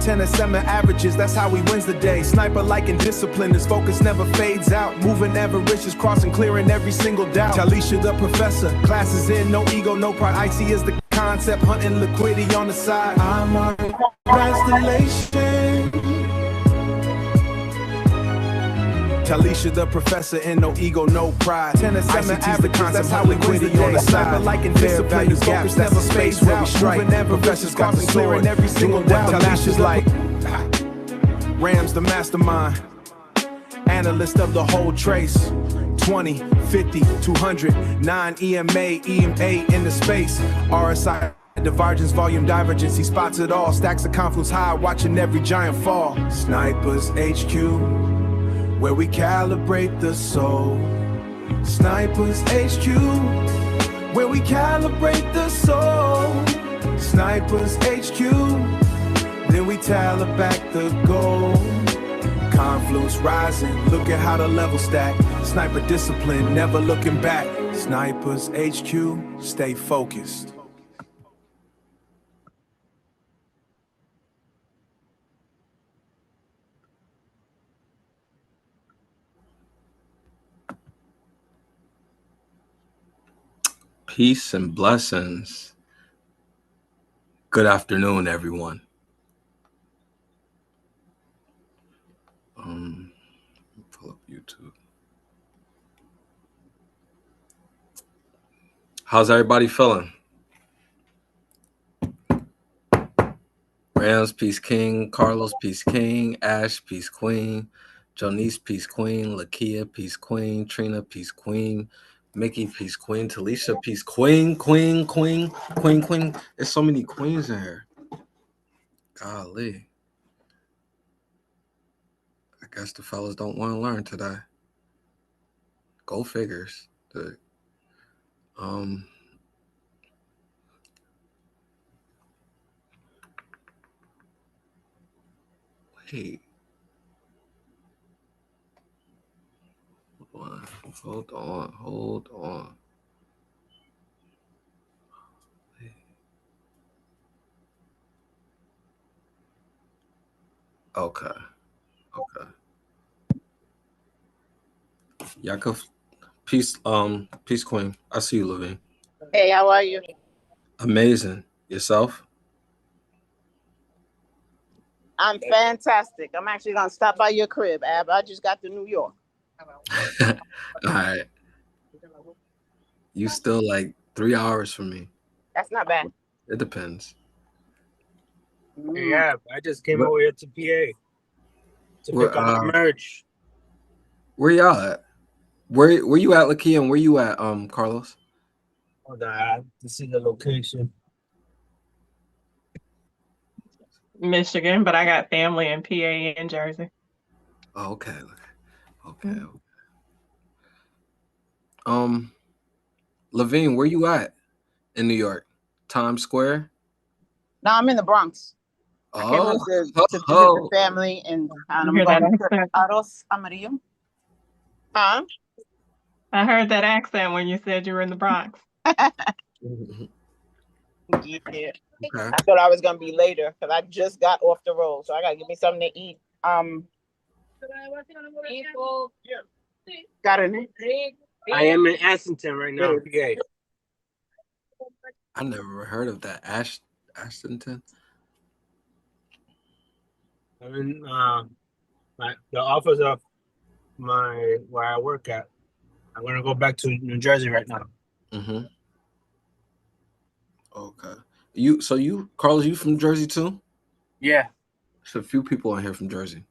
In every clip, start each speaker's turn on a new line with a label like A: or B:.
A: 10 and 7 averages, that's how he wins the day. Sniper like indiscipline, his focus never fades out. Moving avaricious, crossing, clearing every single doubt. Talisha the professor, classes in, no ego, no pride. Icy is the concept, hunting liquidity on the side. I'm a constellation. Talisha the professor, in no ego, no pride. 10 and 7 averages, that's how we win the day. Sniper like indiscipline, his focus never space where we strike. Professors got the clearing every single doubt. Talisha's like Rams the mastermind, analyst of the whole trace. 20, 50, 200, 9 EMA in the space. RSI, divergence, volume, divergence. He spots it all. Stacks of confluence high, watching every giant fall. Snipers HQ, where we calibrate the soul. Snipers HQ, where we calibrate the soul. Snipers HQ, then we tally back the goal. Confluence rising, look at how the level stack. Sniper discipline, never looking back. Snipers HQ, stay focused.
B: Peace and blessings. Good afternoon, everyone. Pull up YouTube. How's everybody feeling? Rams, peace king. Carlos, peace king. Ash, peace queen. Jonice, peace queen. Lakia, peace queen. Trina, peace queen. Mickey, peace queen. Talisha, peace queen. Queen. There's so many queens in here. Golly. I guess the fellas don't want to learn today. Go figures. Wait. Hold on. Okay. Yakov, peace queen. I see you, Levine.
C: Hey, how are you?
B: Amazing. Yourself?
C: I'm fantastic. I'm actually gonna stop by your crib, Ab. I just got to New York.
B: All right. You still like 3 hours from me.
C: That's not bad.
B: It depends.
D: Yeah, I just came over here to PA to pick up my merch.
B: Where y'all at? Where you at, Lakia, and where you at, Carlos?
D: Hold on, this is the location.
E: Michigan, but I got family in PA and Jersey.
B: Oh, okay. Levine, where you at in New York? Times Square?
C: No, I'm in the Bronx. I came over to visit the family and Aros Amarillo. Huh?
E: I heard that accent when you said you were in the Bronx.
C: Yeah. Okay. I thought I was gonna be later because I just got off the road, so I gotta give me something to eat. Got it.
D: I am in Ashton right now, PA.
B: I never heard of that. Ashton.
D: I'm in the office of where I work at. I'm gonna go back to New Jersey right now.
B: Mm-hmm. Okay. Carlos, you from Jersey too?
D: Yeah.
B: There's a few people in here from Jersey.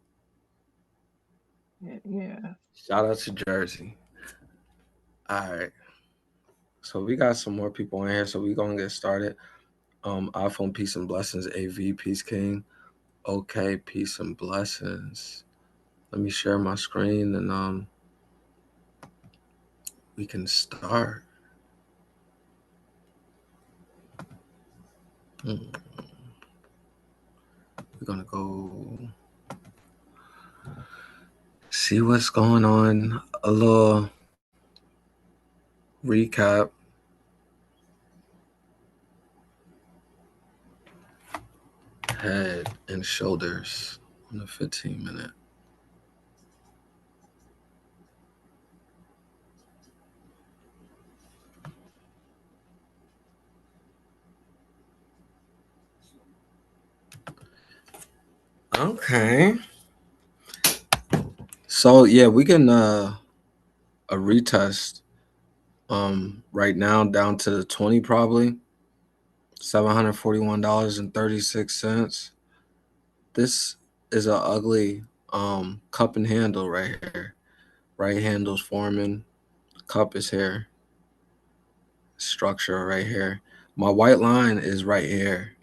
E: Yeah.
B: Shout out to Jersey. All right. So we got some more people in here, so we're gonna get started. iPhone, peace and blessings. AV, peace king. Okay, peace and blessings. Let me share my screen and we can start. We're gonna go see what's going on. A little recap. head and shoulders on the 15-minute. Okay. So yeah, we can a retest right now down to the 20 probably. $741.36. This is a ugly cup and handle right here. Right handle's forming. Cup is here. Structure right here. My white line is right here.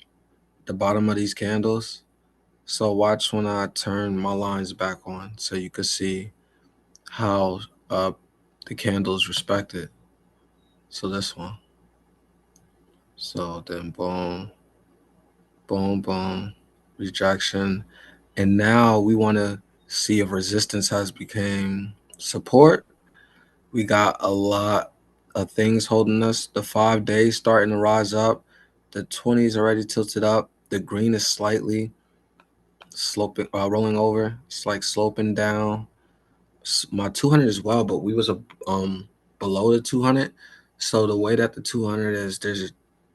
B: The bottom of these candles. So watch when I turn my lines back on so you can see how the candles respect it. So this one. So then boom, boom, boom, rejection. And now we want to see if resistance has become support. We got a lot of things holding us. The 5 days starting to rise up. The 20s already tilted up. The green is slightly sloping, rolling over. It's like sloping down. My 200 as well, but we was below the 200. So the way that the 200 is,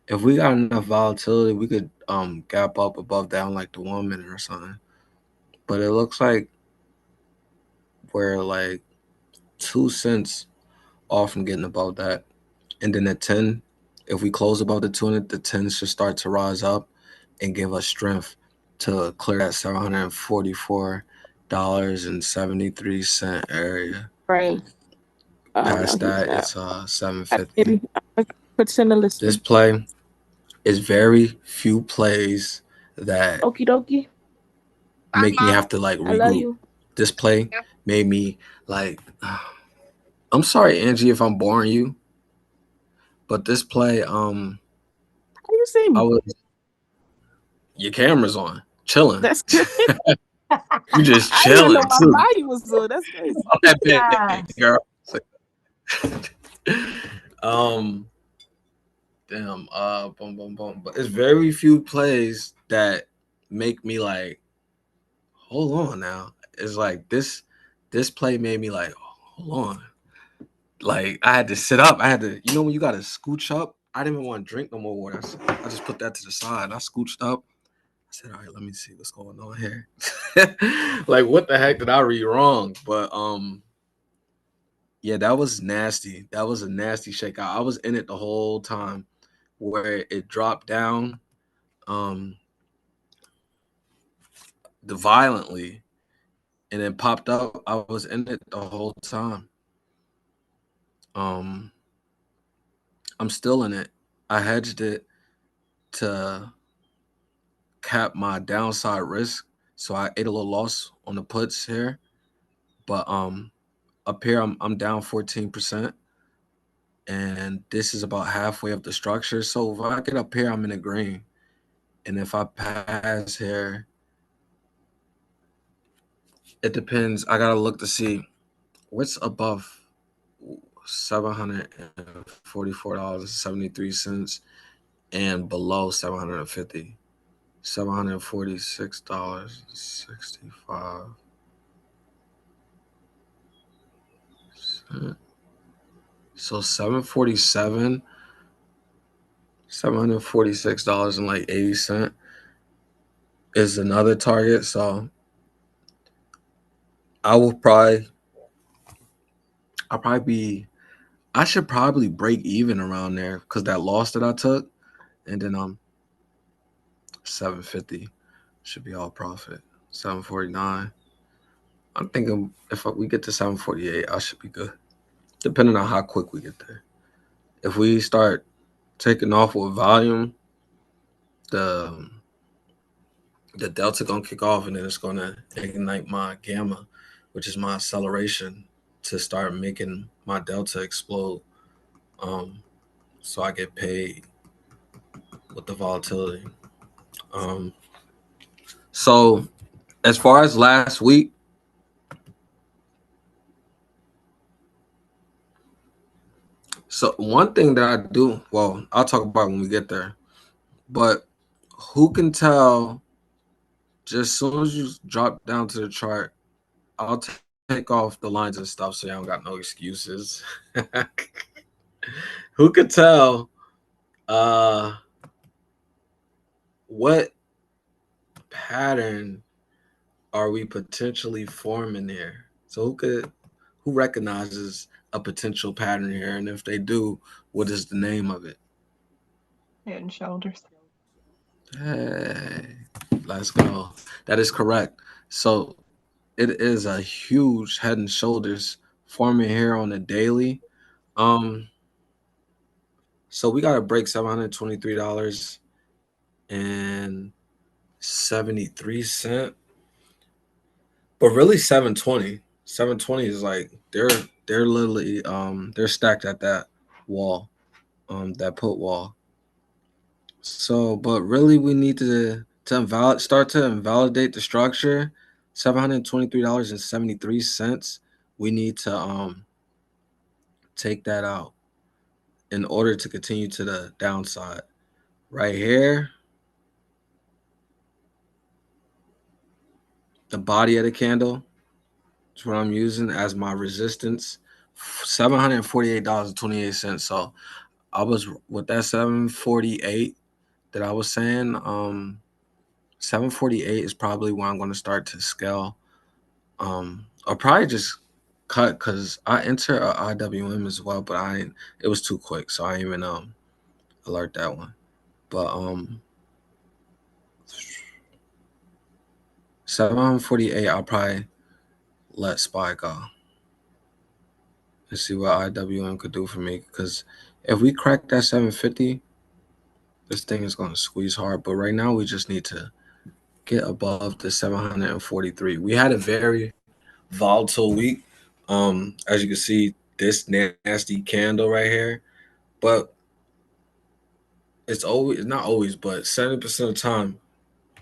B: if we got enough volatility, we could gap up above down like the 1 minute or something. But it looks like we're like 2 cents off from getting above that. And then at 10, if we close above the 200, the 10 should start to rise up and give us strength to clear that $744.73 area.
F: Right.
B: Past
F: No,
B: that, it's 750.
F: Maybe put in the list.
B: This play is very few plays that
F: Okie dokie.
B: make me have to like
F: I love
B: regroup.
F: you.
B: This play made me like, I'm sorry, Angie, if I'm boring you, but this play,
F: How you see me?
B: your camera's on, chilling.
F: That's good.
B: You just
F: I didn't
B: chilling
F: know my
B: too.
F: body was on. That's crazy.
B: I'm that big, girl. Damn, boom, boom, boom. But it's very few plays that make me like, hold on now. It's like this play made me like, hold on. Like I had to sit up. I had to, when you gotta scooch up. I didn't even want to drink no more water. I just put that to the side. I scooched up. I said, all right, let me see what's going on here. Like, what the heck did I read wrong? But yeah, that was nasty. That was a nasty shakeout. I was in it the whole time where it dropped down violently and then popped up. I was in it the whole time. I'm still in it. I hedged it to cap my downside risk. So I ate a little loss on the puts here. But up here I'm down 14%. And this is about halfway up the structure. So if I get up here, I'm in the green. And if I pass here, it depends. I gotta look to see what's above $744.73 and below $750. $746.65. So $746.80 is another target. So I should probably break even around there because that loss that I took, and then 750 should be all profit. 749. I'm thinking if we get to 748, I should be good, depending on how quick we get there. If we start taking off with volume, the delta gonna kick off, and then it's gonna ignite my gamma, which is my acceleration, to start making my delta explode. So I get paid with the volatility. So as far as last week, so one thing that I do, well, I'll talk about when we get there, but who can tell just as soon as you drop down to the chart, I'll take off the lines and stuff so you don't got no excuses. Who could tell what pattern are we potentially forming here? So who recognizes a potential pattern here? And if they do, what is the name of it?
E: Head and shoulders.
B: Hey, let's go. That is correct. So it is a huge head and shoulders forming here on the daily. So we got to break $723.73. But really 720. 720 is like they're literally they're stacked at that wall, that put wall. So, but really we need to start to invalidate the structure. $723.73. We need to take that out in order to continue to the downside. Right here, the body of the candle is what I'm using as my resistance. $748.28. So I was with that 748 that I was saying. 748 is probably where I'm going to start to scale. I'll probably just cut because I enter a IWM as well, but it was too quick, so I didn't even alert that one. But 748, I'll probably let SPY go and see what IWM could do for me. Because if we crack that 750, this thing is going to squeeze hard. But right now, we just need to get above the 743. We had a very volatile week. As you can see, this nasty candle right here. But it's not always, but 70% of the time,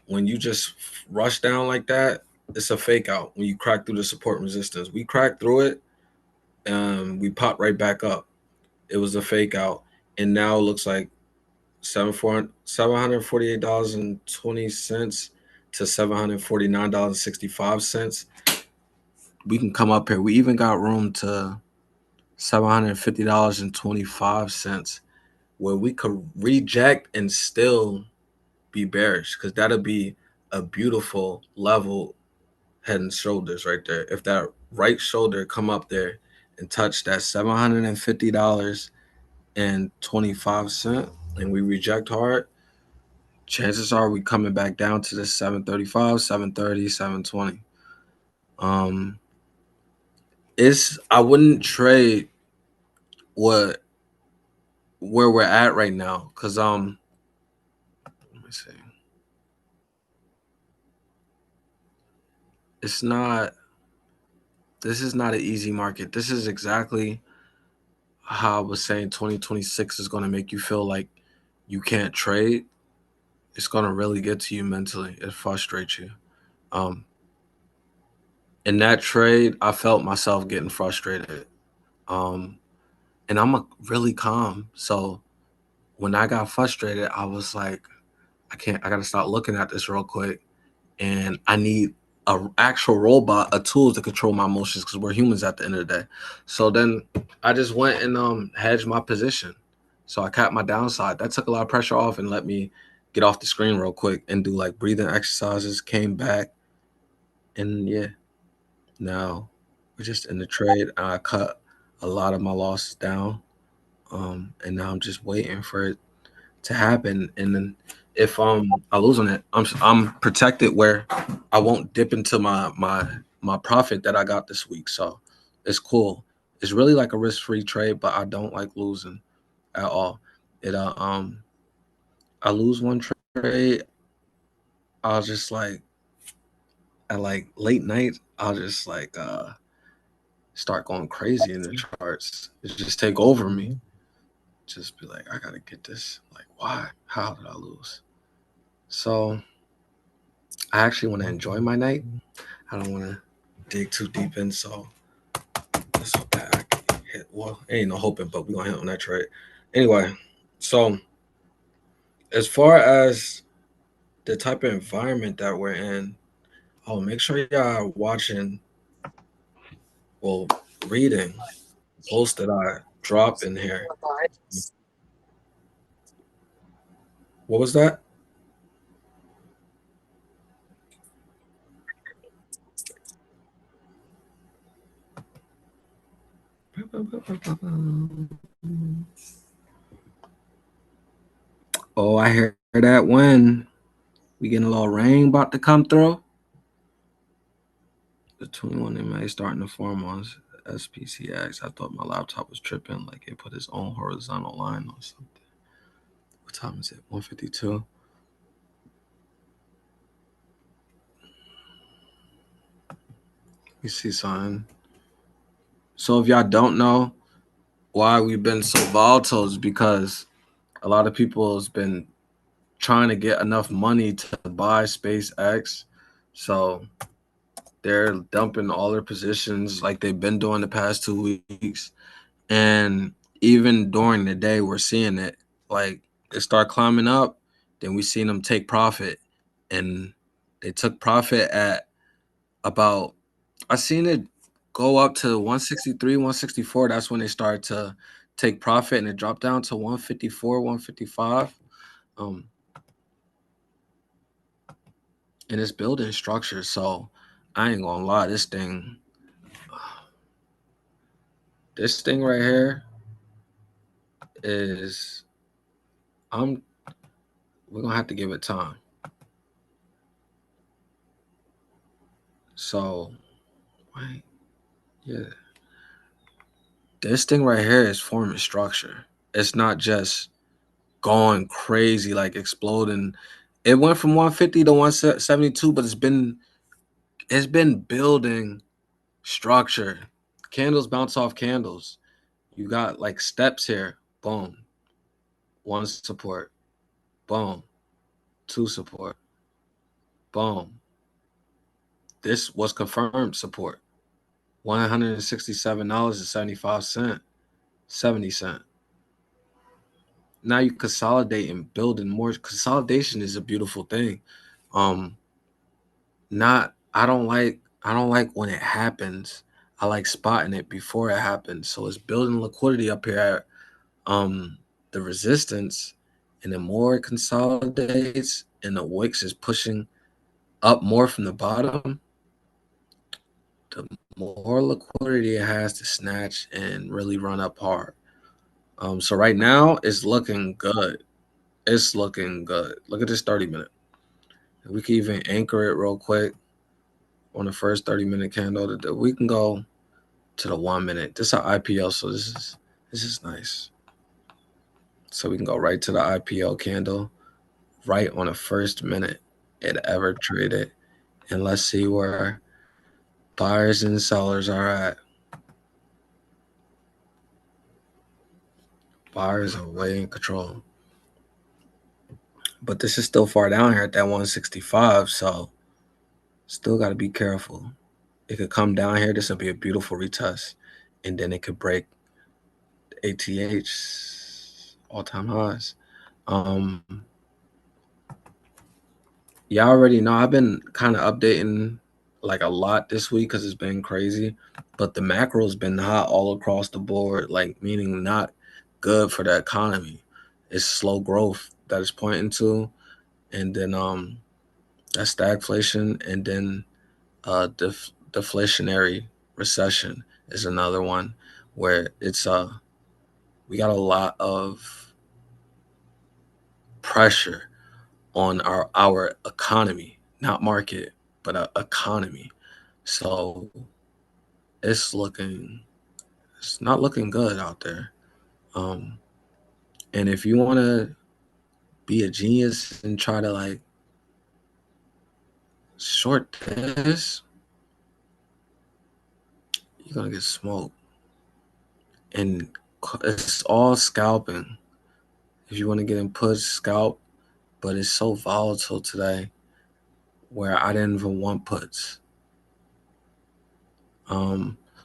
B: when you just rush down like that, it's a fake out. When you crack through the support resistance, we cracked through it, we popped right back up. It was a fake out, and now it looks like $748.20 to $749.65. We can come up here. We even got room to $750.25, where we could reject and still be bearish, because that'll be a beautiful level head and shoulders right there. If that right shoulder come up there and touch that $750.25 and we reject hard, chances are we coming back down to the 735, 730, 720. I wouldn't trade where we're at right now, because let me see. This is not an easy market. This is exactly how I was saying 2026 is going to make you feel like you can't trade. It's going to really get to you mentally. It frustrates you. In that trade, I felt myself getting frustrated. And I'm really calm. So when I got frustrated, I was like, I got to start looking at this real quick. And I need an actual robot, a tool to control my emotions, because we're humans at the end of the day. So then I just went and hedged my position. So I capped my downside. That took a lot of pressure off and let me get off the screen real quick and do like breathing exercises, came back. And yeah, now we're just in the trade. I cut a lot of my losses down. And now I'm just waiting for it to happen. And then if I lose on it, I'm protected where I won't dip into my profit that I got this week. So it's cool. It's really like a risk-free trade, but I don't like losing at all. I lose one trade, I'll just like at like late night, I'll just like start going crazy in the charts. It just take over me. Just be like, I gotta get this. Like, why? How did I lose? So I actually want to enjoy my night. I don't want to dig too deep in. So let's hope that I can hit. Well, ain't no hoping, but we're gonna hit on that trade. Anyway, so as far as the type of environment that we're in. Oh, make sure y'all are watching, well, reading posts that I drop in here. What was that? Oh, I hear that wind. We getting a little rain about to come through. The 21 MA starting to form on SPCX. I thought my laptop was tripping, like it put its own horizontal line or something. What time is it? 1:52. You see something. So if y'all don't know why we've been so volatile, is because a lot of people has been trying to get enough money to buy SpaceX. So they're dumping all their positions like they've been doing the past 2 weeks. And even during the day, we're seeing it. Like it start climbing up, then we seen them take profit. And they took profit at about, I seen it go up to 163, 164. That's when they started to take profit, and it dropped down to 154, 155. And it's building structure. So I ain't gonna lie, this thing right here is, we're gonna have to give it time. So, right, yeah, this thing right here is forming structure. It's not just going crazy, like exploding. It went from 150 to 172, but it's been building structure. Candles bounce off candles. You got like steps here. Boom. One support. Boom. Two support. Boom. This was confirmed support. $167.75. 70 cents. Now you consolidate and building more. Consolidation is a beautiful thing. I don't like when it happens. I like spotting it before it happens. So it's building liquidity up here at the resistance, and the more it consolidates and the wicks is pushing up more from the bottom, the more liquidity it has to snatch and really run up hard. So right now it's looking good. It's looking good. Look at this 30-minute. We can even anchor it real quick on the first 30-minute candle. We can go to the 1 minute. This is an IPO, so this is nice. So we can go right to the IPO candle, right on the first minute it ever traded. And let's see where buyers and sellers are at. Buyers are way in control. But this is still far down here at that 165, so still got to be careful. It could come down here. This will be a beautiful retest, and then it could break ATH all-time highs. Y'all already know I've been kind of updating like a lot this week because it's been crazy, but the macro's been hot all across the board, like meaning not good for the economy. It's slow growth that it's pointing to, and then that's stagflation, and then deflationary recession is another one where it's we got a lot of pressure on our economy, not market, but economy. So it's not looking good out there. And if you want to be a genius and try to like short this, you're gonna get smoked. And it's all scalping. If you want to get in puts, scalp. But it's so volatile today where I didn't even want puts.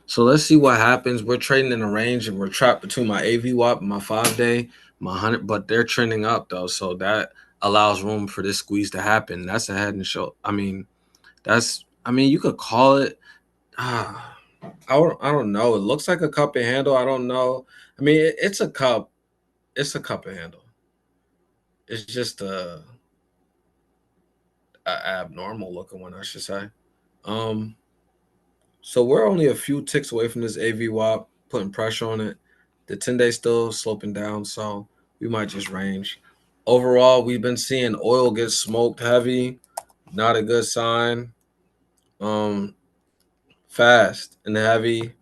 B: So let's see what happens. We're trading in a range and we're trapped between my AVWAP and my 5-day, my 100, but they're trending up though. So that allows room for this squeeze to happen. That's a head and shoulder. I mean, you could call it. I don't know. It looks like a cup and handle. I don't know. I mean, it's a cup. It's a cup and handle. It's just a abnormal looking one, I should say. So we're only a few ticks away from this AVWAP putting pressure on it. The 10-day still sloping down, so we might just range. Overall, we've been seeing oil get smoked heavy. Not a good sign. Fast and heavy.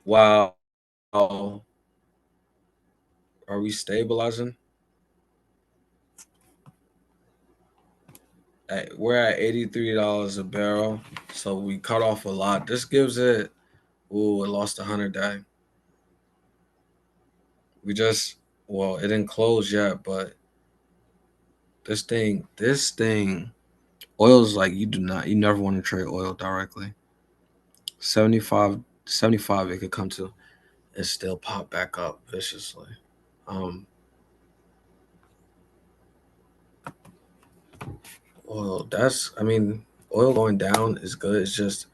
B: Wow. Are we stabilizing? We're at $83 a barrel, so we cut off a lot. This gives it, it lost 100 day. It didn't close yet, but this thing, oil is like you never want to trade oil directly. 75 it could come to and still pop back up viciously. Oil going down is good. It's just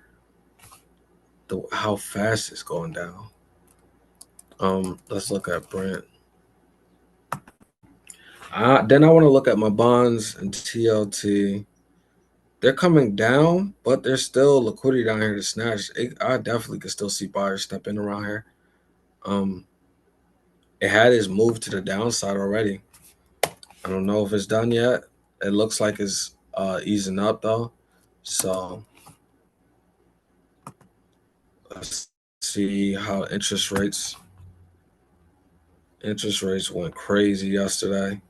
B: how fast it's going down. Let's look at Brent. Then I want to look at my bonds and TLT. They're coming down, but there's still liquidity down here to snatch. I definitely could still see buyers step in around here. It had its move to the downside already. I don't know if it's done yet. It looks like it's easing up though. So let's see how interest rates went crazy yesterday.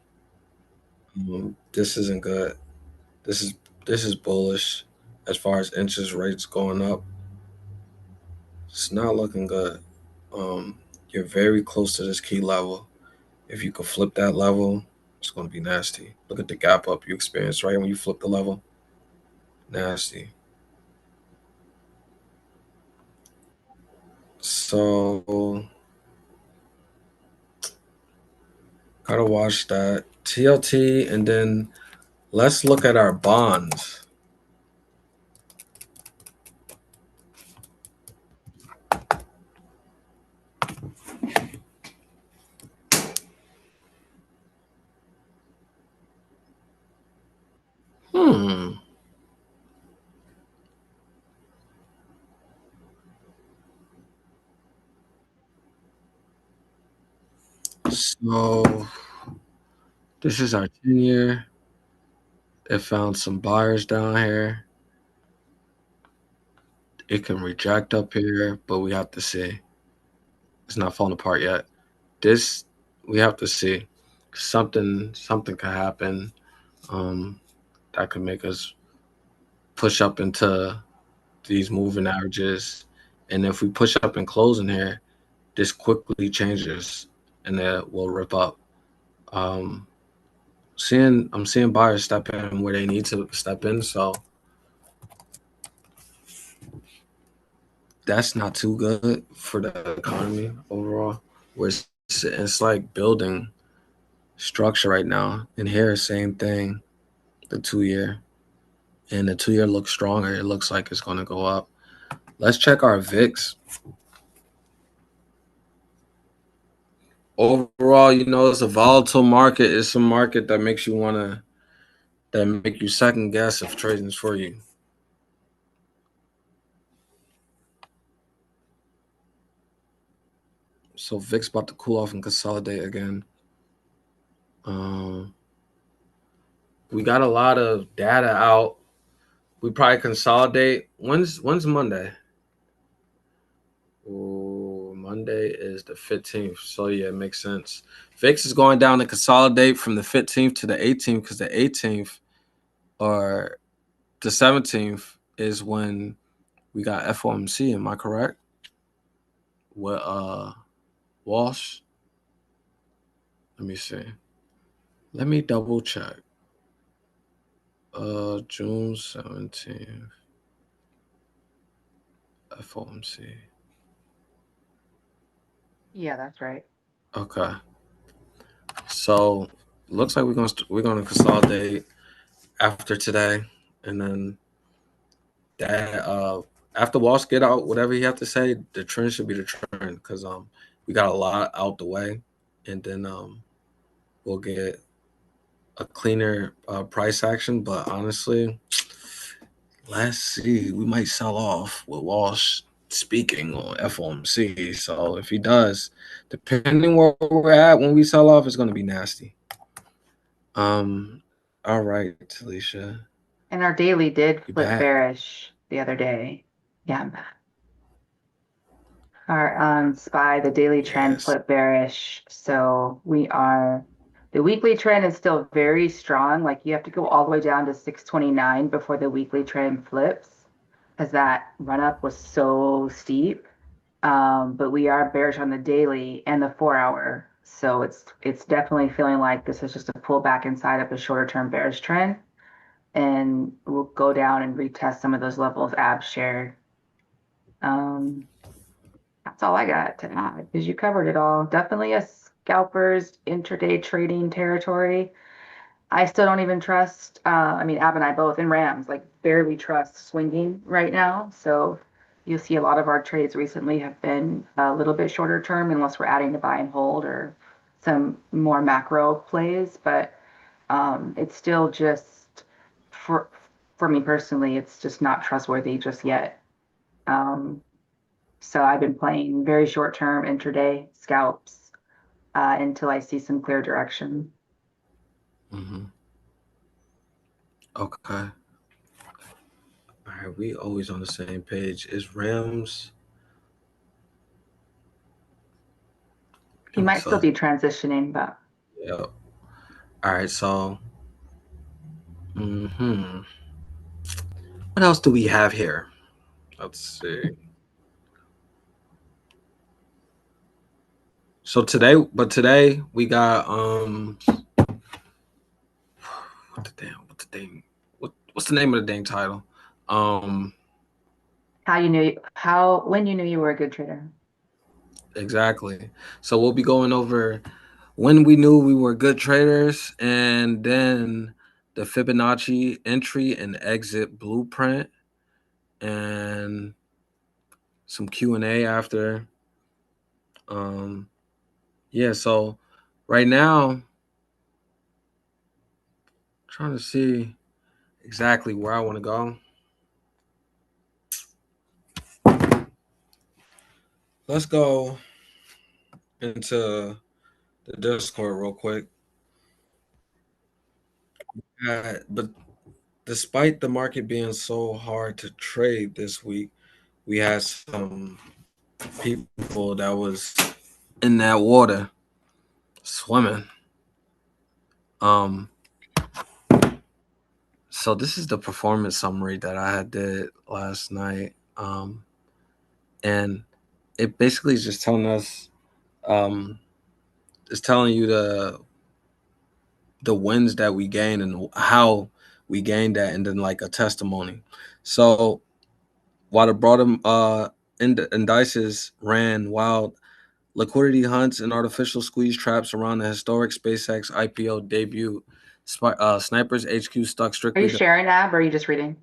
B: This isn't good. This is bullish as far as interest rates going up. It's not looking good. You're very close to this key level. If you could flip that level, it's going to be nasty. Look at the gap up you experienced right when you flip the level. Nasty. So gotta watch that TLT, and then let's look at our bonds. So this is our 10-year. It found some buyers down here. It can reject up here, but we have to see. It's not falling apart yet. This we have to see. Something could happen that could make us push up into these moving averages. And if we push up and close in here, this quickly changes and it will rip up. I'm seeing buyers step in where they need to step in, so that's not too good for the economy overall. Where it's like building structure right now. And here, same thing, the 2-year. And the 2-year looks stronger. It looks like it's going to go up. Let's check our VIX. Overall, it's a volatile market. It's a market that makes you second guess if trading's for you. So VIX about to cool off and consolidate again. We got a lot of data out. We probably consolidate. When's Monday? Ooh, Monday is the 15th. So yeah, it makes sense. VIX is going down to consolidate from the 15th to the 18th because the 18th or the 17th is when we got FOMC. Am I correct? With Walsh. Let me see. Let me double check. June 17th. FOMC.
G: Yeah, that's right.
B: Okay. So looks like we're gonna consolidate after today, and then that after Walsh get out whatever he have to say, the trend should be the trend because we got a lot out the way, and then we'll get a cleaner price action. But honestly, let's see, we might sell off with Walsh speaking on FOMC. So if he does, depending where we're at when we sell off, it's going to be nasty. All right, Talisha.
G: And our daily did
B: You
G: flip
B: back?
G: bearish the other day. Yeah, I'm back. Our SPY, the daily trend
B: Yes.
G: flipped bearish. So the weekly trend is still very strong. Like you have to go all the way down to 629 before the weekly trend flips, because that run up was so steep. But we are bearish on the daily and the 4-hour. So it's definitely feeling like this is just a pullback inside of a shorter term bearish trend. And we'll go down and retest some of those levels Ab shared. That's all I got to add because you covered it all. Definitely a scalpers intraday trading territory. I still don't even trust, Ab and I both in Rams, like barely trust swinging right now. So you'll see a lot of our trades recently have been a little bit shorter term unless we're adding to buy and hold or some more macro plays. But it's still just, for me personally, it's just not trustworthy just yet. So I've been playing very short term intraday scalps until I see some clear direction.
B: Mm-hmm. Okay. All right, we always on the same page. Is Rams?
G: He might still be transitioning, but
B: yeah. All right, so what else do we have here? Let's see. So today we got what's the name of the dang title?
G: when you knew you were a good trader.
B: Exactly. So we'll be going over when we knew we were good traders, and then the Fibonacci entry and exit blueprint, and some Q&A after. Yeah, so right now, trying to see exactly where I want to go. Let's go into the Discord real quick. But despite the market being so hard to trade this week, we had some people that was in that water swimming. So this is the performance summary that I had did last night. And it basically is just telling us, it's telling you the wins that we gained and how we gained that, and then like a testimony. So while the broader indices ran wild, liquidity hunts and artificial squeeze traps around the historic SpaceX IPO debut, Snipers HQ stuck strictly.
G: Are you sharing, Ab, or are you just reading?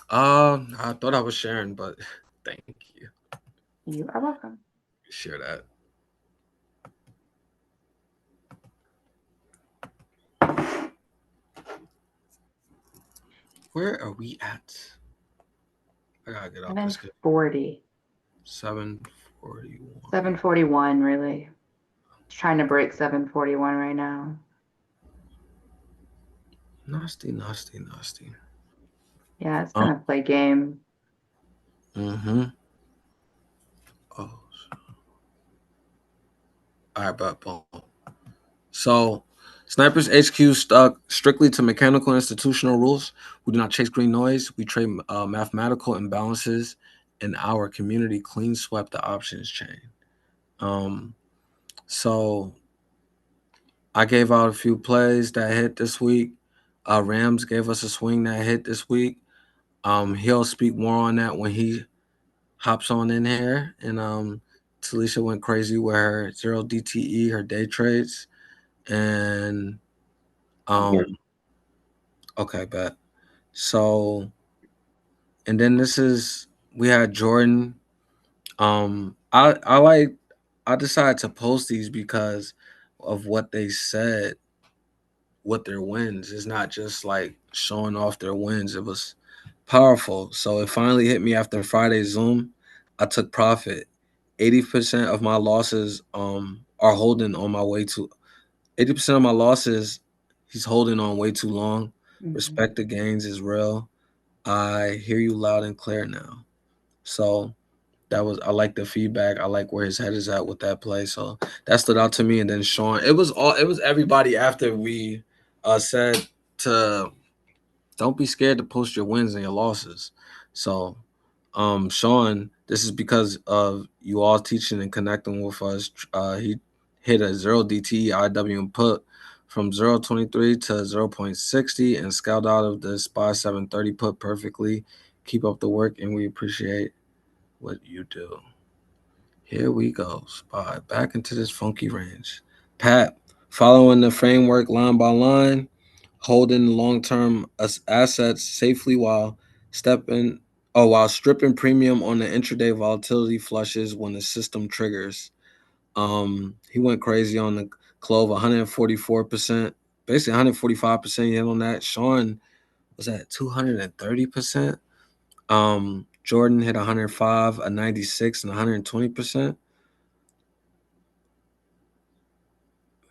B: I thought I was sharing, but thank you.
G: You are welcome.
B: Share that. Where are we at? I gotta get off this.
G: 740.
B: 741.
G: 741, really. It's trying to break 741 right now.
B: Nasty.
G: Yeah, it's gonna play game.
B: Oh. All right, but boom. So Snipers HQ stuck strictly to mechanical institutional rules. We do not chase green noise. We trade mathematical imbalances, and our community clean swept the options chain. So I gave out a few plays that hit this week. Rams gave us a swing that hit this week. He'll speak more on that when he hops on in here. And Talisha went crazy with her 0 DTE, her day trades. And okay, bet. So, and then we had Jordan. I decided to post these because of what they said with their wins. It's not just like showing off their wins. It was powerful. So it finally hit me after Friday's Zoom. I took profit. 80% of my losses are holding on my way to 80% of my losses he's holding on way too long. Respect the gains is real. I hear you loud and clear now. So I like the feedback. I like where his head is at with that play. So that stood out to me. And then Sean, it was everybody after we said to don't be scared to post your wins and your losses. So Sean, this is because of you all teaching and connecting with us. He hit a 0 DTE IW and put from 0.23 to 0.60 and scaled out of the SPY 730 put perfectly. Keep up the work and we appreciate what you do. Here we go. SPY back into this funky range. Pat, following the framework line by line, holding long-term assets safely while stripping premium on the intraday volatility flushes when the system triggers. He went crazy on the clove, 144%, basically 145% hit on that. Sean was at 230%. Jordan hit 105, a 96, and 120%.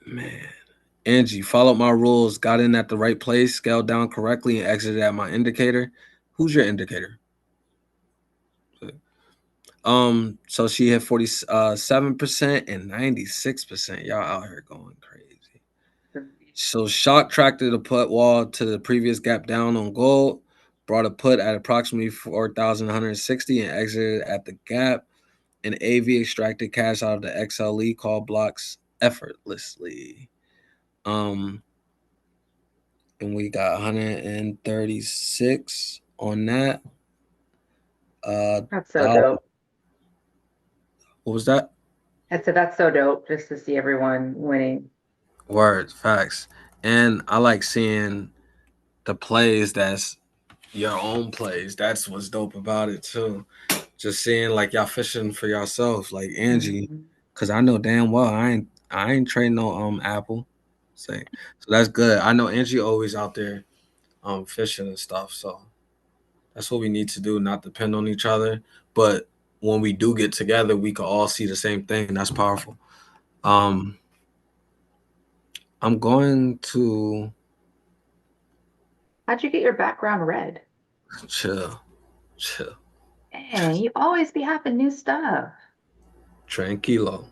B: Man. Angie, followed my rules, got in at the right place, scaled down correctly, and exited at my indicator. Who's your indicator? So she hit 47% and 96%. Y'all out here going crazy. So shock tracked the put wall to the previous gap down on gold, brought a put at approximately 4,160 and exited at the gap. And AV extracted cash out of the XLE call blocks effortlessly. And we got 136 on that.
G: That's so dope.
B: What was that?
G: I said that's so dope just to see everyone winning.
B: Words, facts. And I like seeing the plays that's your own plays. That's what's dope about it too. Just seeing like y'all fishing for yourself, like Angie, because I know damn well I ain't trading no Apple. So that's good. I know Angie always out there fishing and stuff. So that's what we need to do, not depend on each other. But when we do get together, we can all see the same thing. That's powerful. I'm going to.
G: How'd you get your background red?
B: Chill.
G: Man, you always be having new stuff.
B: Tranquilo.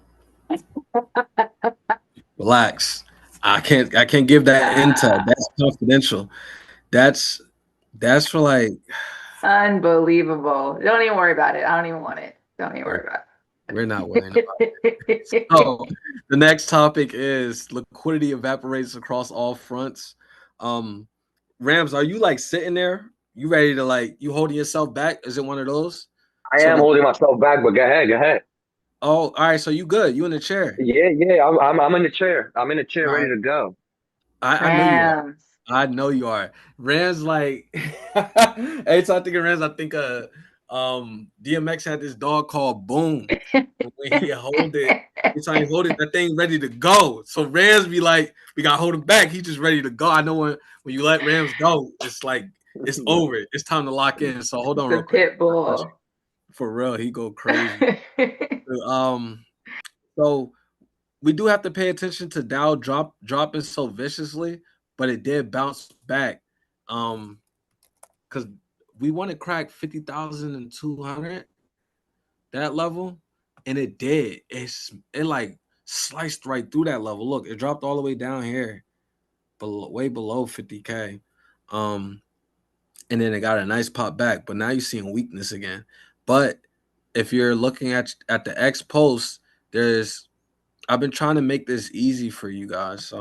B: Relax. I can't give that intel. That's confidential. That's for like
G: unbelievable. Don't even worry about it. I don't even want it. Don't even worry about it.
B: We're not worrying about it. So the next topic is liquidity evaporates across all fronts. Rams, are you like sitting there? You ready to like you holding yourself back? Is it one of those?
H: I am holding myself back, but go ahead.
B: Oh, all right. So you good? You in the chair?
H: Yeah. I'm in the chair. I'm in the chair, ready to go.
B: I know you are. I know you are. Rams like every time I think of Rams, I think of DMX had this dog called Boom. When he hold it, every time he hold it, that thing ready to go. So Rams be like, we gotta hold him back. He just ready to go. I know when you let Rams go, it's like it's over. It's time to lock in. So hold on real quick.
G: Pit bull.
B: For real, he go crazy. So we do have to pay attention to Dow dropping so viciously, but it did bounce back. Because we want to crack 50,200 that level, and it did. It like sliced right through that level. Look, it dropped all the way down here, way below 50K. And then it got a nice pop back, but now you're seeing weakness again. But if you're looking at the X post, I've been trying to make this easy for you guys.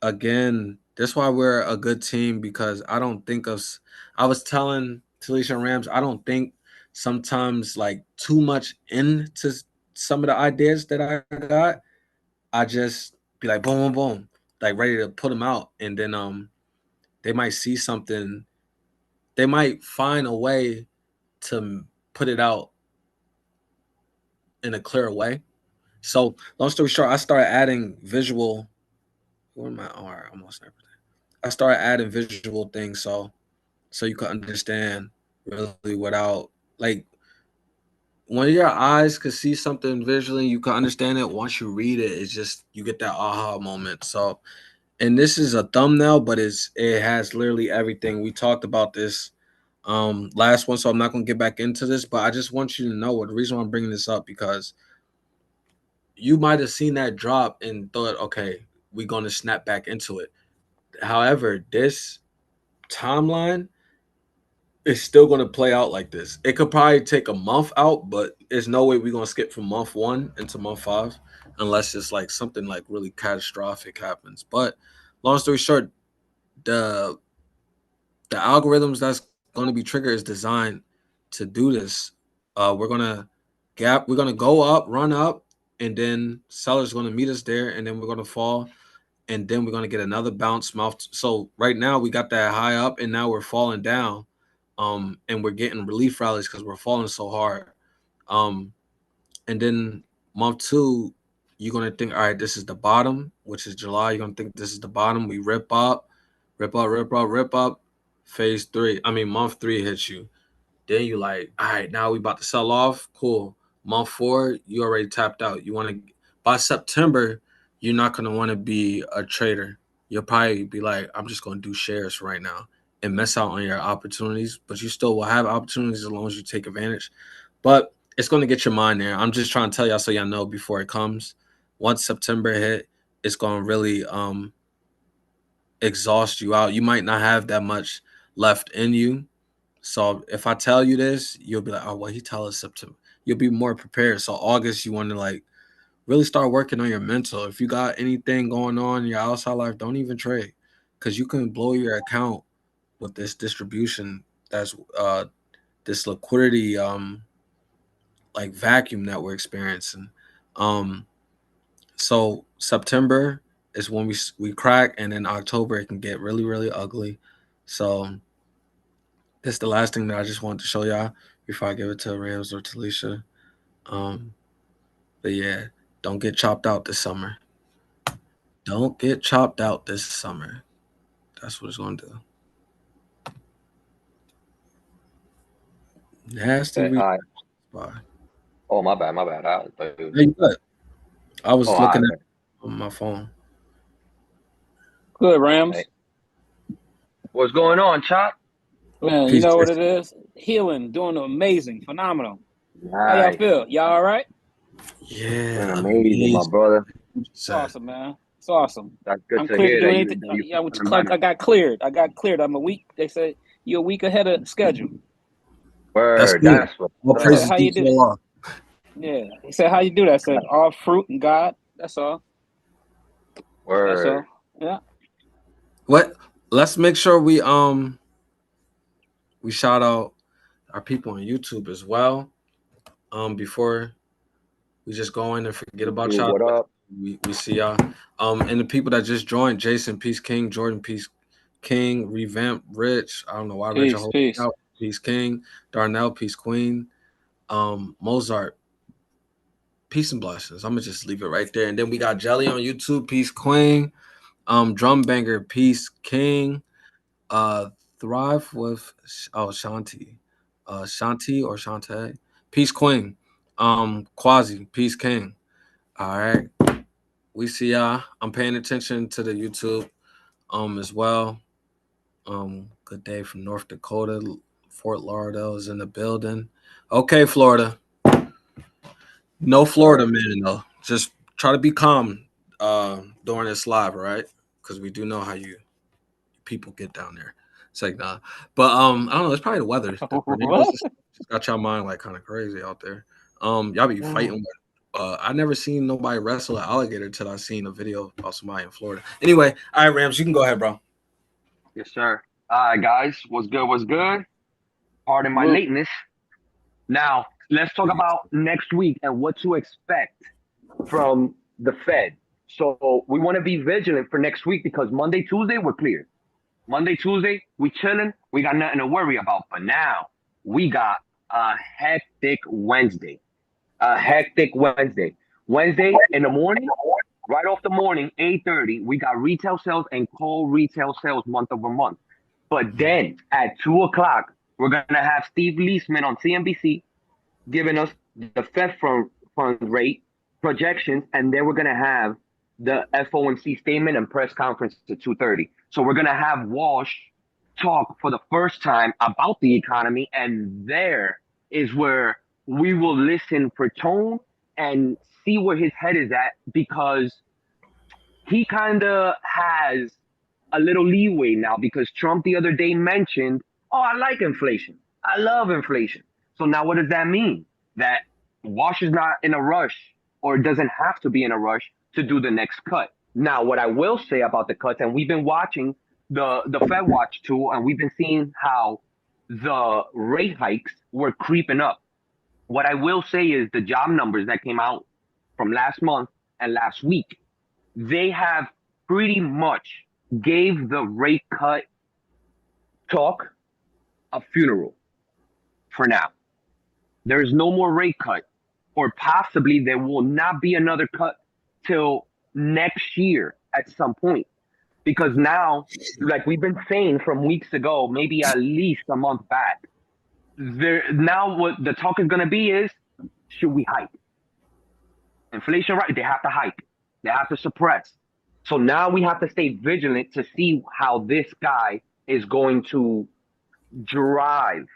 B: Again, that's why we're a good team, because I don't think I was telling Talisha and Rams, I don't think sometimes like too much into some of the ideas that I got. I just be like, boom, boom, boom, like ready to put them out, and then they might see something. They might find a way to put it out in a clearer way. So, long story short, I started adding visual. Where am I? All right, almost everything. I started adding visual things, so you can understand really without like when your eyes could see something visually, you can understand it. Once you read it, it's just you get that aha moment. So, and this is a thumbnail, but it has literally everything. We talked about this last one, so I'm not gonna get back into this, but I just want you to know what the reason why I'm bringing this up, because you might have seen that drop and thought, okay, we're gonna snap back into it. However, this timeline is still going to play out like this. It could probably take a month out, but there's no way we're going to skip from month 1 into month 5 unless it's like something like really catastrophic happens. But long story short, the algorithms that's going to be triggered is designed to do this. We're going to go up, run up, and then sellers going to meet us there, and then we're going to fall, and then we're going to get another bounce mouth. So right now we got that high up, and now we're falling down. And we're getting relief rallies because we're falling so hard. And then month 2, you're gonna think, all right, this is the bottom, which is July. You're gonna think this is the bottom. We rip up, rip up, rip up, rip up. Phase 3, month 3 hits you. Then you like, all right, now we about to sell off. Cool. Month 4, you already tapped out. You want to by September, you're not gonna want to be a trader. You'll probably be like, I'm just gonna do shares right now and miss out on your opportunities, but you still will have opportunities as long as you take advantage. But it's going to get your mind there. I'm just trying to tell y'all so y'all know before it comes. Once September hit, it's going to really exhaust you out. You might not have that much left in you. So if I tell you this, you'll be like, oh, well, he tell us September. You'll be more prepared. So August, you want to like really start working on your mental. If you got anything going on in your outside life, don't even trade, because you can blow your account with this distribution, that's this liquidity like vacuum that we're experiencing. So September is when we crack, and then October it can get really, really ugly. So this is the last thing that I just wanted to show y'all before I give it to Rams or Talisha. But yeah, don't get chopped out this summer. Don't get chopped out this summer. That's what it's going to do. Nasty.
H: Oh, my bad.
B: I was looking at on my phone.
I: Good, Rams.
H: Hey. What's going on, Chop?
I: Man, you know what it is? Healing, doing amazing, phenomenal.
H: Nice.
I: How y'all feel? Y'all all right?
B: Yeah,
H: amazing, my brother.
I: It's awesome, man. It's awesome.
H: That's good
I: I'm
H: to
I: clear
H: hear.
I: to do anything. I got cleared. I'm a week. They said you're a week ahead of schedule.
H: Word.
B: That's what.
I: How you do it? Yeah. He said, how you do that? I said, all fruit and God. That's all.
H: Word.
I: That's all. Yeah.
B: What? Let's make sure we shout out our people on YouTube as well. Before we just go in and forget about y'all.
H: What up?
B: We see y'all. And the people that just joined: Jason Peace King, Jordan Peace King, Revamp Rich. I don't know why Rich
I: Peace.
B: Out. Peace King, Darnell Peace Queen, Mozart. Peace and blessings. I'm gonna just leave it right there. And then we got Jelly on YouTube, Peace Queen, Drum Banger, Peace King, Thrive with Shanti. Shanti or Shantae. Peace Queen. Quasi, Peace King. All right. We see y'all. I'm paying attention to the YouTube as well. Good day from North Dakota. Fort Lauderdale is in the building. Okay, Florida. No Florida man though. Just try to be calm during this live, all right? Because we do know how you people get down there. It's like nah. But I don't know, it's probably the weather. Just got your mind like kind of crazy out there. Y'all be fighting with I never seen nobody wrestle an alligator till I seen a video of somebody in Florida. Anyway, all right, Rams, you can go ahead, bro.
H: Yes, sir. All right, guys. What's good? Pardon my lateness. Now, let's talk about next week and what to expect from the Fed. So we want to be vigilant for next week because Monday, Tuesday, we're clear. Monday, Tuesday, we chilling. We got nothing to worry about. But now we got a hectic Wednesday. Wednesday in the morning, right off the morning, 8:30, we got retail sales and core retail sales month over month. But then at 2 o'clock, we're going to have Steve Leisman on CNBC giving us the Fed fund rate projections. And then we're going to have the FOMC statement and press conference at 2:30. So we're going to have Walsh talk for the first time about the economy. And there is where we will listen for tone and see where his head is at, because he kind of has a little leeway now, because Trump the other day mentioned, oh, I like inflation. I love inflation. So now what does that mean? That Walsh is not in a rush, or doesn't have to be in a rush to do the next cut. Now, what I will say about the cuts, and we've been watching the Fed Watch tool, and we've been seeing how the rate hikes were creeping up. What I will say is the job numbers that came out from last month and last week, they have pretty much gave the rate cut talk a funeral for now. There's no more rate cut, or possibly there will not be another cut till next year at some point. Because now, like we've been saying from weeks ago, maybe at least a month back, now what the talk is going to be is, should we hike? Inflation, right? They have to hike. They have to suppress. So now we have to stay vigilant to see how this guy is going to drive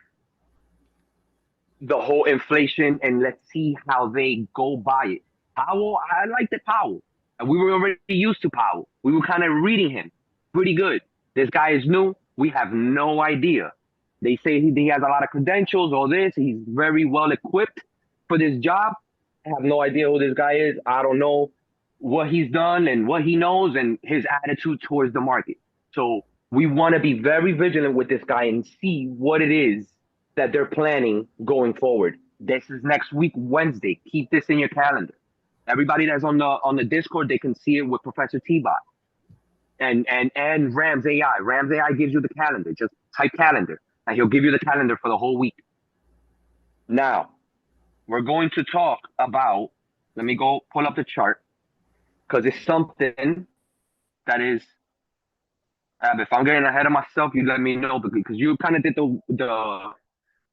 H: the whole inflation, and let's see how they go by it. Powell, I liked it, Powell. And we were already used to Powell. We were kind of reading him pretty good. This guy is new. We have no idea. They say he has a lot of credentials, all this. He's very well equipped for this job. I have no idea who this guy is. I don't know what he's done and what he knows and his attitude towards the market. So we want to be very vigilant with this guy and see what it is that they're planning going forward. This is next week, Wednesday. Keep this in your calendar. Everybody that's on the Discord, they can see it with Professor T-Bot and Rams AI. Rams AI gives you the calendar. Just type calendar, and he'll give you the calendar for the whole week. Now, we're going to talk about, let me go pull up the chart, because it's something that is, if I'm getting ahead of myself, you let me know, because you kind of did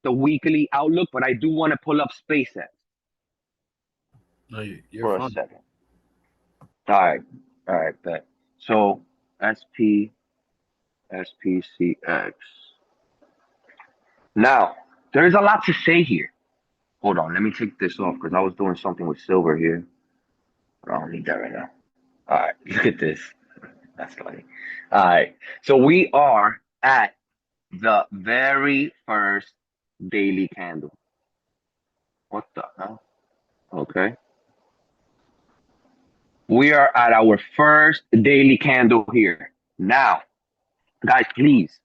H: the weekly outlook, but I do want to pull up SpaceX.
B: No, you're
H: for
B: fine.
H: a second. All right, bet. So SPCX. Now, there's a lot to say here. Hold on, let me take this off because I was doing something with silver here. But I don't need that right now. All right, look at this. That's funny. All right, so we are at the very first daily candle. What the hell? Okay. We are at our first daily candle here. Now, guys, please,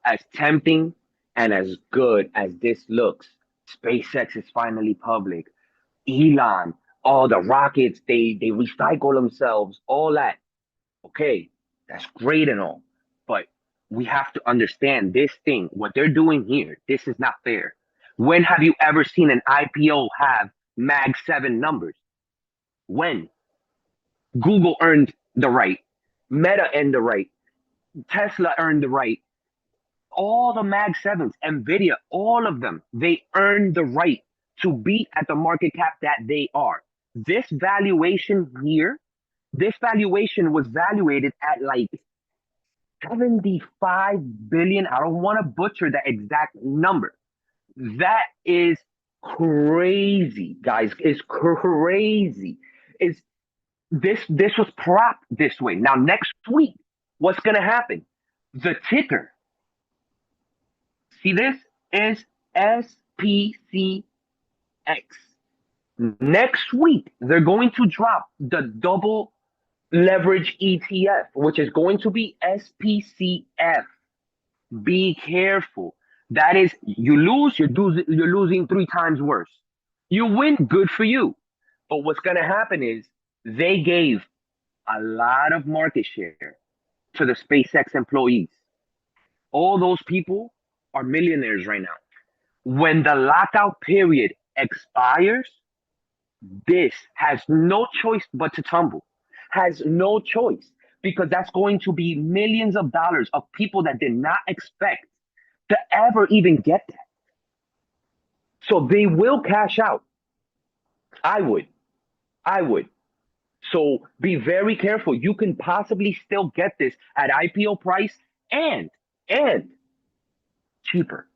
H: as tempting and as good as this looks, SpaceX is finally public. Elon, all the rockets, they recycle themselves, all that. Okay, that's great and all. But we have to understand this thing, what they're doing here, this is not fair. When have you ever seen an IPO have Mag 7 numbers? When? Google earned the right. Meta earned the right. Tesla earned the right. All the Mag 7s, NVIDIA, all of them, they earned the right to be at the market cap that they are. This valuation here, this valuation was valuated at like 75 billion. I don't want to butcher the exact number. That is crazy, guys. It's crazy. This was propped this way. Now, next week, what's going to happen? The ticker, see this, is SPCX. Next week, they're going to drop the double leverage ETF, which is going to be SPCF. Be careful. That is, you lose, you're losing 3 times worse. You win, good for you. But what's going to happen is They gave a lot of market share to the SpaceX employees. All those people are millionaires right now. When the lockout period expires, this has no choice but to tumble. Has no choice, because that's going to be millions of dollars of people that did not expect to ever even get that. So they will cash out. I would. So be very careful. You can possibly still get this at IPO price and cheaper.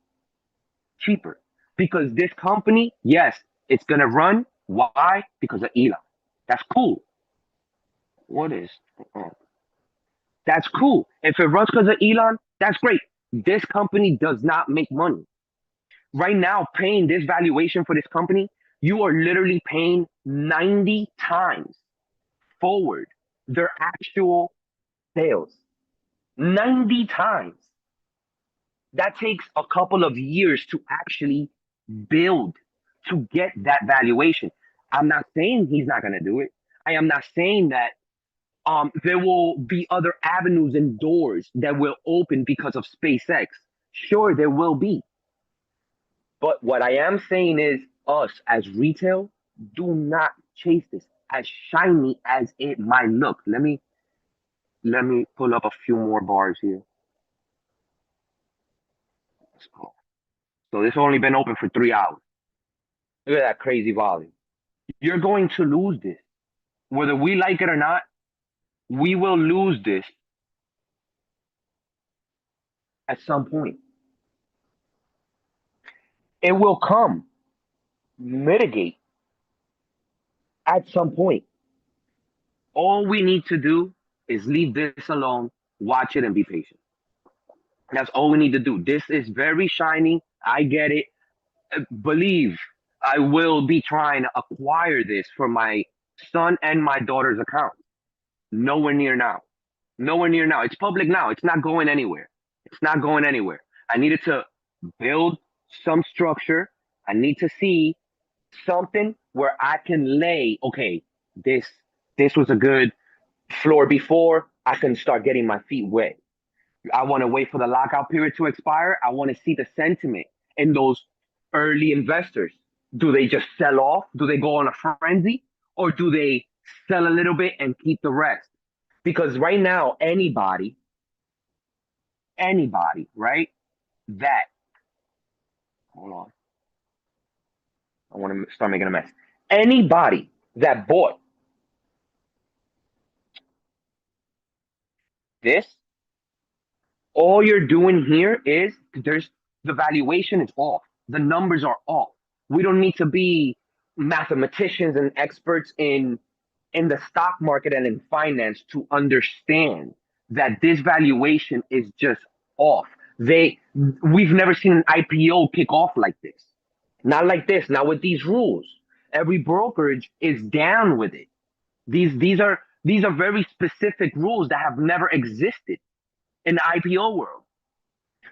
H: Because this company, yes, it's gonna run. Why? Because of Elon. That's cool. What is? That's cool. If it runs because of Elon, that's great. This company does not make money. Right now, paying this valuation for this company, you are literally paying 90 times forward their actual sales. 90 times. That takes a couple of years to actually build to get that valuation. I'm not saying he's not going to do it. I am not saying that there will be other avenues and doors that will open because of SpaceX. Sure, there will be. But what I am saying is, us as retail, do not chase this as shiny as it might look. Let me pull up a few more bars here. Let's go. So this only been open for 3 hours. Look at that crazy volume. You're going to lose this. Whether we like it or not, we will lose this at some point. It will come, mitigate at some point. All we need to do is leave this alone, watch it, and be patient. That's all we need to do. This is very shiny. I get it. Believe I will be trying to acquire this for my son and my daughter's account. Nowhere near now. Nowhere near now. It's public now. It's not going anywhere. It's not going anywhere. I needed to build some structure. I need to see something where I can lay, okay, this was a good floor before. I can start getting my feet wet. I want to wait for the lockout period to expire. I want to see the sentiment in those early investors. Do they just sell off? Do they go on a frenzy? Or do they sell a little bit and keep the rest? Because right now, anybody, right? That, hold on. I want to start making a mess. Anybody that bought this, all you're doing here is the valuation is off. The numbers are off. We don't need to be mathematicians and experts in the stock market and in finance to understand that this valuation is just off. We've never seen an IPO kick off like this. Not like this, not with these rules. Every brokerage is down with it. These are very specific rules that have never existed in the IPO world.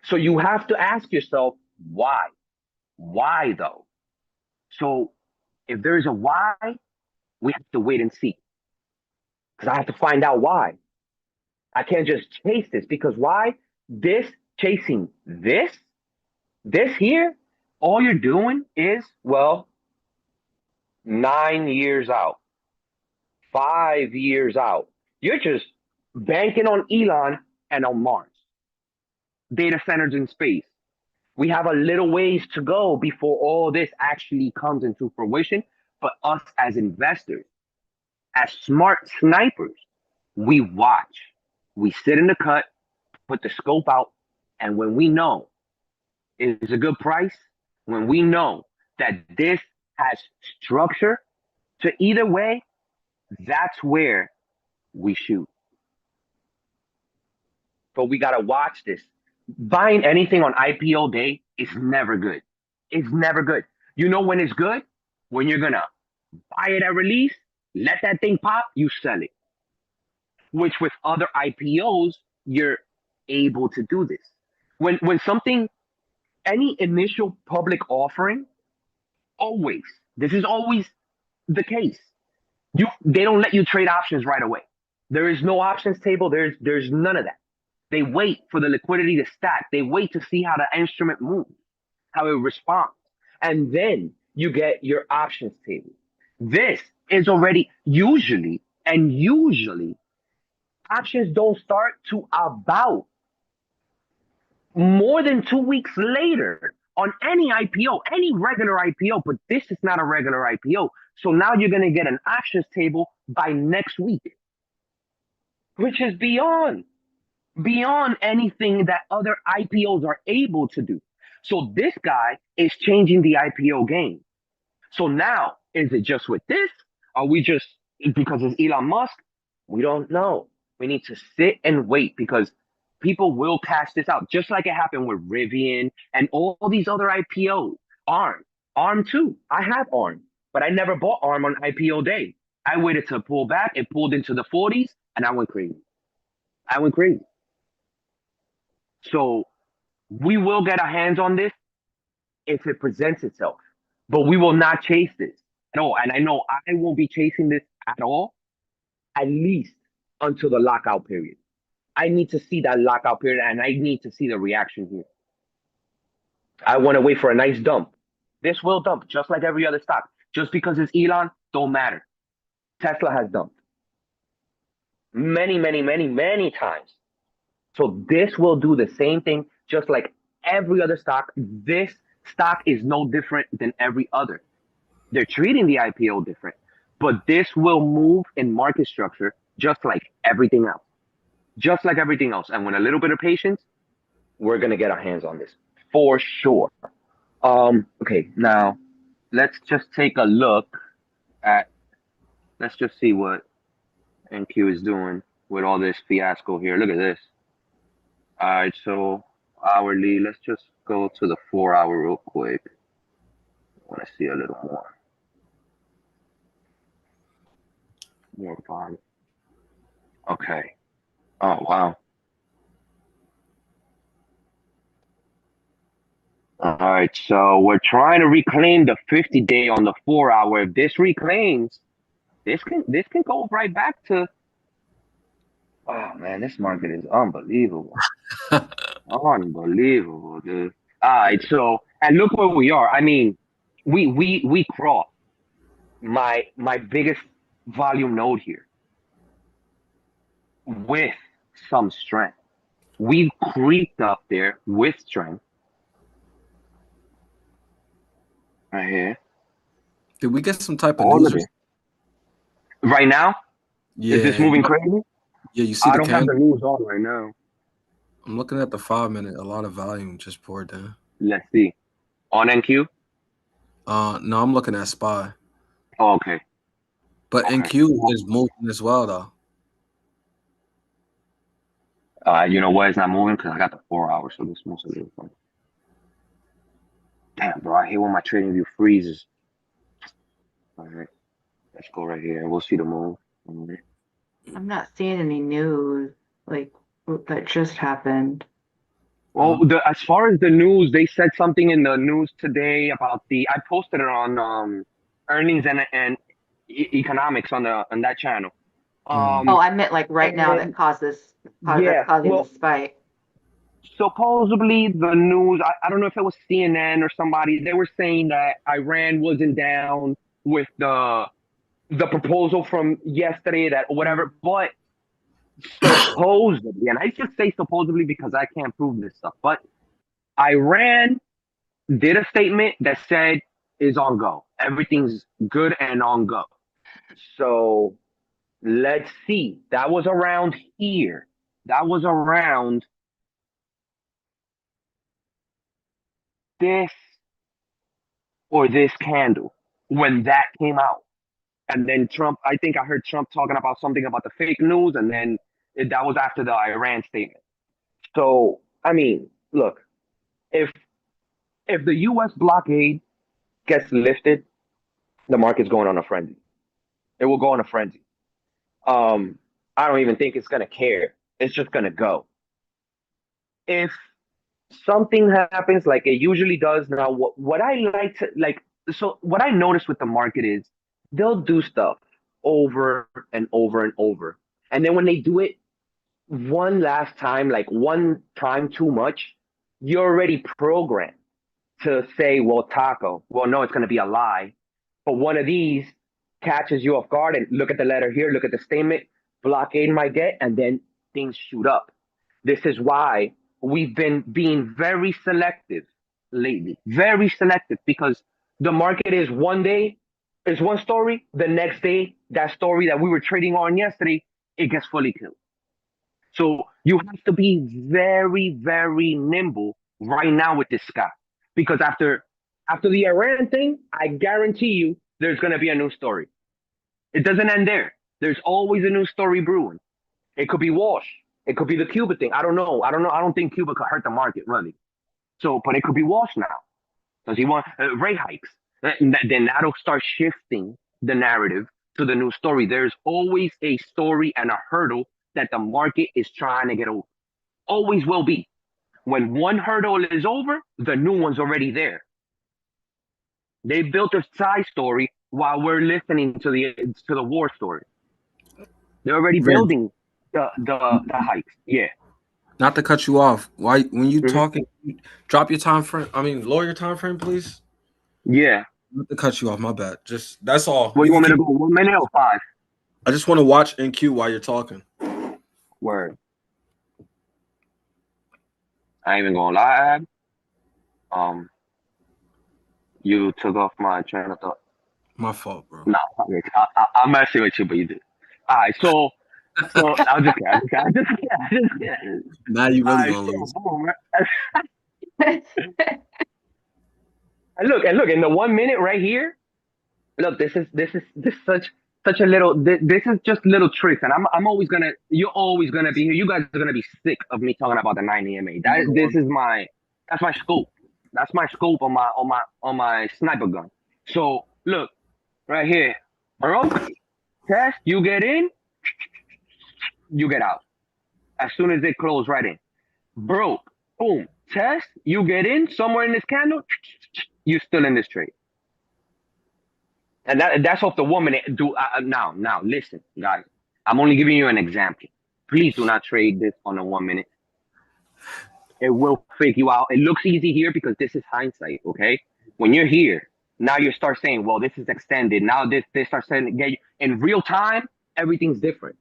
H: So you have to ask yourself, why? Why though? So if there's a why, we have to wait and see. Because I have to find out why. I can't just chase this, because why? Chasing this here, all you're doing is, well, 9 years out, 5 years out. You're just banking on Elon and on Mars. Data centers in space. We have a little ways to go before all this actually comes into fruition. But us as investors, as smart snipers, we watch. We sit in the cut, put the scope out, and when we know it's a good price, when we know that this has structure to either way, that's where we shoot. But we got to watch this. Buying anything on IPO day is never good. It's never good. You know when it's good? When you're going to buy it at release, let that thing pop, you sell it. Which with other IPOs, you're able to do this. When something, any initial public offering, always, this is always the case. They don't let you trade options right away. There is no options table. There's none of that. They wait for the liquidity to stack. They wait to see how the instrument moves, how it responds. And then you get your options table. This is already usually options don't start to about more than 2 weeks later on any IPO, any regular IPO, but this is not a regular IPO. So now you're going to get an options table by next week, which is beyond anything that other IPOs are able to do. So this guy is changing the IPO game. So now, is it just with this? Are we just, because it's Elon Musk? We don't know. We need to sit and wait because people will cash this out, just like it happened with Rivian and all these other IPOs. ARM too. I have ARM, but I never bought ARM on IPO day. I waited to pull back. It pulled into the 40s, and I went crazy. So we will get our hands on this if it presents itself, but we will not chase this at all. And I know I won't be chasing this at all, at least until the lockout period. I need to see that lockout period, and I need to see the reaction here. I want to wait for a nice dump. This will dump just like every other stock. Just because it's Elon, don't matter. Tesla has dumped many times. So this will do the same thing, just like every other stock. This stock is no different than every other. They're treating the IPO different, but this will move in market structure just like everything else. And with a little bit of patience, we're going to get our hands on this for sure. Okay, now let's just take a look at, let's just see what NQ is doing with all this fiasco here. Look at this. All right, so hourly, let's just go to the 4 hour real quick. I want to see a little more fun. Okay. Oh, wow. All right, so we're trying to reclaim the 50-day on the 4 hour. If this reclaims, this can go right back to, oh man, this market is unbelievable. Unbelievable, dude. All right, so, and look where we are. I mean, we crossed my biggest volume node here with some strength. We've creeped up there with strength. Right here.
B: Did we get some type of news?
H: Right now?
B: Yeah.
H: Is this moving crazy?
B: Yeah, you see
H: I don't have the news on right now.
B: I'm looking at the 5 minute. A lot of volume just poured down.
H: Let's see. On NQ?
B: No, I'm looking at SPY.
H: Oh, okay.
B: But okay. NQ is moving as well, though.
H: You know what? It's not moving because I got the 4 hours, so this moves a little fun. Damn, bro, I hate when my trading view freezes. All right, let's go right here. We'll see the move.
G: I'm not seeing any news like that just happened.
H: Well, as far as the news, they said something in the news today about I posted it on earnings and economics on that channel.
G: Oh, I meant like right now that caused this, that's causing the spike.
H: Supposedly the news, I don't know if it was CNN or somebody, they were saying that Iran wasn't down with the proposal from yesterday, that whatever, but supposedly, and I just say supposedly because I can't prove this stuff, but Iran did a statement that said is on go. Everything's good and on go. So let's see. That was around here. That was around this or this candle when that came out. And then Trump, I think I heard Trump talking about something about the fake news, and then that was after the Iran statement. So, I mean, look, if the U.S. blockade gets lifted, the market's going on a frenzy. It will go on a frenzy. I don't even think it's going to care. It's just going to go. If something happens like it usually does now, what I like to, like, so what I notice with the market is they'll do stuff over and over and over. And then when they do it one last time, like one time too much, you're already programmed to say, well, taco. Well, no, it's going to be a lie. But one of these catches you off guard and look at the letter here, look at the statement, blockade might get, and then things shoot up. This is why we've been being very selective lately, very selective, because the market is one day is one story, the next day, that story that we were trading on yesterday, it gets fully killed. So you have to be very, very nimble right now with this guy, because after the Iran thing, I guarantee you there's going to be a new story. It doesn't end there. There's always a new story brewing. It could be Walsh. It could be the Cuba thing. I don't know. I don't think Cuba could hurt the market, really. So, but it could be Walsh now. Does he want rate hikes? Then that'll start shifting the narrative to the new story. There's always a story and a hurdle that the market is trying to get over. Always will be. When one hurdle is over, the new one's already there. They built a side story while we're listening to the war story. They're already building the hikes. Yeah.
B: Not to cut you off. Why when you talking, drop your time frame. I mean, lower your time frame, please.
H: Yeah.
B: Not to cut you off. My bad. Just that's all.
H: What do you want me to go? 1 minute or 5?
B: I just want to watch NQ while you're talking.
H: Word. I ain't even gonna lie. You took off my train of thought.
B: My fault, bro.
H: No, I'm messing with you, but you did. All right, so I'll just kidding.
B: Now you really gonna lose.
H: And look, in the 1 minute right here, look, this is such a little. This is just little tricks, and you're always gonna be here. You guys are gonna be sick of me talking about the 9 EMA. That's my scope. That's my scope on my sniper gun. So look, right here, broke test. You get in, you get out. As soon as they close, right in. Broke, boom, test. You get in somewhere in this candle. You're still in this trade. And that's off the 1 minute. Now, listen, guys. I'm only giving you an example. Please do not trade this on a 1 minute. It will fake you out. It looks easy here because this is hindsight, okay? When you're here, now you start saying, well, this is extended. Now this starts saying, in real time, everything's different.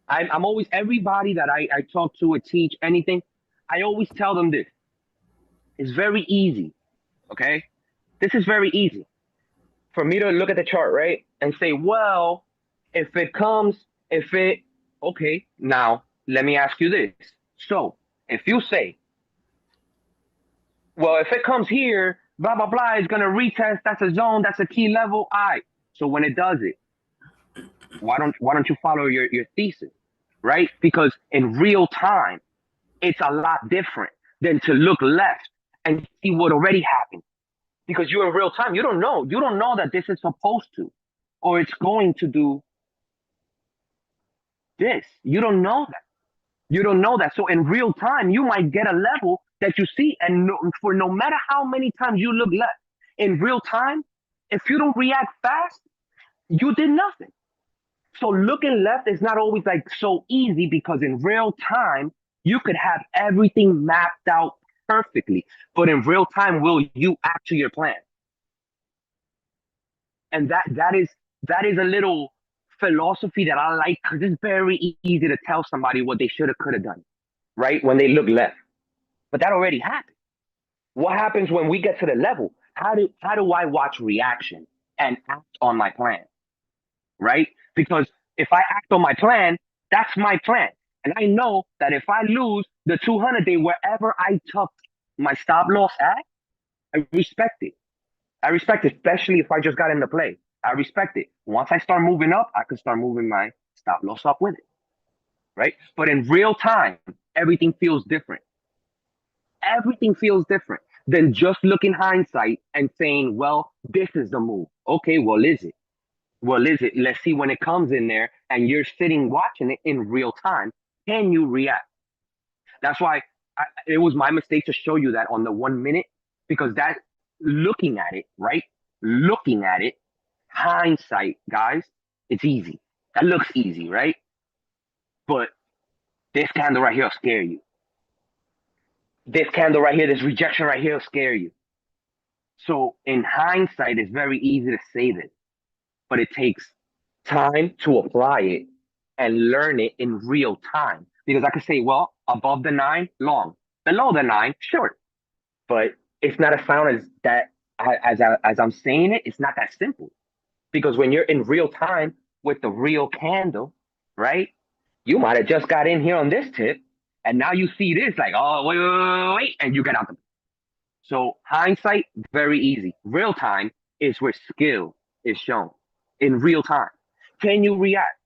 H: I'm always, everybody that I talk to or teach anything, I always tell them this. It's very easy, okay? This is very easy. For me to look at the chart, right, and say, well, okay, now let me ask you this. So if you say, well, if it comes here, blah, blah, blah, it's going to retest, that's a zone, that's a key level, all right. So when it does it, why don't you follow your thesis, right? Because in real time, it's a lot different than to look left and see what already happened. Because you're in real time. You don't know that this is supposed to, or it's going to do this. You don't know that. So in real time, you might get a level that you see, and for no matter how many times you look left, in real time, if you don't react fast, you did nothing. So looking left is not always like so easy, because in real time, you could have everything mapped out perfectly, but in real time, will you act to your plan? And that is a little philosophy that I like, because it's very easy to tell somebody what they should have, could have done, right? When they look left. But that already happened. What happens when we get to the level? How do I watch reaction and act on my plan, right? Because if I act on my plan, that's my plan. And I know that if I lose the 200 day, wherever I took my stop loss at, I respect it. Especially if I just got into play. I respect it. Once I start moving up, I can start moving my stop loss up with it, right? But in real time, everything feels different. Everything feels different than just looking hindsight and saying, well, this is the move. Okay, well, is it? Let's see when it comes in there and you're sitting watching it in real time. Can you react? That's why it was my mistake to show you that on the 1 minute, because that looking at it, right? Looking at it, hindsight, guys, It's easy. That looks easy, right? But this candle right here will scare you. This candle right here, this rejection right here will scare you. So in hindsight, it's very easy to say this, but it takes time to apply it and learn it in real time. Because I could say, well, above the 9, long, below the 9, short. But it's not as sound as that. As I'm saying it, it's not that simple. Because when you're in real time with the real candle, right? You might have just got in here on this tip, and now you see this, like, oh, wait, and you get out the. So hindsight, very easy. Real time is where skill is shown in real time. Can you react?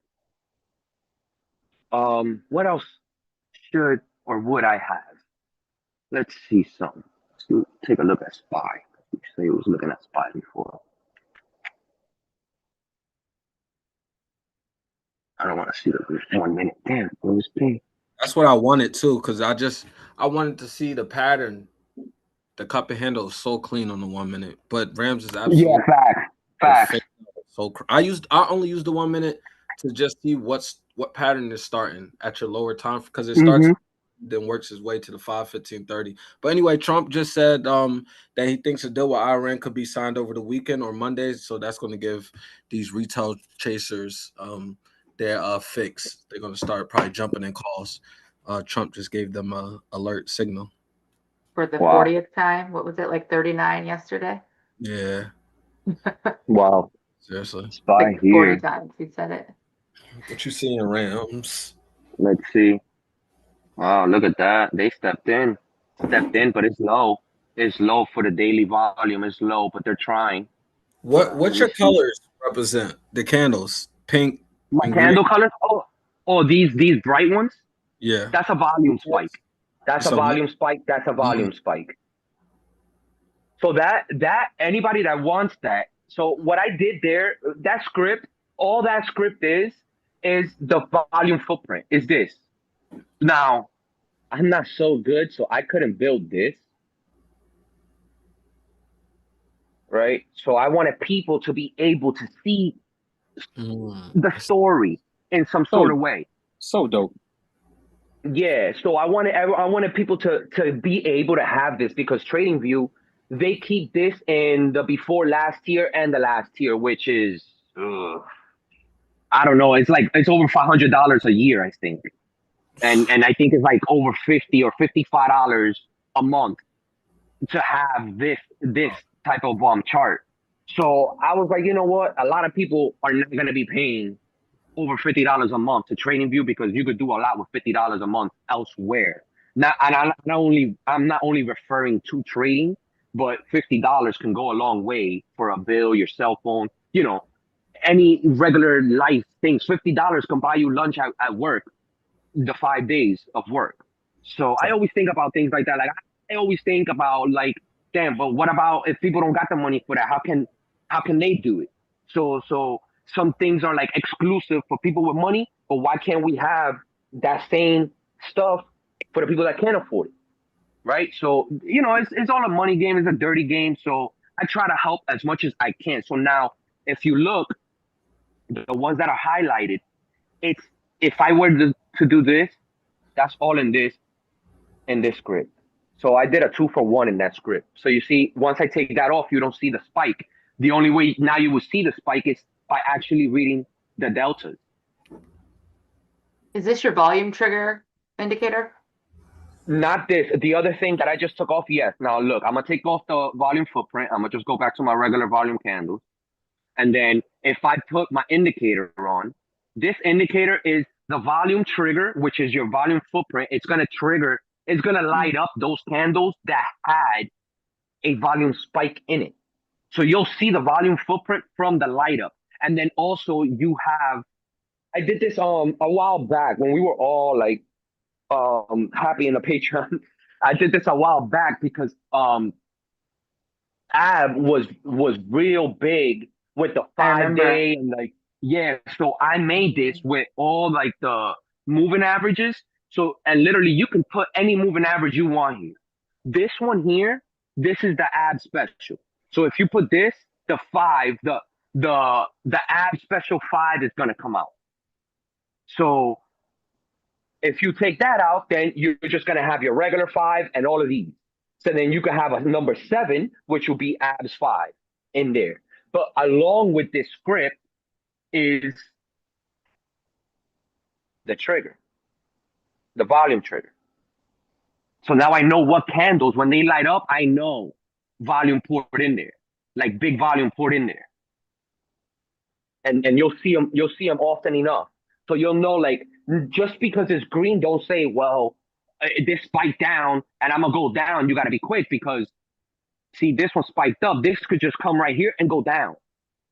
H: What else should or would I have? Let's see something. Let's take a look at SPY. You say it was looking at SPY before. I don't want to see the 1 minute. Damn, what was pink?
B: That's what I wanted too, because I wanted to see the pattern. The cup and handle is so clean on the 1 minute, but Rams is absolutely
H: facts.
B: So I only use the 1 minute to just see what pattern is starting at your lower time, because it starts then works its way to the 5, 15, 30. But anyway, Trump just said that he thinks a deal with Iran could be signed over the weekend or Monday, so that's going to give these retail chasers their fix. They're going to start probably jumping in calls. Trump just gave them a alert signal.
G: For the 40th time, what was it, like 39 yesterday?
B: Yeah.
H: Wow.
B: Seriously.
H: SPY
G: like
H: here.
G: 40 times he said it.
B: What you see in Rams?
H: Let's see. Wow, look at that. They stepped in, but it's low. It's low for the daily volume. It's low, but they're trying.
B: What your colors represent? The candles, pink.
H: My candle colors? Oh, these bright ones?
B: Yeah.
H: That's a volume spike. That's a volume spike. That's a volume spike. So that anybody that wants that. So what I did there, that script, all that script is the volume footprint. Is this. Now, I'm not so good, so I couldn't build this. Right? So I wanted people to be able to see the story in some sort of way.
I: So dope.
H: Yeah, so I wanted people to be able to have this, because TradingView, they keep this in the before last tier and the last tier, which is I don't know, it's over $500 a year, I think. And I think it's like over $50 or $55 a month to have this type of chart. So I was like, you know what? A lot of people are not going to be paying over $50 a month to TradingView, because you could do a lot with $50 a month elsewhere. I'm not only referring to trading, but $50 can go a long way for a bill, your cell phone, any regular life things. $50 can buy you lunch at work, the 5 days of work. So I always think about things like that. Like I always think about like, damn, but what about if people don't got the money for that? How can they do it? So some things are like exclusive for people with money, but why can't we have that same stuff for the people that can't afford it? Right? So, it's all a money game. It's a dirty game. So I try to help as much as I can. So now if you look, the ones that are highlighted, it's, if I were to do this, that's all in this script. So I did a 2-for-1 in that script. So you see, once I take that off, you don't see the spike. The only way now you will see the spike is by actually reading the deltas.
G: Is this your volume trigger indicator?
H: Not this. The other thing that I just took off, yes. Now look, I'm going to take off the volume footprint. I'm going to just go back to my regular volume candles. And then if I put my indicator on, this indicator is the volume trigger, which is your volume footprint. It's going to trigger, it's going to light up those candles that had a volume spike in it. So you'll see the volume footprint from the light up. And then also you have, I did this a while back when we were all like happy in the Patreon. I did this a while back because AB was real big with the 5-day and like, yeah. So I made this with all like the moving averages. So, and literally you can put any moving average you want here. This one here, this is the AB special. So if you put this, the 5, the ab special 5 is gonna come out. So if you take that out, then you're just gonna have your regular 5 and all of these. So then you can have a number 7, which will be abs 5 in there. But along with this script is the trigger, the volume trigger. So now I know what candles, when they light up, I know volume poured in there, like big volume poured in there. And you'll see them often enough. So you'll know, like, just because it's green, don't say, well, this spiked down and I'm gonna go down. You got to be quick because, see, this one spiked up. This could just come right here and go down,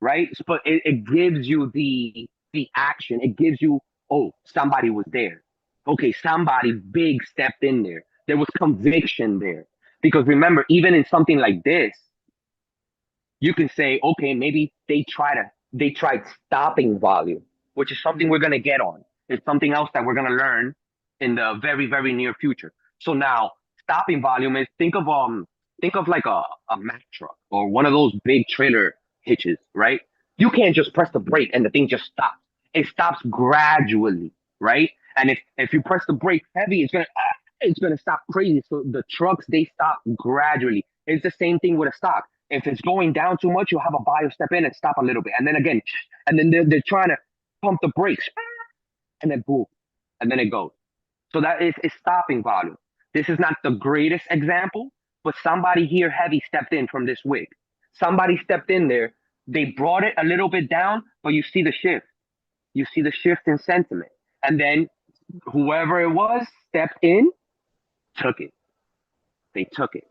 H: right? But it gives you the action. It gives you, oh, somebody was there. Okay, somebody big stepped in there. There was conviction there. Because remember, even in something like this, you can say, okay, maybe they tried stopping volume, which is something we're gonna get on. It's something else that we're gonna learn in the very, very near future. So now, stopping volume is, think of like a Mack truck or one of those big trailer hitches, right? You can't just press the brake and the thing just stops. It stops gradually, right? And if you press the brake heavy, it's gonna stop crazy. So the trucks, they stop gradually. It's the same thing with a stock. If it's going down too much, you'll have a buyer step in and stop a little bit, and then again, and then they're trying to pump the brakes, and then boom, and then it goes. So that is stopping volume. This is not the greatest example, but somebody here heavy stepped in from this wick. Somebody stepped in there. They brought it a little bit down, but you see the shift. You see the shift in sentiment, and then whoever it was stepped in, took it. They took it.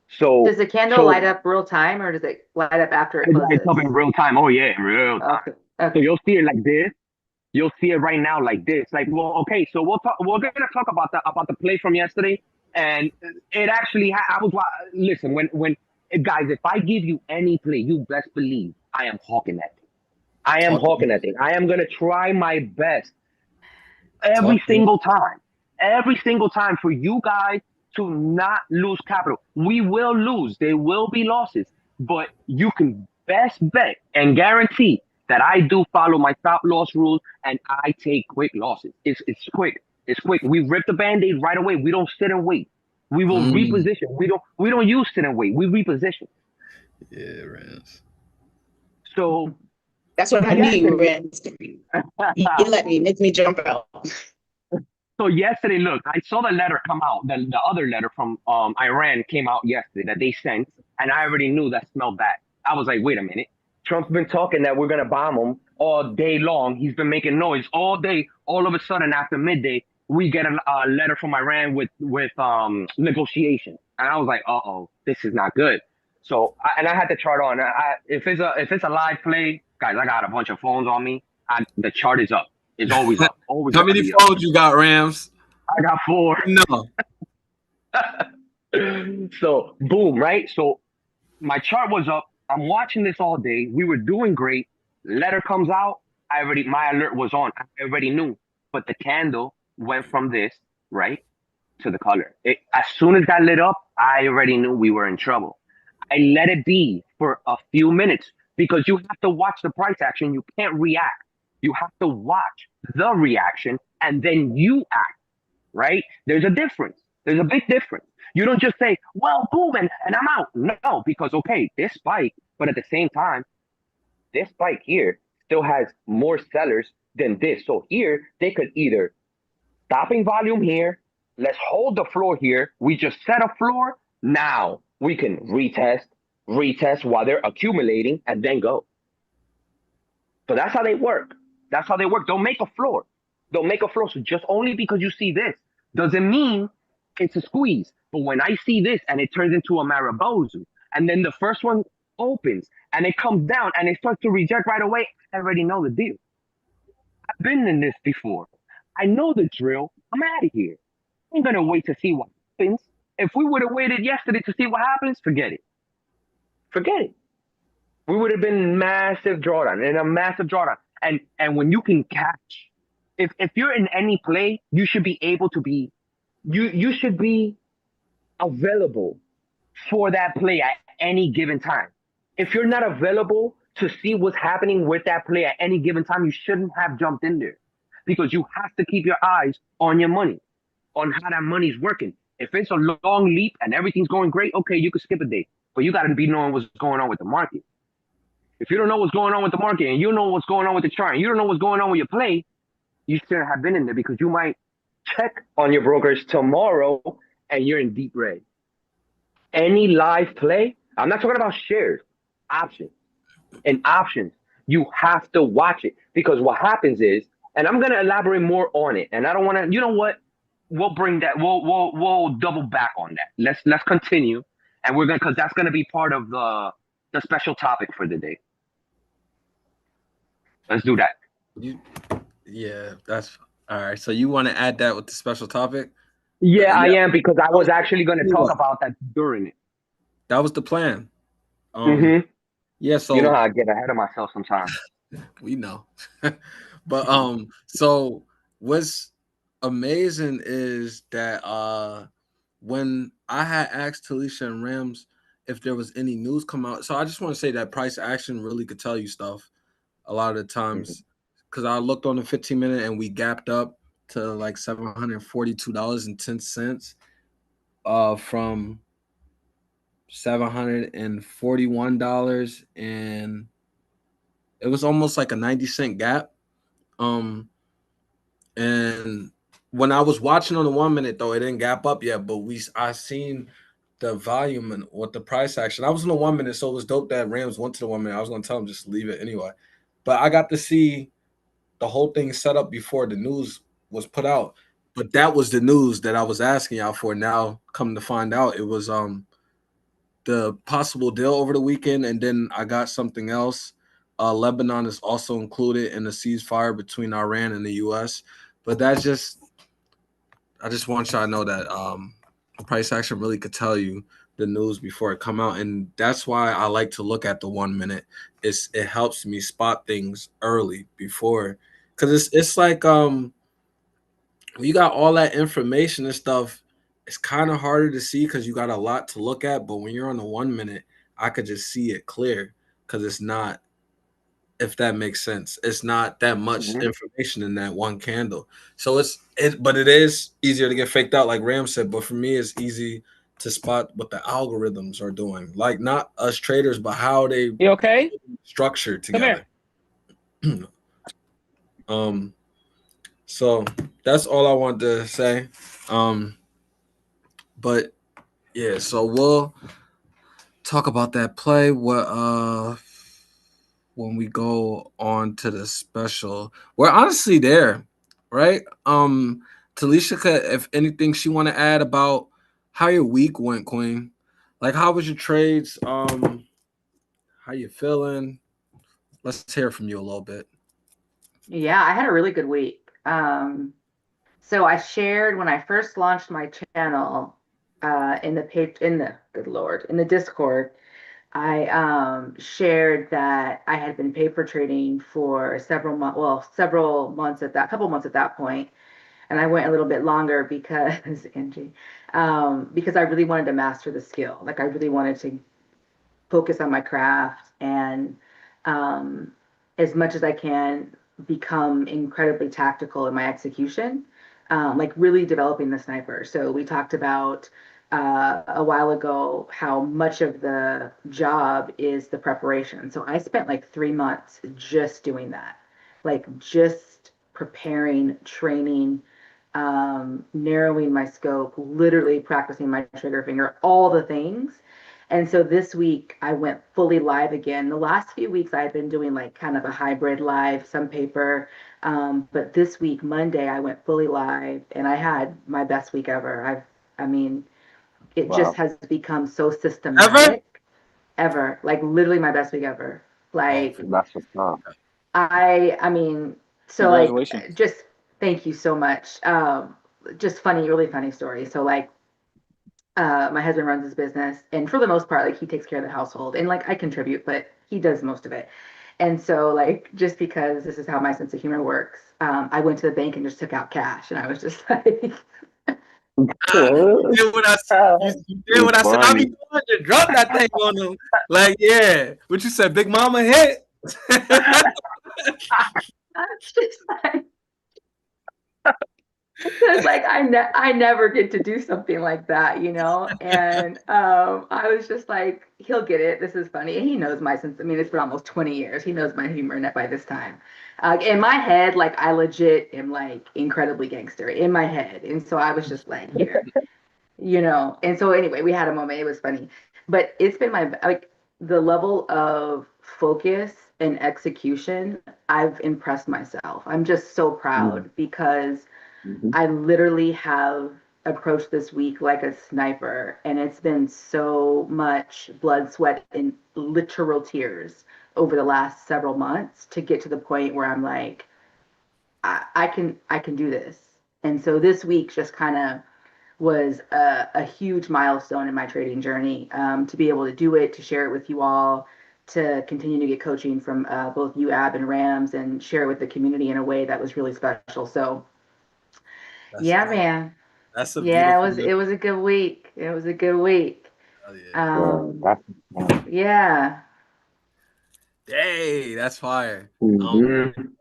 H: So
G: does the candle light up real time, or does it light up after it closes?
H: It lights up in real time. Oh yeah, in real time.
G: Okay.
H: So you'll see it like this. You'll see it right now like this. Like, well, okay. So we're gonna talk about the play from yesterday, and it actually. I was listen when guys. If I give you any play, you best believe I am hawking that thing. I am hawking that thing. I am gonna try my best every single time for you guys to not lose capital. We will lose. There will be losses, but you can best bet and guarantee that I do follow my stop loss rules and I take quick losses. It's quick. It's quick. We rip the Band-Aid right away. We don't sit and wait. We will reposition. We don't use sit and wait. We reposition.
B: Yeah, Rams.
C: So that's what I need, Rams. You make me jump out.
H: So yesterday, look, I saw the letter come out. The other letter from Iran came out yesterday that they sent, and I already knew that smelled bad. I was like, wait a minute. Trump's been talking that we're gonna bomb him all day long. He's been making noise all day. All of a sudden, after midday, we get a letter from Iran with negotiation, and I was like, uh-oh, this is not good. So I had the chart on. If it's a live play, guys, I got a bunch of phones on me. The chart is up. It's always up. Always.
B: How many phones you got, Rams?
H: I got 4.
B: No.
H: So boom, right? So my chart was up. I'm watching this all day. We were doing great. Letter comes out. My alert was on. I already knew. But the candle went from this, right, to the color. As soon as that lit up, I already knew we were in trouble. I let it be for a few minutes because you have to watch the price action. You can't react. You have to watch the reaction and then you act, right? There's a difference. There's a big difference. You don't just say, well, boom, and I'm out. No, because, okay, this spike, but at the same time, this spike here still has more sellers than this. So here, they could either stopping volume here. Let's hold the floor here. We just set a floor. Now we can retest while they're accumulating and then go. So that's how they work. That's how they work. Don't make a floor. Don't make a floor. So just only because you see this doesn't mean it's a squeeze. But when I see this and it turns into a Maribozu, and then the first one opens and it comes down and it starts to reject right away, I already know the deal. I've been in this before. I know the drill. I'm out of here. I'm going to wait to see what happens. If we would have waited yesterday to see what happens, forget it. Forget it. We would have been in a massive drawdown. And when you can catch, if you're in any play, you should be able to be, you should be available for that play at any given time. If you're not available to see what's happening with that play at any given time, you shouldn't have jumped in there, because you have to keep your eyes on your money, on how that money's working. If it's a long leap and everything's going great, okay, you can skip a day, but you got to be knowing what's going on with the market. If you don't know what's going on with the market, and you don't know what's going on with the chart, and you don't know what's going on with your play, you shouldn't have been in there, because you might check on your brokers tomorrow and you're in deep red. Any live play, I'm not talking about shares, options. And options, you have to watch it, because what happens is, and I'm gonna elaborate more on it, and I don't want to. You know what? We'll bring that. We'll double back on that. Let's continue, and we're gonna, because that's gonna be part of the special topic for the day. Let's do that.
B: Yeah, that's all right. So you want to add that with the special topic?
H: Yeah, I am, because I was actually going to talk about that during it.
B: That was the plan. Yeah, so
H: you know how I get ahead of myself sometimes.
B: We know. But so what's amazing is that when I had asked Talisha and Rams if there was any news come out, so I just want to say that price action really could tell you stuff a lot of the times, because I looked on the 15-minute and we gapped up to like $742.10 from $741, and it was almost like a 90-cent gap. And when I was watching on the 1 minute, though, it didn't gap up yet, but I seen the volume and what the price action. I was in the 1 minute, so it was dope that Rams went to the 1 minute. I was gonna tell them just leave it anyway, but I got to see the whole thing set up before the news was put out. But that was the news that I was asking y'all for. Now, come to find out, it was the possible deal over the weekend, and then I got something else. Lebanon is also included in the ceasefire between Iran and the U.S. But I just want y'all to know that price action really could tell you the news before it come out, and that's why I like to look at the 1 minute. It helps me spot things early before, because it's like when you got all that information and stuff, it's kind of harder to see because you got a lot to look at. But when you're on the 1 minute, I could just see it clear, because it's not, if that makes sense, it's not that much information in that one candle. So but it is easier to get faked out, like Ram said. But for me, it's easy to spot what the algorithms are doing, like not us traders, but how they structured together. So that's all I wanted to say. But yeah, so we'll talk about that play when we go on to the special. We're honestly there, right? Talisha, if anything she want to add about how your week went, Queen. Like, how was your trades? How you feeling? Let's hear from you a little bit.
G: Yeah, I had a really good week. So I shared when I first launched my channel in the Discord. I shared that I had been paper trading for couple months at that point, and I went a little bit longer because Angie, because I really wanted to master the skill. Like, I really wanted to focus on my craft and as much as I can become incredibly tactical in my execution, like really developing the sniper. So we talked about a while ago how much of the job is the preparation. So I spent like 3 months just doing that, like just preparing, training, narrowing my scope, literally practicing my trigger finger, all the things. And so this week I went fully live again. The last few weeks I had been doing like kind of a hybrid live, some paper. But this week, Monday, I went fully live and I had my best week ever. It just has become so systematic. Ever. Like literally my best week ever. Like,
H: that's what's up.
G: So like, just thank you so much. Just really funny story. So like, my husband runs his business, and for the most part, like, he takes care of the household, and like I contribute, but he does most of it. And so like, just because this is how my sense of humor works, I went to the bank and just took out cash, and I was just like,
B: You did what I said. You did what I said. I be
H: Funny.
B: doing. Just drop that thing on them. Like, yeah. What you said, Big Mama hit.
G: That's just like, because like I never get to do something like that, you know. And I was just like, he'll get it. This is funny. And he knows my sense. I mean, it's been almost 20 years. He knows my humor net by this time. In my head, like I legit am like incredibly gangster in my head, and so I was just like, here, you know. And so anyway, we had a moment. It was funny, but it's been my like the level of focus and execution. I've impressed myself. I'm just so proud because I literally have approached this week like a sniper, and it's been so much blood, sweat, and literal tears over the last several months to get to the point where I'm like, I can do this. And so this week just kind of was a huge milestone in my trading journey, to be able to do it, to share it with you all, to continue to get coaching from both you, Ab, and Rams, and share it with the community in a way that was really special. So yeah,
B: dope.
G: man.
B: That's a
G: Yeah,
B: beautiful.
G: it was a good week. It was a good week.
B: Yeah.
G: Yeah.
B: Hey, that's fire.
H: Mhm.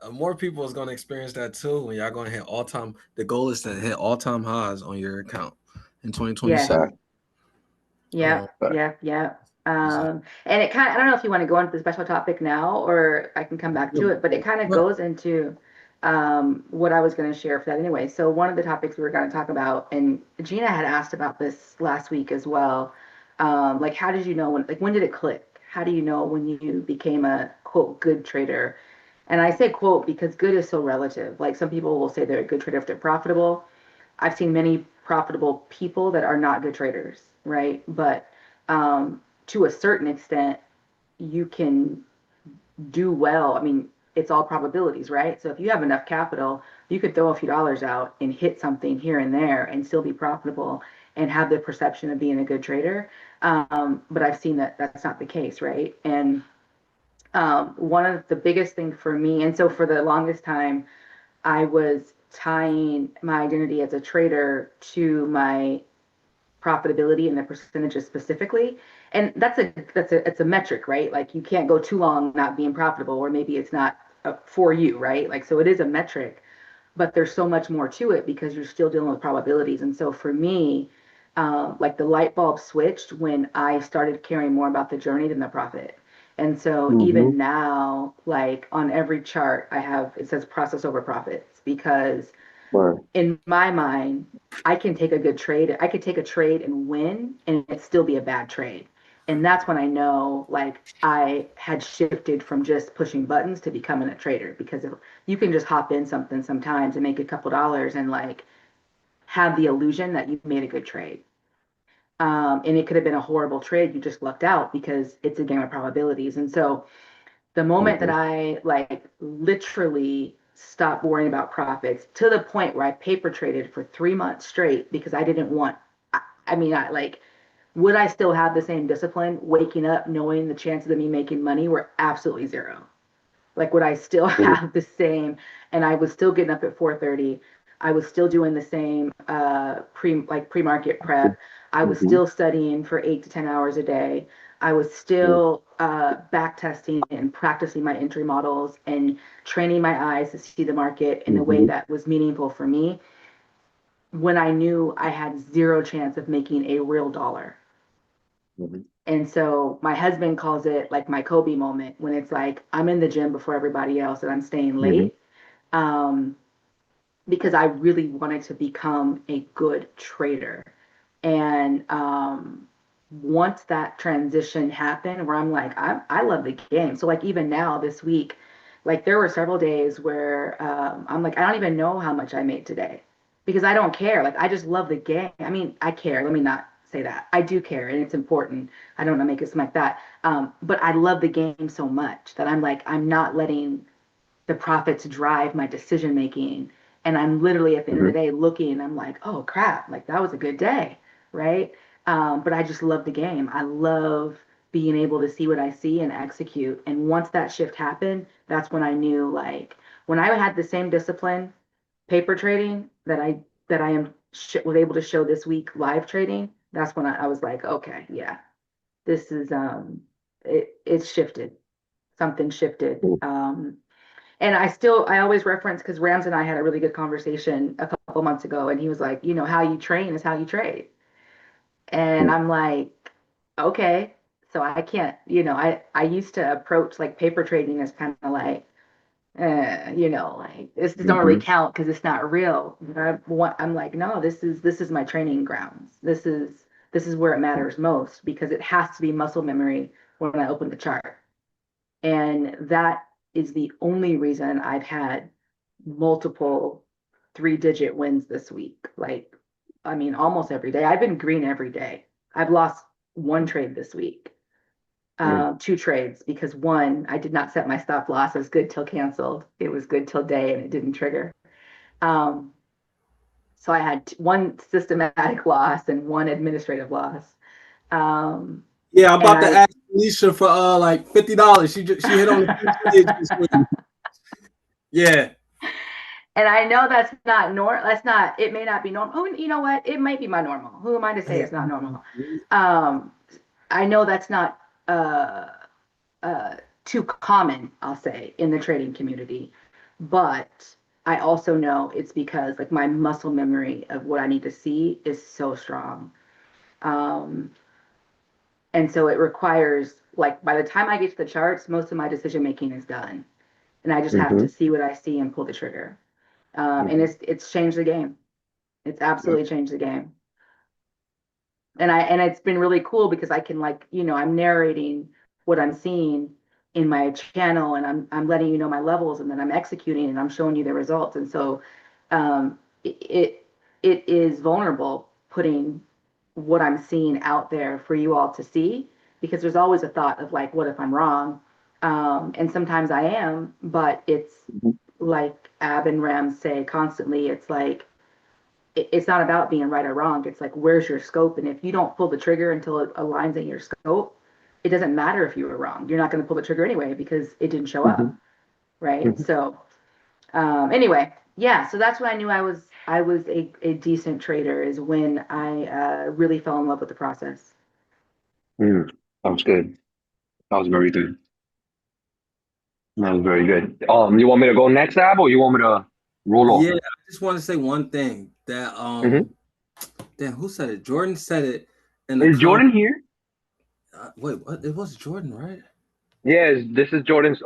B: More people is gonna experience that too when y'all gonna hit all time. The goal is to hit all time highs on your account in 2027.
G: Yeah. And it kind of, I don't know if you want to go into the special topic now or I can come back to it, but it kind of goes into what I was going to share for that anyway. So one of the topics we were going to talk about, and Gina had asked about this last week as well. Like, how did you know when did it click? How do you know when you became a quote good trader? And I say quote because good is so relative. Like some people will say they're a good trader if they're profitable. I've seen many profitable people that are not good traders, right? But to a certain extent, you can do well. I mean, it's all probabilities, right? So if you have enough capital, you could throw a few dollars out and hit something here and there and still be profitable and have the perception of being a good trader. But I've seen that that's not the case, right? And one of the biggest things for me, and so for the longest time, I was tying my identity as a trader to my profitability and the percentages specifically. And it's a metric, right? Like you can't go too long not being profitable, or maybe it's not for you, right? Like, so it is a metric, but there's so much more to it because you're still dealing with probabilities. And so for me, like the light bulb switched when I started caring more about the journey than the profit. And so even now, like on every chart it says process over profits, because in my mind, I can take a good trade. I could take a trade and win and it still be a bad trade. And that's when I know like I had shifted from just pushing buttons to becoming a trader, because if you can just hop in something sometimes and make a couple dollars and like have the illusion that you've made a good trade. And it could have been a horrible trade. You just lucked out because it's a game of probabilities. And so the moment that I like literally stopped worrying about profits to the point where I paper traded for 3 months straight because I didn't want, I like, would I still have the same discipline waking up knowing the chances of me making money were absolutely zero? Like, would I still have the same? And I was still getting up at 4:30. I was still doing the same pre-market prep. I was still studying for 8 to 10 hours a day. I was still back testing and practicing my entry models and training my eyes to see the market in a way that was meaningful for me, when I knew I had zero chance of making a real dollar. And so my husband calls it like my Kobe moment, when it's like I'm in the gym before everybody else and I'm staying late, because I really wanted to become a good trader. And once that transition happened, where I'm like, I love the game. So like even now this week, like there were several days where I'm like, I don't even know how much I made today, because I don't care. Like I just love the game. I mean, I care. Let me not say that. I do care, and it's important. I don't want to make it seem like that. But I love the game so much that I'm like, I'm not letting the profits drive my decision making. And I'm literally at the end of the day looking, and I'm like, oh crap, like that was a good day, right? But I just love the game. I love being able to see what I see and execute. And once that shift happened, that's when I knew, like, when I had the same discipline paper trading that I am was able to show this week live trading, that's when I was like, okay, yeah, this is it's shifted. Something shifted. And I always reference, because Rams and I had a really good conversation a couple months ago, and he was like, how you train is how you trade. And I'm like, okay, so I can't, I used to approach like paper trading as kind of like, like this doesn't really count because it's not real. I'm like, no, this is my training grounds. This is where it matters most, because it has to be muscle memory when I open the chart. And that is the only reason I've had multiple 3-digit wins this week. Like, I mean, almost every day. I've been green every day. I've lost one trade this week. 2 trades, because one, I did not set my stop loss. It was good till canceled. It was good till day and it didn't trigger. So I had one systematic loss and one administrative loss.
J: Yeah, I'm about to ask Alicia for like $50. She hit on the yeah.
G: And I know that's not normal. It may not be normal. Oh, you know what? It might be my normal. Who am I to say it's not normal? I know that's not too common, I'll say, in the trading community. But I also know it's because like my muscle memory of what I need to see is so strong. And so it requires, like, by the time I get to the charts, most of my decision making is done. And I just have to see what I see and pull the trigger. And it's changed the game. It's absolutely changed the game. And it's been really cool because I can, like, I'm narrating what I'm seeing in my channel, and I'm letting you know my levels, and then I'm executing and I'm showing you the results. And so it is vulnerable putting what I'm seeing out there for you all to see, because there's always a thought of like, what if I'm wrong? And sometimes I am, but it's like Ab and Ram say constantly, it's like, it's not about being right or wrong. It's like, where's your scope? And if you don't pull the trigger until it aligns in your scope, it doesn't matter if you were wrong. You're not going to pull the trigger anyway because it didn't show up, right? So anyway, yeah. So that's when I knew I was a decent trader, is when I really fell in love with the process.
H: That was good. That was very good. That was very good. You want me to go next, Ab, or you want me to roll off?
B: Yeah, I just want to say one thing that damn, who said it? Jordan said it.
H: Is Jordan here?
B: Wait, what? It was Jordan, right?
H: Yeah, this is Jordan's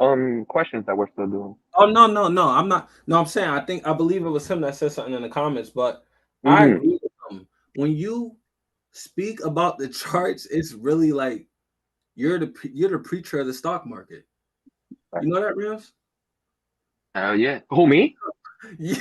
H: questions that we're still doing.
B: Oh no, I'm not. No, I'm saying I believe it was him that said something in the comments, but I agree with him. When you speak about the charts, it's really like you're the preacher of the stock market. You know that, Rams?
H: Hell yeah. Who, me?
B: Yeah.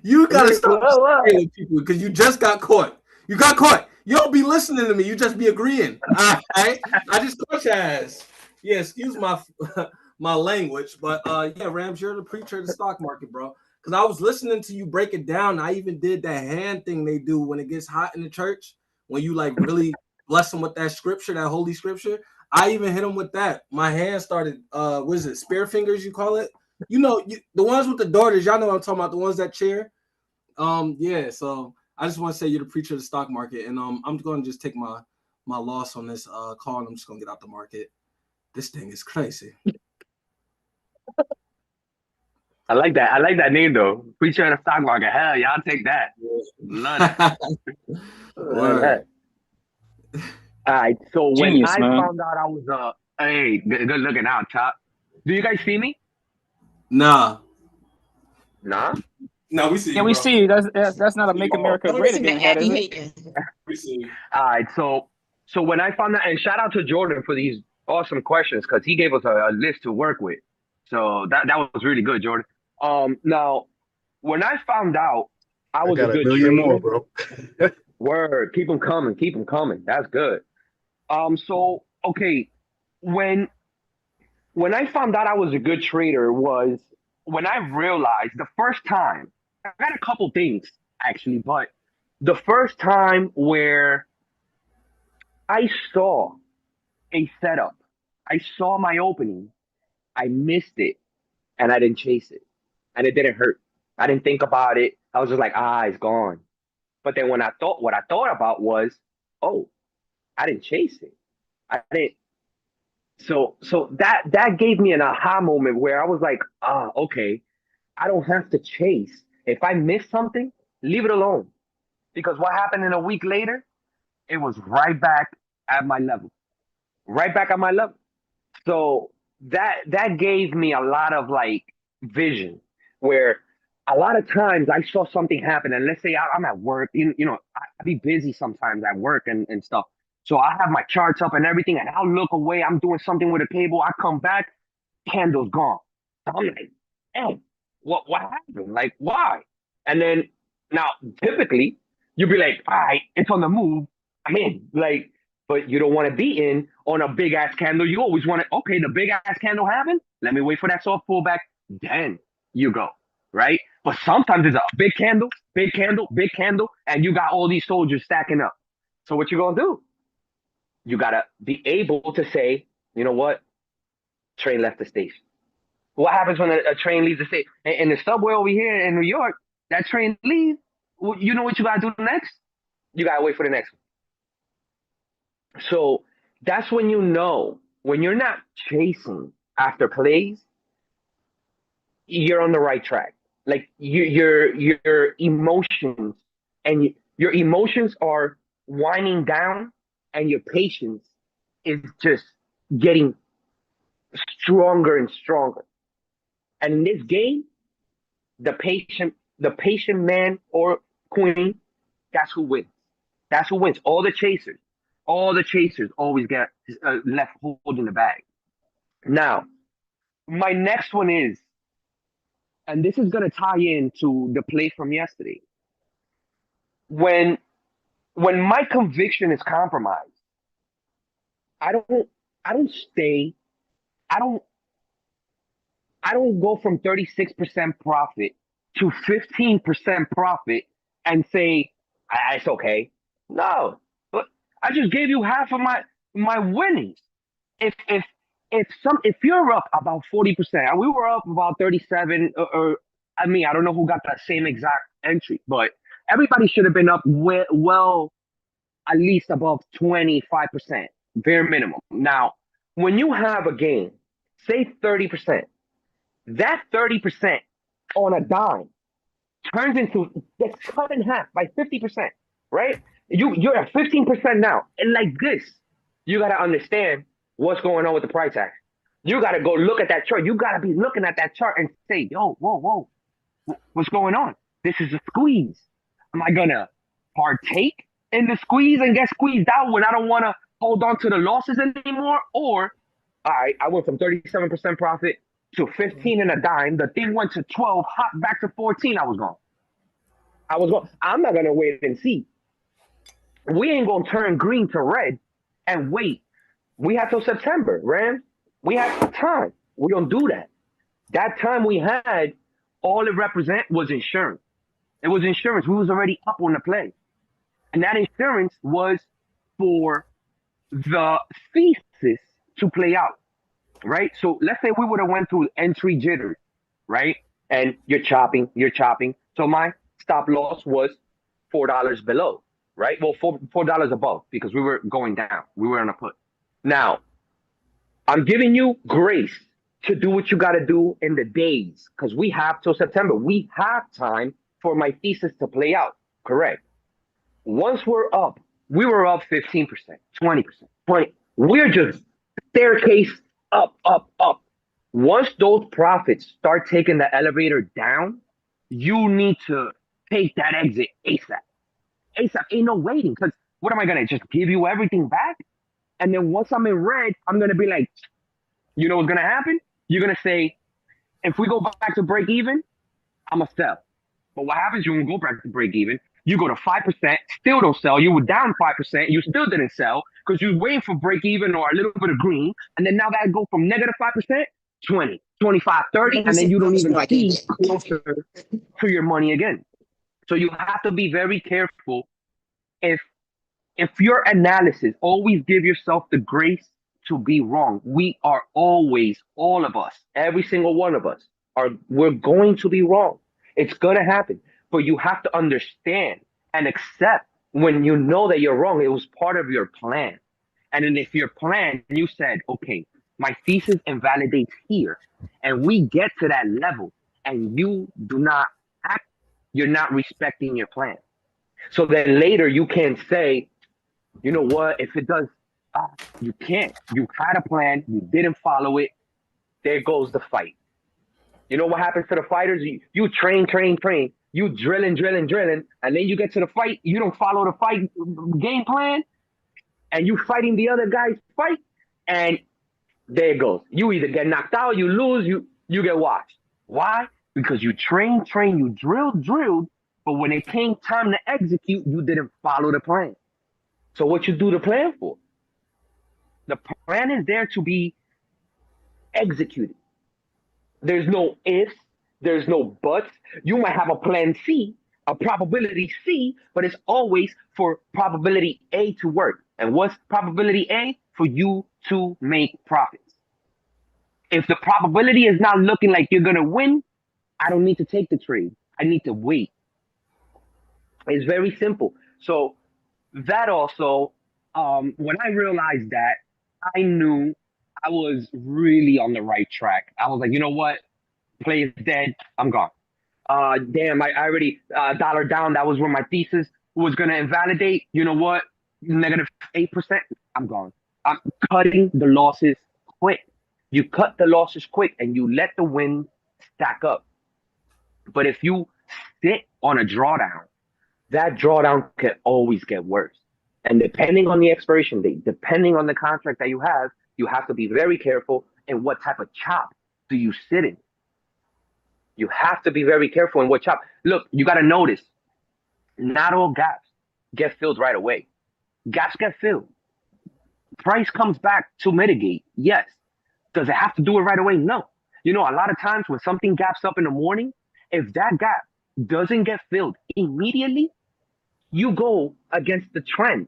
B: You gotta stop saying people because you just got caught. You got caught. You don't be listening to me. You just be agreeing. All right? I just caught your ass. Yeah, excuse my language, but yeah, Rams, you're the preacher of the stock market, bro. Because I was listening to you break it down. I even did that hand thing they do when it gets hot in the church, when you like really bless them with that scripture, that holy scripture. I even hit them with that. My hand started, what is it, spear fingers, you call it? The ones with the daughters, y'all know what I'm talking about, the ones that cheer. Yeah, so I just want to say you're the preacher of the stock market, and I'm going to just take my loss on this call, and I'm just going to get out the market. This thing is crazy.
H: I like that. I like that name though. Preacher of the stock market. Hell, y'all take that. Love that. Love that. All right. So when I found out I was hey, good looking out, Chop. Do you guys see me?
B: Nah.
J: No, we see you.
I: Yeah, we see you. That's not a Make America Great Again hat, is it?
J: We see you.
H: All right. So when I found out, and shout out to Jordan for these awesome questions, because he gave us a list to work with. So that was really good, Jordan. Now when I found out I was a good trader,
J: more, bro.
H: Word, keep them coming. That's good. So okay, when I found out I was a good trader was when I realized the first time. I got a couple things actually, but the first time where I saw a setup, I saw my opening, I missed it, and I didn't chase it, and it didn't hurt. I didn't think about it. I was just like, it's gone. But then what I thought about was, oh, I didn't chase it. I didn't. So that gave me an aha moment where I was like, okay, I don't have to chase. If I miss something, leave it alone. Because what happened in a week later, it was right back at my level. Right back at my level. So that gave me a lot of like vision where a lot of times I saw something happen, and let's say I'm at work, I be busy sometimes at work and stuff. So I have my charts up and everything, and I'll look away. I'm doing something with a cable. I come back, candle's gone. So I'm like, hey, what happened? Like, why? And then now typically you'll be like, all right, it's on the move. I'm in. Like, but you don't want to be in on a big ass candle. You always want to, okay, the big ass candle happened. Let me wait for that soft pullback. Then you go, right? But sometimes it's a big candle, and you got all these soldiers stacking up. So what you gonna do? You gotta be able to say, you know what? Train left the station. What happens when a train leaves the station? In the subway over here in New York, that train leaves. You know what you gotta do next? You gotta wait for the next one. So that's when you know, when you're not chasing after plays, you're on the right track. Like your emotions your emotions are winding down, and your patience is just getting stronger and stronger. And in this game, the patient man or queen, that's who wins. That's who wins. All the chasers always get left holding the bag. Now, my next one is, and this is going to tie into the play from yesterday. When my conviction is compromised, I don't stay. I don't go from 36% profit to 15% profit and say, it's okay. No, but I just gave you half of my winnings. If you're up about 40%, and we were up about 37, or I don't know who got that same exact entry, but everybody should have been up well at least above 25%, bare minimum. Now, when you have a game, say 30%, that 30% on a dime gets cut in half by 50%, right? You're at 15% now. And like this, you got to understand what's going on with the price action. You got to go look at that chart. You got to be looking at that chart and say, yo, whoa, what's going on? This is a squeeze. Am I going to partake in the squeeze and get squeezed out when I don't want to hold on to the losses anymore? Or, all right, I went from 37% profit to 15 and a dime. The thing went to 12, hopped back to 14. I was gone. I'm not going to wait and see. We ain't going to turn green to red and wait. We have till September, Ram. We have time. We don't do that. That time we had, all it represent was insurance. It was insurance. We was already up on the play. And that insurance was for the thesis to play out, right? So let's say we would have went through entry jitters, right? And you're chopping. So my stop loss was $4 below, right? Well, $4 above, because we were going down. We were on a put. Now, I'm giving you grace to do what you got to do in the days, because we have till September. We have time for my thesis to play out, correct? Once we're up, we were up 15%, 20%, 20%. We're just staircase up. Once those profits start taking the elevator down, you need to take that exit ASAP. ASAP, ain't no waiting, because what am I going to just give you everything back? And then once I'm in red, I'm going to be like, you know what's going to happen? You're going to say, if we go back to break even, I'm going to sell. But what happens? You won't go back to break even. You go to 5%, still don't sell. You were down 5%. You still didn't sell because you were waiting for break even or a little bit of green. And then now that go from negative 5%, 20, 25, 30, and then you don't even see closer to your money again. So you have to be very careful. If your analysis, always give yourself the grace to be wrong. We are always, all of us, every single one of us, we're going to be wrong. It's going to happen. But you have to understand and accept when you know that you're wrong. It was part of your plan. And then if your plan, you said, okay, my thesis invalidates here, and we get to that level, and you do not act, you're not respecting your plan. So then later you can say, you know what, if it does, you can't. You had a plan, you didn't follow it. There goes the fight. You know what happens to the fighters? You train, you drilling, and then you get to the fight, you don't follow the fight game plan, and you fighting the other guy's fight, and there it goes. You either get knocked out, you lose, you get watched. Why? Because you train, you drilled, but when it came time to execute, you didn't follow the plan. So what you do the plan for? The plan is there to be executed. There's no ifs, there's no buts. You might have a plan C, a probability C, but it's always for probability A to work. And what's probability A? For you to make profits. If the probability is not looking like you're going to win, I don't need to take the trade. I need to wait. It's very simple. So that also, when I realized that, I knew I was really on the right track. I was like, you know what? Play is dead. I'm gone. Damn, I already dollar down. That was where my thesis was going to invalidate. You know what? Negative 8%. I'm gone. I'm cutting the losses quick. You cut the losses quick and you let the win stack up. But if you sit on a drawdown, that drawdown can always get worse. And depending on the expiration date, depending on the contract that you have to be very careful in what type of chop do you sit in. You have to be very careful in what chop. Look, you got to notice, not all gaps get filled right away. Gaps get filled. Price comes back to mitigate. Yes. Does it have to do it right away? No. You know, a lot of times when something gaps up in the morning, if that gap doesn't get filled immediately, you go against the trend.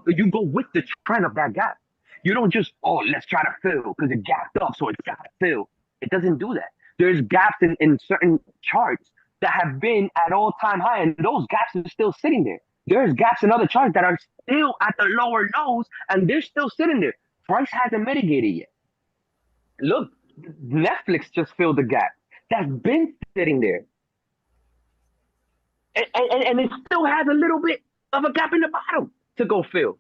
H: You go with the trend of that gap. You don't just, let's try to fill because it gapped up, so it's got to fill. It doesn't do that. There's gaps in certain charts that have been at all-time high, and those gaps are still sitting there. There's gaps in other charts that are still at the lower lows, and they're still sitting there. Price hasn't mitigated yet. Look, Netflix just filled the gap. That's been sitting there. And it still has a little bit of a gap in the bottom to go fill.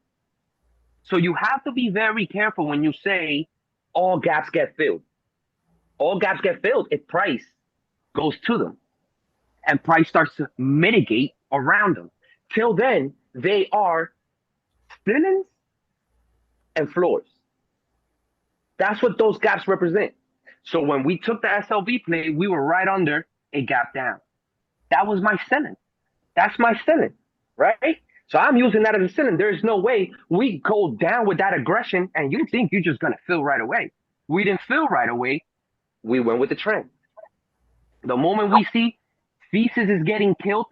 H: So you have to be very careful when you say all gaps get filled. All gaps get filled if price goes to them and price starts to mitigate around them. Till then, they are ceilings and floors. That's what those gaps represent. So when we took the SLV play, we were right under a gap down. That was my ceiling. That's my ceiling, right? So I'm using that as a ceiling. There's no way we go down with that aggression and you think you're just going to fill right away. We didn't fill right away. We went with the trend. The moment we see thesis is getting killed,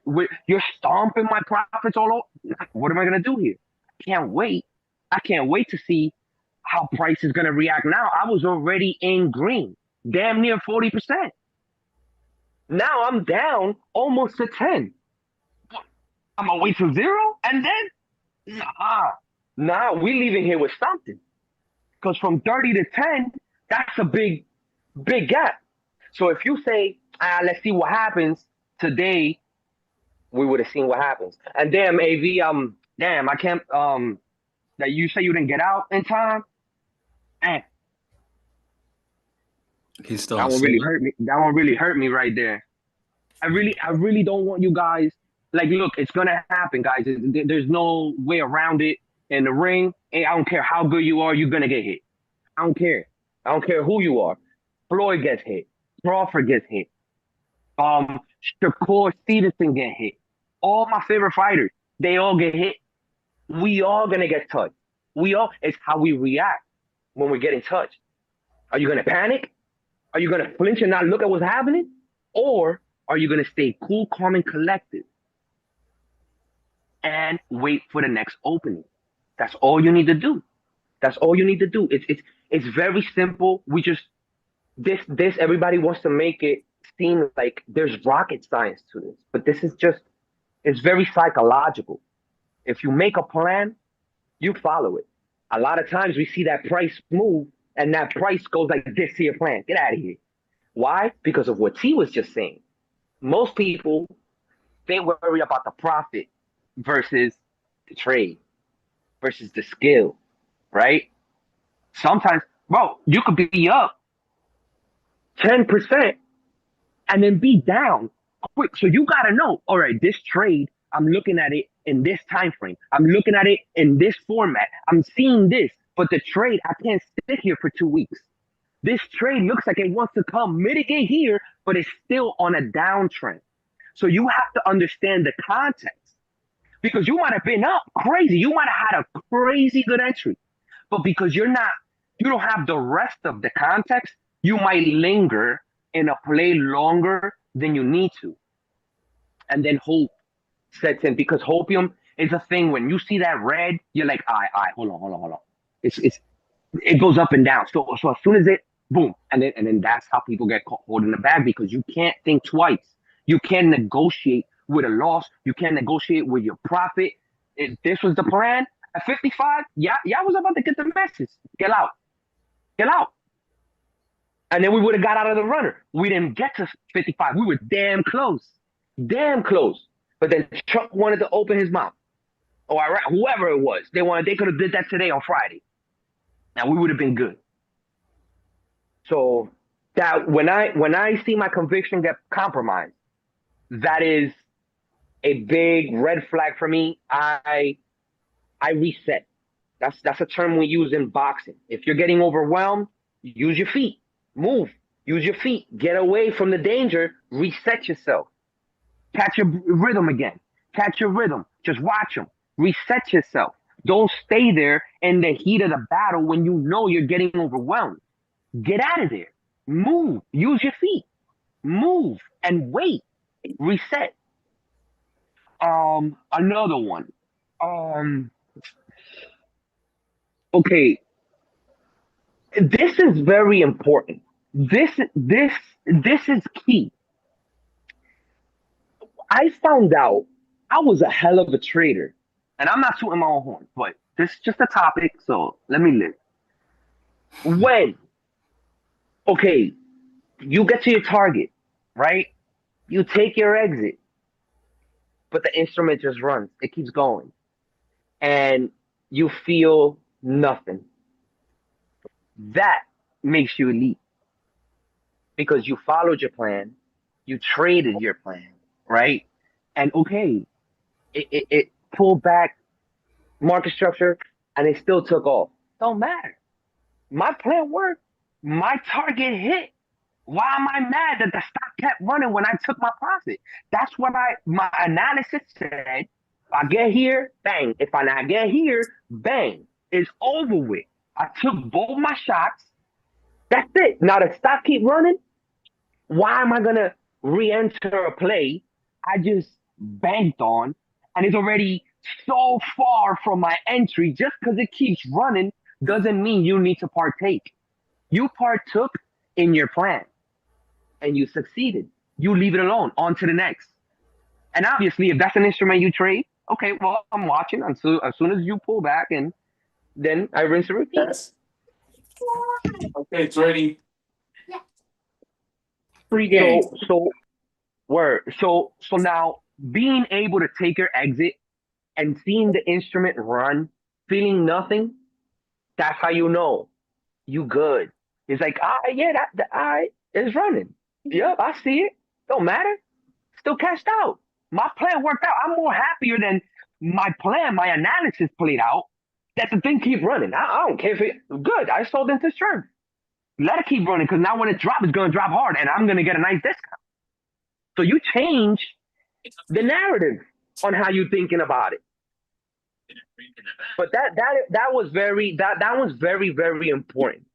H: you're stomping my profits all over. What am I going to do here? I can't wait. I can't wait to see how price is going to react now. I was already in green, damn near 40%. Now I'm down almost to 10. I'm going to wait till 0 and then? Nah, we leaving here with something. Because from 30 to 10, that's a big gap. So if you say, let's see what happens today, we would have seen what happens. And damn, AV, I can't, that you say you didn't get out in time.
B: He's still
H: that one really hurt me. That one really hurt me right there. I really don't want you guys, like, look, it's going to happen, guys. There's no way around it in the ring. I don't care how good you are, you're going to get hit. I don't care. I don't care who you are. Floyd gets hit. Crawford gets hit. Shakur Stevenson get hit. All my favorite fighters, they all get hit. We all going to get touched. It's how we react when we're getting touched. Are you going to panic? Are you going to flinch and not look at what's happening? Or are you going to stay cool, calm, and collected and wait for the next opening? That's all you need to do. That's all you need to do. It's very simple. We just, this everybody wants to make it seem like there's rocket science to this, but this is just, It's very psychological. If you make a plan, you follow it. A lot of times we see that price move and that price goes like this to your plan. Get out of here. Why? Because of what T was just saying. Most people, they worry about the profit versus the trade, versus the skill, right? Sometimes, bro, you could be up 10% and then be down quick. So you got to know, all right, this trade, I'm looking at it in this time frame. I'm looking at it in this format. I'm seeing this, but the trade, I can't sit here for 2 weeks. This trade looks like it wants to come mitigate here, but it's still on a downtrend. So you have to understand the context, because you might have been up crazy. You might have had a crazy good entry, but because you don't have the rest of the context, you might linger in a play longer than you need to. And then hope sets in, because hopium is a thing. When you see that red, you're like, all right, hold on. It goes up and down. So as soon as it, boom, and then that's how people get caught holding the bag, because you can't think twice. You can't negotiate with a loss. You can't negotiate with your profit. If this was the plan at 55, y'all was about to get the message. Get out. And then we would have got out of the runner. We didn't get to 55. We were damn close. But then Trump wanted to open his mouth. Or whoever it was, they could have did that today on Friday. Now we would have been good. So that when I see my conviction get compromised, that is a big red flag for me. I reset. That's a term we use in boxing. If you're getting overwhelmed, use your feet. Move. Use your feet. Get away from the danger. Reset yourself. Catch your rhythm again. Catch your rhythm. Just watch them. Reset yourself. Don't stay there in the heat of the battle when you know you're getting overwhelmed. Get out of there. Move. Use your feet. Move and wait. Reset. Another one. Okay. This is very important. This is key. I found out I was a hell of a trader, and I'm not shooting my own horn, but this is just a topic, so let me live. Okay, you get to your target, right? You take your exit, but the instrument just runs. It keeps going, and you feel nothing. That makes you elite, because you followed your plan, you traded your plan, right? And okay, it pulled back market structure and it still took off. Don't matter. My plan worked. My target hit. Why am I mad that the stock kept running when I took my profit? That's what my analysis said. If I get here, bang. If I not get here, bang. It's over with. I took both my shots. That's it. Now the stock keep running. Why am I gonna re-enter a play I just banked on, and it's already so far from my entry? Just because it keeps running doesn't mean you need to partake. You partook in your plan, and you succeeded. You leave it alone. On to the next. And obviously, if that's an instrument you trade, okay, well, I'm watching until as soon as you pull back, and then I rinse and repeat.
K: Yes. Okay, it's ready.
E: Yeah. Free game.
H: So now being able to take your exit and seeing the instrument run, feeling nothing, that's how you know you good. It's like, that is running. Yep, I see it. Don't matter. Still cashed out. My plan worked out. I'm more happier than my plan, my analysis played out. That the thing keep running. I don't care if it good. I sold into strength. Let it keep running, because now when it drops, it's going to drop hard, and I'm going to get a nice discount. So you change the narrative on how you're thinking about it. But that was very very important.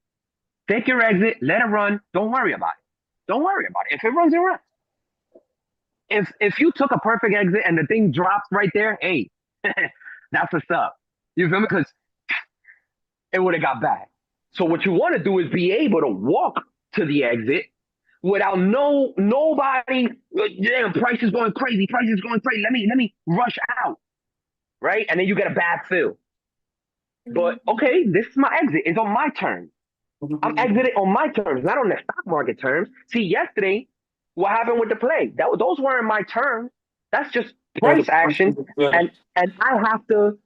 H: Take your exit, let it run. Don't worry about it. If it runs, it runs. If you took a perfect exit and the thing drops right there, hey, that's what's up. You feel me? Because it would have got bad. So what you want to do is be able to walk to the exit, without nobody. Damn, price is going crazy. Price is going crazy. Let me rush out, right? And then you get a bad feel. But okay, this is my exit. It's on my terms. I'm exiting on my terms, not on the stock market terms. See, yesterday, what happened with the play? Those weren't my terms. That's just price action, and I have to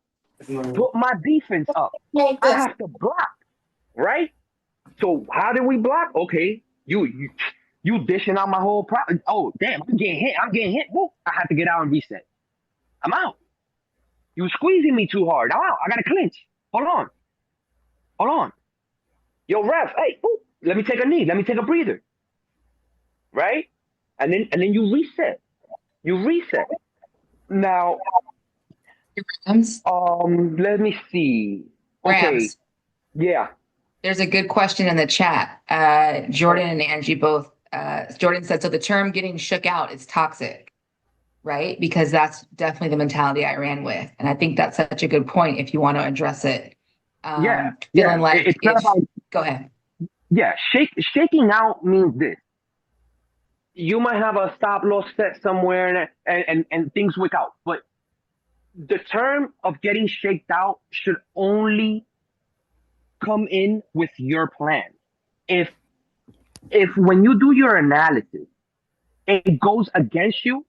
H: put my defense up. I have to block, right? So how did we block? Okay, you dishing out my whole profit. Oh damn, I'm getting hit. Woo. I have to get out and reset. I'm out. You squeezing me too hard. I'm out. I gotta clinch. Hold on. Yo, ref, hey, ooh, let me take a knee. Let me take a breather. Right? And then you reset. Now, let me see. Okay.
L: Rams.
H: Yeah.
L: There's a good question in the chat. Jordan and Angie both. Jordan said, so the term getting shook out is toxic, right? Because that's definitely the mentality I ran with. And I think that's such a good point if you want to address it. Feeling like
H: it's not about,
L: go ahead.
H: Yeah, shaking out means this. You might have a stop loss set somewhere and things wick out, but the term of getting shaked out should only come in with your plan. If when you do your analysis, it goes against you,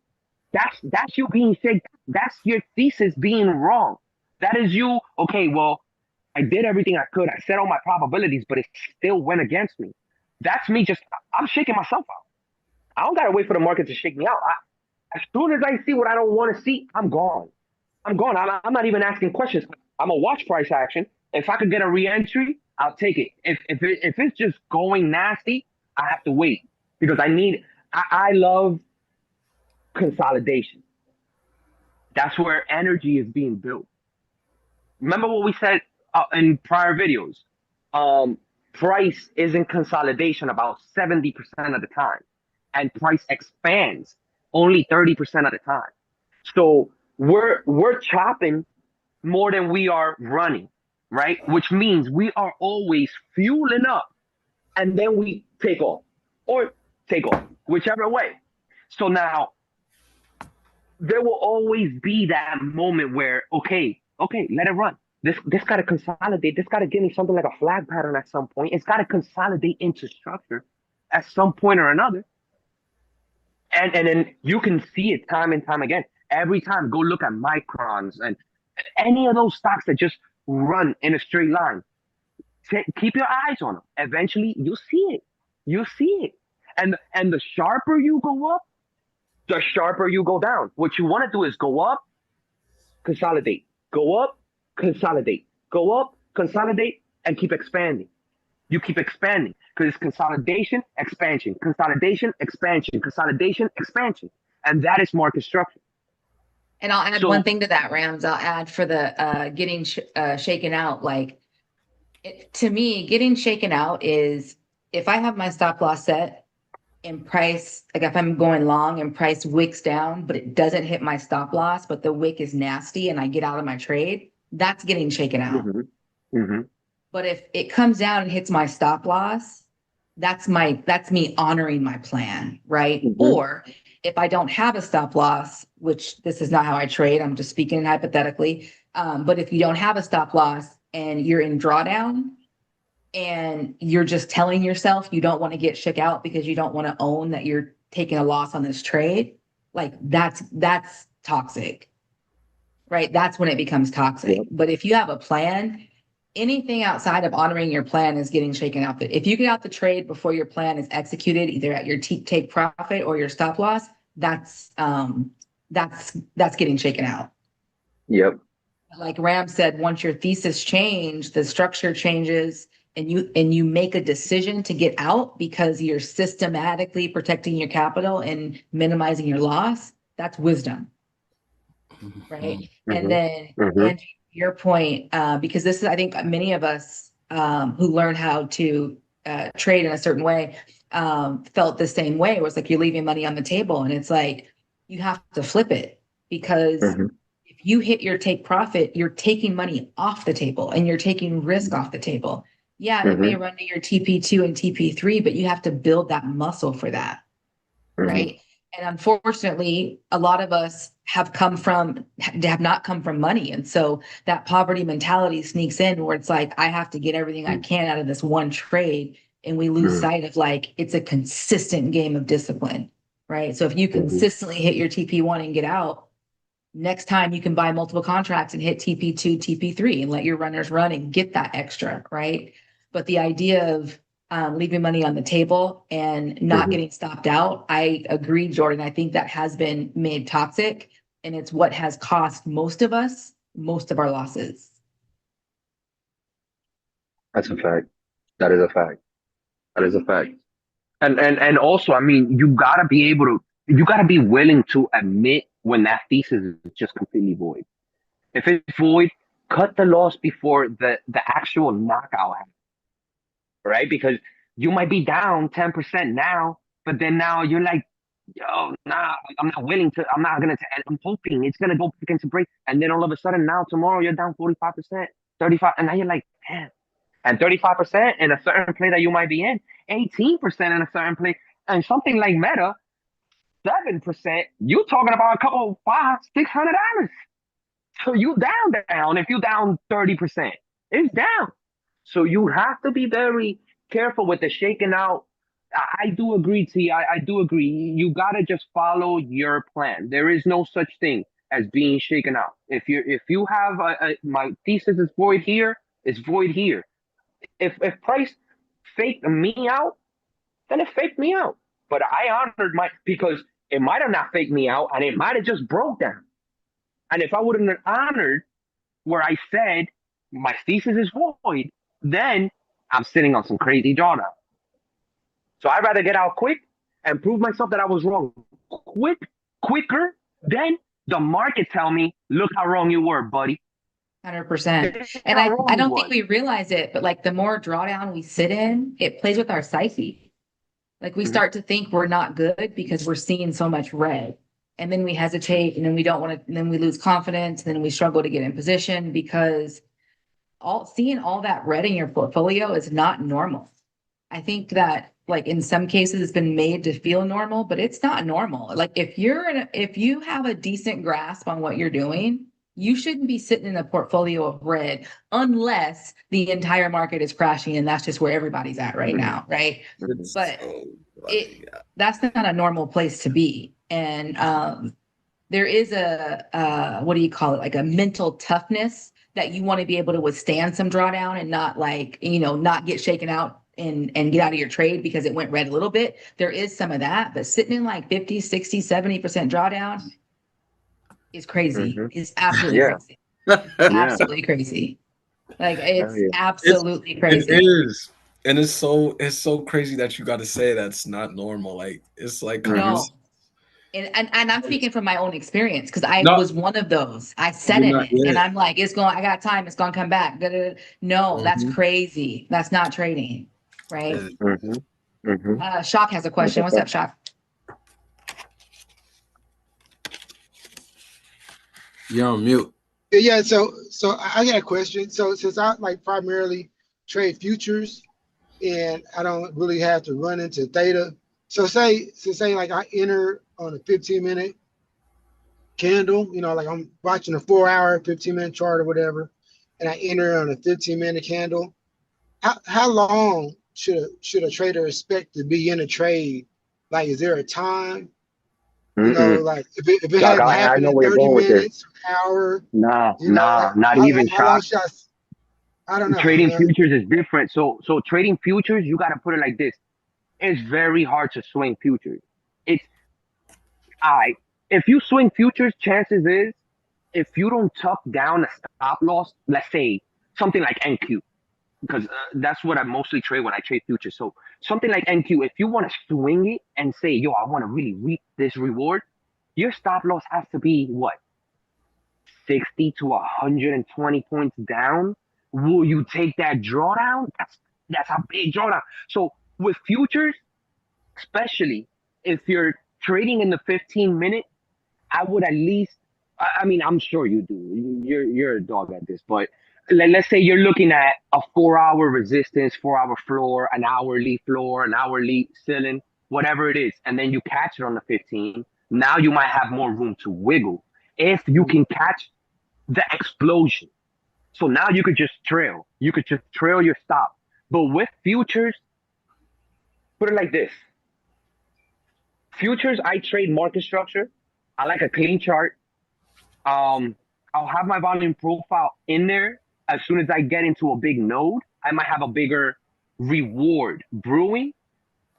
H: that's you being shaked. That's your thesis being wrong. That is you. Okay, well, I did everything I could. I set all my probabilities, but it still went against me. That's me I'm shaking myself out. I don't gotta wait for the market to shake me out. As soon as I see what I don't want to see, I'm gone. I'm not even asking questions. I'm a watch price action. If I could get a re-entry, I'll take it. If it's just going nasty, I have to wait because I love consolidation. That's where energy is being built. Remember what we said in prior videos. Price is in consolidation about 70% of the time, and price expands only 30% of the time. So we're chopping more than we are running, right? Which means we are always fueling up, and then we take off, whichever way. So now there will always be that moment where okay, let it run. This got to consolidate. This got to give me something like a flag pattern at some point. It's got to consolidate into structure at some point or another. And then you can see it time and time again. Every time, go look at Microns and any of those stocks that just run in a straight line. Keep your eyes on them. Eventually, you'll see it. And the sharper you go up, the sharper you go down. What you want to do is go up, consolidate, go up, consolidate, go up, consolidate, and keep expanding. You keep expanding because it's consolidation, expansion, consolidation, expansion, consolidation, expansion. And that is market structure.
L: And I'll add one thing to that, Rams. I'll add for the getting shaken out. Like, to me, getting shaken out is if I have my stop loss set and price, like if I'm going long and price wicks down, but it doesn't hit my stop loss, but the wick is nasty and I get out of my trade, that's getting shaken out.
H: Mm-hmm. Mm-hmm.
L: But if it comes down and hits my stop loss, that's me honoring my plan, right? Mm-hmm. Or if I don't have a stop loss, which this is not how I trade, I'm just speaking hypothetically. But if you don't have a stop loss and you're in drawdown and you're just telling yourself you don't want to get shook out because you don't want to own that you're taking a loss on this trade, like that's toxic, right? That's when it becomes toxic. Yep. But if you have a plan, anything outside of honoring your plan is getting shaken out. But if you get out the trade before your plan is executed, either at your take profit or your stop loss, that's getting shaken out.
H: Yep.
L: Like Ram said, once your thesis change, the structure changes, and you make a decision to get out because you're systematically protecting your capital and minimizing your loss, that's wisdom, right? Mm-hmm. And then and to your point, because this is, I think many of us who learn how to trade in a certain way felt the same way. It was like you're leaving money on the table, and it's like you have to flip it because if you hit your take profit, you're taking money off the table and you're taking risk off the table. Yeah, it may run to your TP2 and TP3, but you have to build that muscle for that, right? And unfortunately, a lot of us have not come from money. And so that poverty mentality sneaks in where it's like, I have to get everything I can out of this one trade. And we lose sight of like, it's a consistent game of discipline, right? So if you consistently hit your TP1 and get out, next time you can buy multiple contracts and hit TP2, TP3 and let your runners run and get that extra, right? But the idea of leaving money on the table and not getting stopped out, I agree, Jordan. I think that has been made toxic, and it's what has cost most of us most of our losses.
H: That's a fact. That is a fact. That is a fact. And also, I mean, you gotta be willing to admit when that thesis is just completely void. If it's void, cut the loss before the actual knockout happens, right? Because you might be down 10% now, but then now you're like, yo, nah, I'm not willing to, I'm not gonna, I'm hoping it's gonna go against a break. And then all of a sudden now tomorrow you're down 45%, 35, and now you're like, damn. And 35% in a certain play that you might be in, 18% in a certain play, and something like Meta, 7%, you talking about a couple $500-600. So you down. If you down 30%, it's down. So you have to be very careful with the shaking out. I do agree, T. I do agree. You gotta just follow your plan. There is no such thing as being shaken out. If you have my thesis is void here, it's void here. If price faked me out, then it faked me out. But I honored because it might have not faked me out and it might have just broke down. And if I wouldn't have honored where I said my thesis is void, then I'm sitting on some crazy drawdown. So I'd rather get out quick and prove myself that I was wrong quicker than the market tell me, look how wrong you were, buddy.
L: 100%. And I don't think we realize it, but like the more drawdown we sit in, it plays with our psyche. Like we start to think we're not good because we're seeing so much red. And then we hesitate, and then we don't want to, and then we lose confidence, and then we struggle to get in position because seeing all that red in your portfolio is not normal. I think that like in some cases it's been made to feel normal, but it's not normal. Like if you have a decent grasp on what you're doing, you shouldn't be sitting in a portfolio of red unless the entire market is crashing, and that's just where everybody's at right now, right? But that's not a normal place to be. And there is a what do you call it? Like a mental toughness that you want to be able to withstand some drawdown and not like, not get shaken out and get out of your trade because it went red a little bit. There is some of that, but sitting in like 50, 60, 70% drawdown is crazy. It's absolutely crazy. Absolutely crazy. Like it's absolutely crazy.
B: It is. And it's so crazy that you got to say that's not normal. Like it's like
L: no. And I'm speaking from my own experience because I was one of those. I said it and I'm like, I got time, it's gonna come back. No, that's crazy. That's not trading, right? Shock has a question. What's up, Shock?
B: You're on mute.
M: Yeah, so I got a question. So since I like primarily trade futures and I don't really have to run into theta. So say like I enter on a 15-minute candle, like I'm watching a 4-hour, 15-minute chart or whatever, and I enter on a 15-minute candle. How long should a trader expect to be in a trade? Like, is there a time? Like if it hasn't happened in 30 minutes, an hour.
H: Not even.
M: I don't know.
H: Trading futures is different. So trading futures, you got to put it like this. It's very hard to swing futures. If you swing futures, chances is if you don't tuck down a stop loss, let's say something like NQ, because that's what I mostly trade when I trade futures. So something like NQ, if you want to swing it and say, yo, I want to really reap this reward, your stop loss has to be what? 60 to 120 points down. Will you take that drawdown? That's a big drawdown. So with futures, especially if you're trading in the 15-minute, I would at least, I mean, I'm sure you do. You're a dog at this, but let's say you're looking at a 4-hour resistance, 4-hour floor, an hourly ceiling, whatever it is, and then you catch it on the 15. Now you might have more room to wiggle if you can catch the explosion. So now you could just trail. You could just trail your stop. But with futures, put it like this. Futures, I trade market structure. I like a clean chart. I'll have my volume profile in there. As soon as I get into a big node, I might have a bigger reward brewing.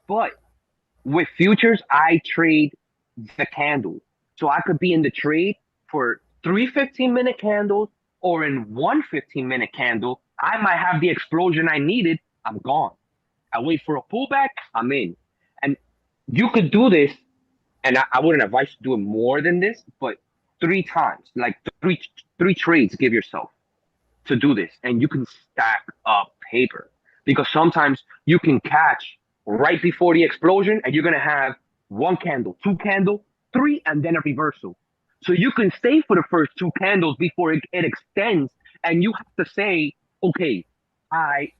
H: But with futures, I trade the candle. So I could be in the trade for 3 15-minute candles, or in 1 15-minute candle. I might have the explosion I needed. I'm gone. I wait for a pullback. I'm in. And you could do this, and I wouldn't advise to do it more than this, but 3 times, like three trades give yourself to do this, and you can stack up paper, because sometimes you can catch right before the explosion, and you're gonna have 1 candle, 2 candle, 3, and then a reversal. So you can stay for the first 2 candles before it extends, and you have to say, okay, I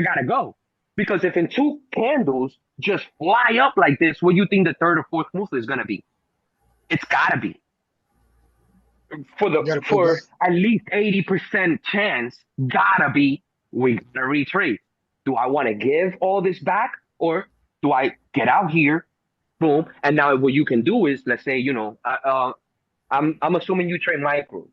H: gotta go. Because if in 2 candles just fly up like this, what do you think the 3rd or 4th move is gonna be? It's gotta be. For at least 80% chance, gotta be, we gotta retrace. Do I want to give all this back, or do I get out here, boom? And now what you can do is, let's say, I'm assuming you trade micros,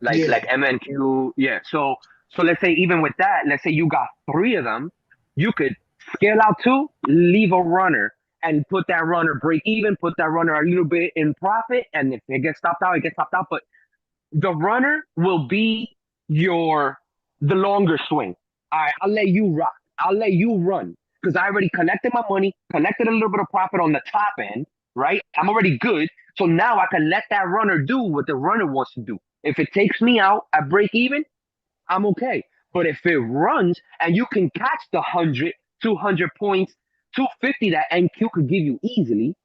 H: like MNQ, yeah. So let's say even with that, let's say you got 3 of them, you could scale out 2, leave a runner, and put that runner break even, put that runner a little bit in profit, and if it gets stopped out, it gets stopped out. But the runner will be the longer swing. All right, I'll let you rock. I'll let you run, because I already collected my money, collected a little bit of profit on the top end, right? I'm already good. So now I can let that runner do what the runner wants to do. If it takes me out at break even, I'm okay. But if it runs and you can catch the 100, 200 points, 250 that NQ could give you easily,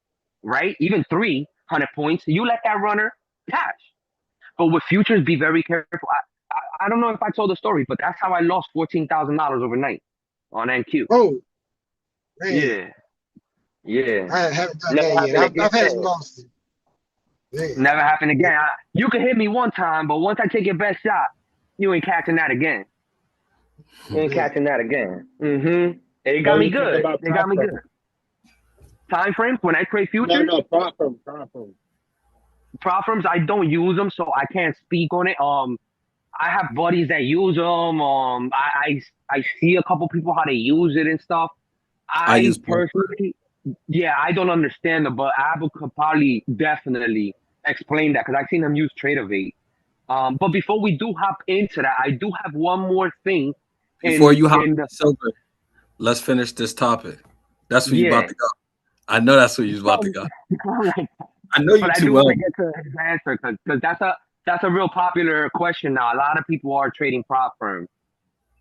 H: right? Even 300 points, you let that runner catch. But with futures, be very careful. I don't know if I told the story, but that's how I lost $14,000 overnight on NQ.
M: Oh, man.
H: Yeah.
M: I haven't done that yet. I've had some losses.
H: Never happened again. You can hit me one time, but once I take your best shot, you ain't catching that again. You ain't catching that again. Mm-hmm. It got me good. It got me good. Time frames when I trade futures?
D: No, prop firms.
H: Prop firms, I don't use them, so I can't speak on it. I have buddies that use them. I see a couple people how they use it and stuff. I use personally, I don't understand them, but Abu could probably definitely explain that, because I've seen them use Tradeovate. But before we do hop into that, I do have one more thing.
B: Before you hop into silver, let's finish this topic. That's where you're about to go. I know that's where you're about to go. I know you too well.
H: I get to his answer, because that's a real popular question now. A lot of people are trading prop firms,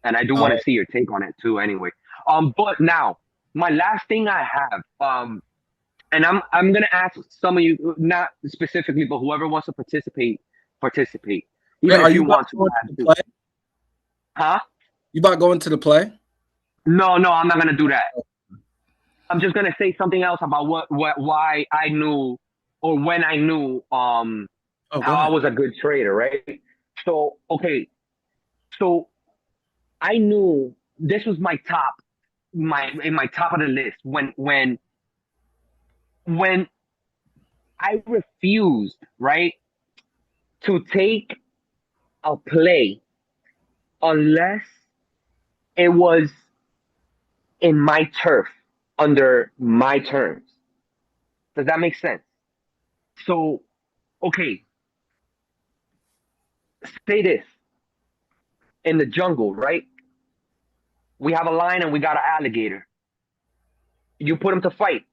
H: and I do want to see your take on it too. Anyway, but now my last thing I have, and I'm gonna ask some of you, not specifically, but whoever wants to participate. Even
B: are
H: if
B: you
H: want
B: to play?
H: Huh?
B: You about going to the play?
H: No, I'm not gonna do that. I'm just gonna say something else about why I knew, or when I knew how I was a good trader, right? So so I knew this was my top of the list when I refused, right, to take a play unless it was in my turf, under my terms. Does that make sense? So, okay, say this. In the jungle, right? We have a lion and we got an alligator. You put them to fight.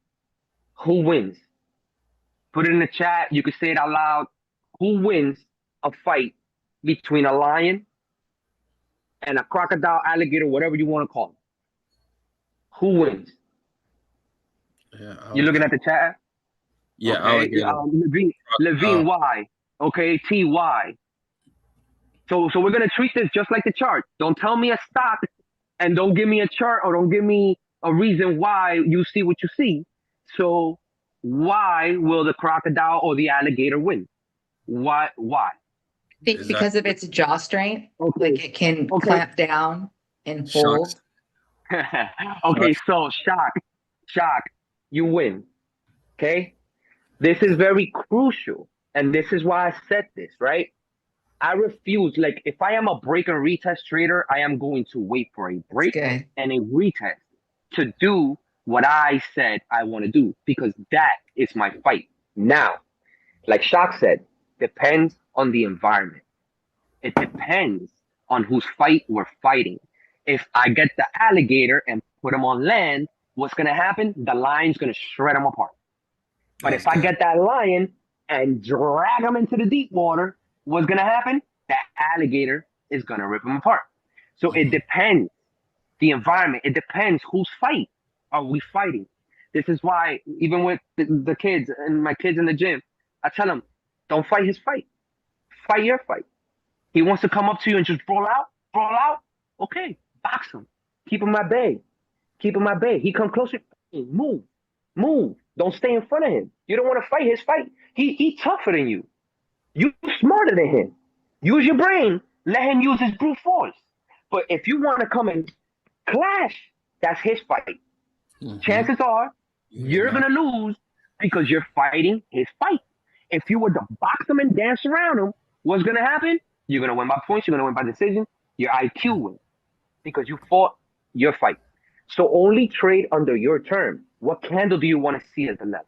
H: Who wins? Put it in the chat. You can say it out loud. Who wins a fight between a lion and a crocodile, alligator, whatever you want to call it? Who wins?
B: Yeah,
H: you looking at the chat?
B: Yeah,
H: okay. Levine, why? Okay, T, why? So we're gonna treat this just like the chart. Don't tell me a stock, and don't give me a chart, or don't give me a reason why you see what you see. So why will the crocodile or the alligator win? Why?
L: Because of its jaw strength, like it can clamp down and hold.
H: Okay, so shock, you win. Okay, this is very crucial, and this is why I said this, right? I refuse. Like, if I am a break and retest trader, I am going to wait for a break and a retest to do what I said I want to do, because that is my fight. Now, like Shock said, depends on the environment. It depends on whose fight we're fighting. If I get the alligator and put him on land, what's going to happen? The lion's going to shred him apart. But if I get that lion and drag him into the deep water, what's going to happen? That alligator is going to rip him apart. So it depends. The environment, it depends whose fight are we fighting. This is why, even with the kids and my kids in the gym, I tell them, don't fight his fight. Fight your fight. He wants to come up to you and just brawl out. Okay, box him. Keep him at bay. He come closer. Move. Don't stay in front of him. You don't want to fight his fight. He tougher than you. You smarter than him. Use your brain. Let him use his brute force. But if you want to come and clash, that's his fight. Chances are you're going to lose because you're fighting his fight. If you were to box him and dance around him, what's going to happen? You're going to win by points. You're going to win by decision. Your IQ wins because you fought your fight. So only trade under your term. What candle do you want to see as the level?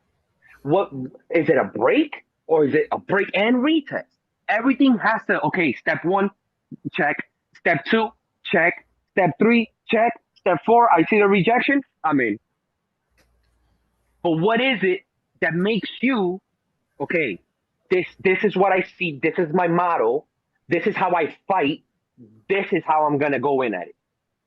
H: What is it, a break or is it a break and retest? Everything has to, okay, step 1, check. Step 2, check. Step 3, check. Step 4, I see the rejection, I'm in. But what is it that makes you, okay, this is what I see, this is my model, this is how I fight, this is how I'm gonna go in at it,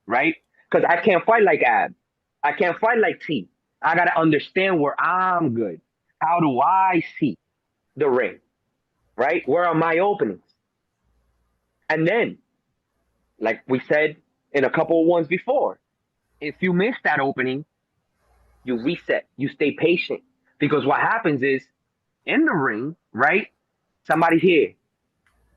H: right? Because I can't fight like Ab. I can't fight like T. I gotta understand where I'm good. How do I see the ring, right? Where are my openings? And then, like we said in a couple of ones before, if you miss that opening, you reset, you stay patient. Because what happens is, in the ring, right? Somebody's here.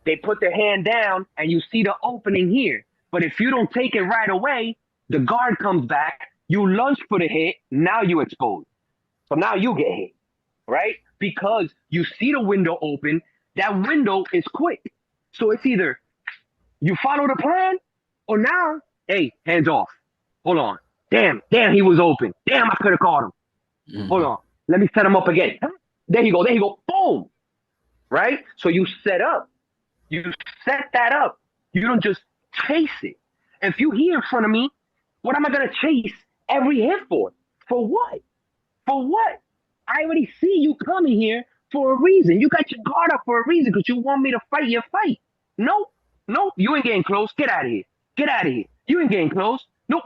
H: They put their hand down and you see the opening here. But if you don't take it right away, the guard comes back, you lunge for the hit, now you expose. So now you get hit, right? Because you see the window open, that window is quick. So it's either you follow the plan or now, hey, hands off. Hold on. Damn, he was open. Damn, I could have caught him. Hold on. Let me set him up again. There you go. Boom. Right? So you set up. You set that up. You don't just chase it. If you here in front of me, what am I going to chase every hit for? For what? I already see you coming here for a reason. You got your guard up for a reason because you want me to fight your fight. Nope, you ain't getting close. Get out of here. You ain't getting close. Nope,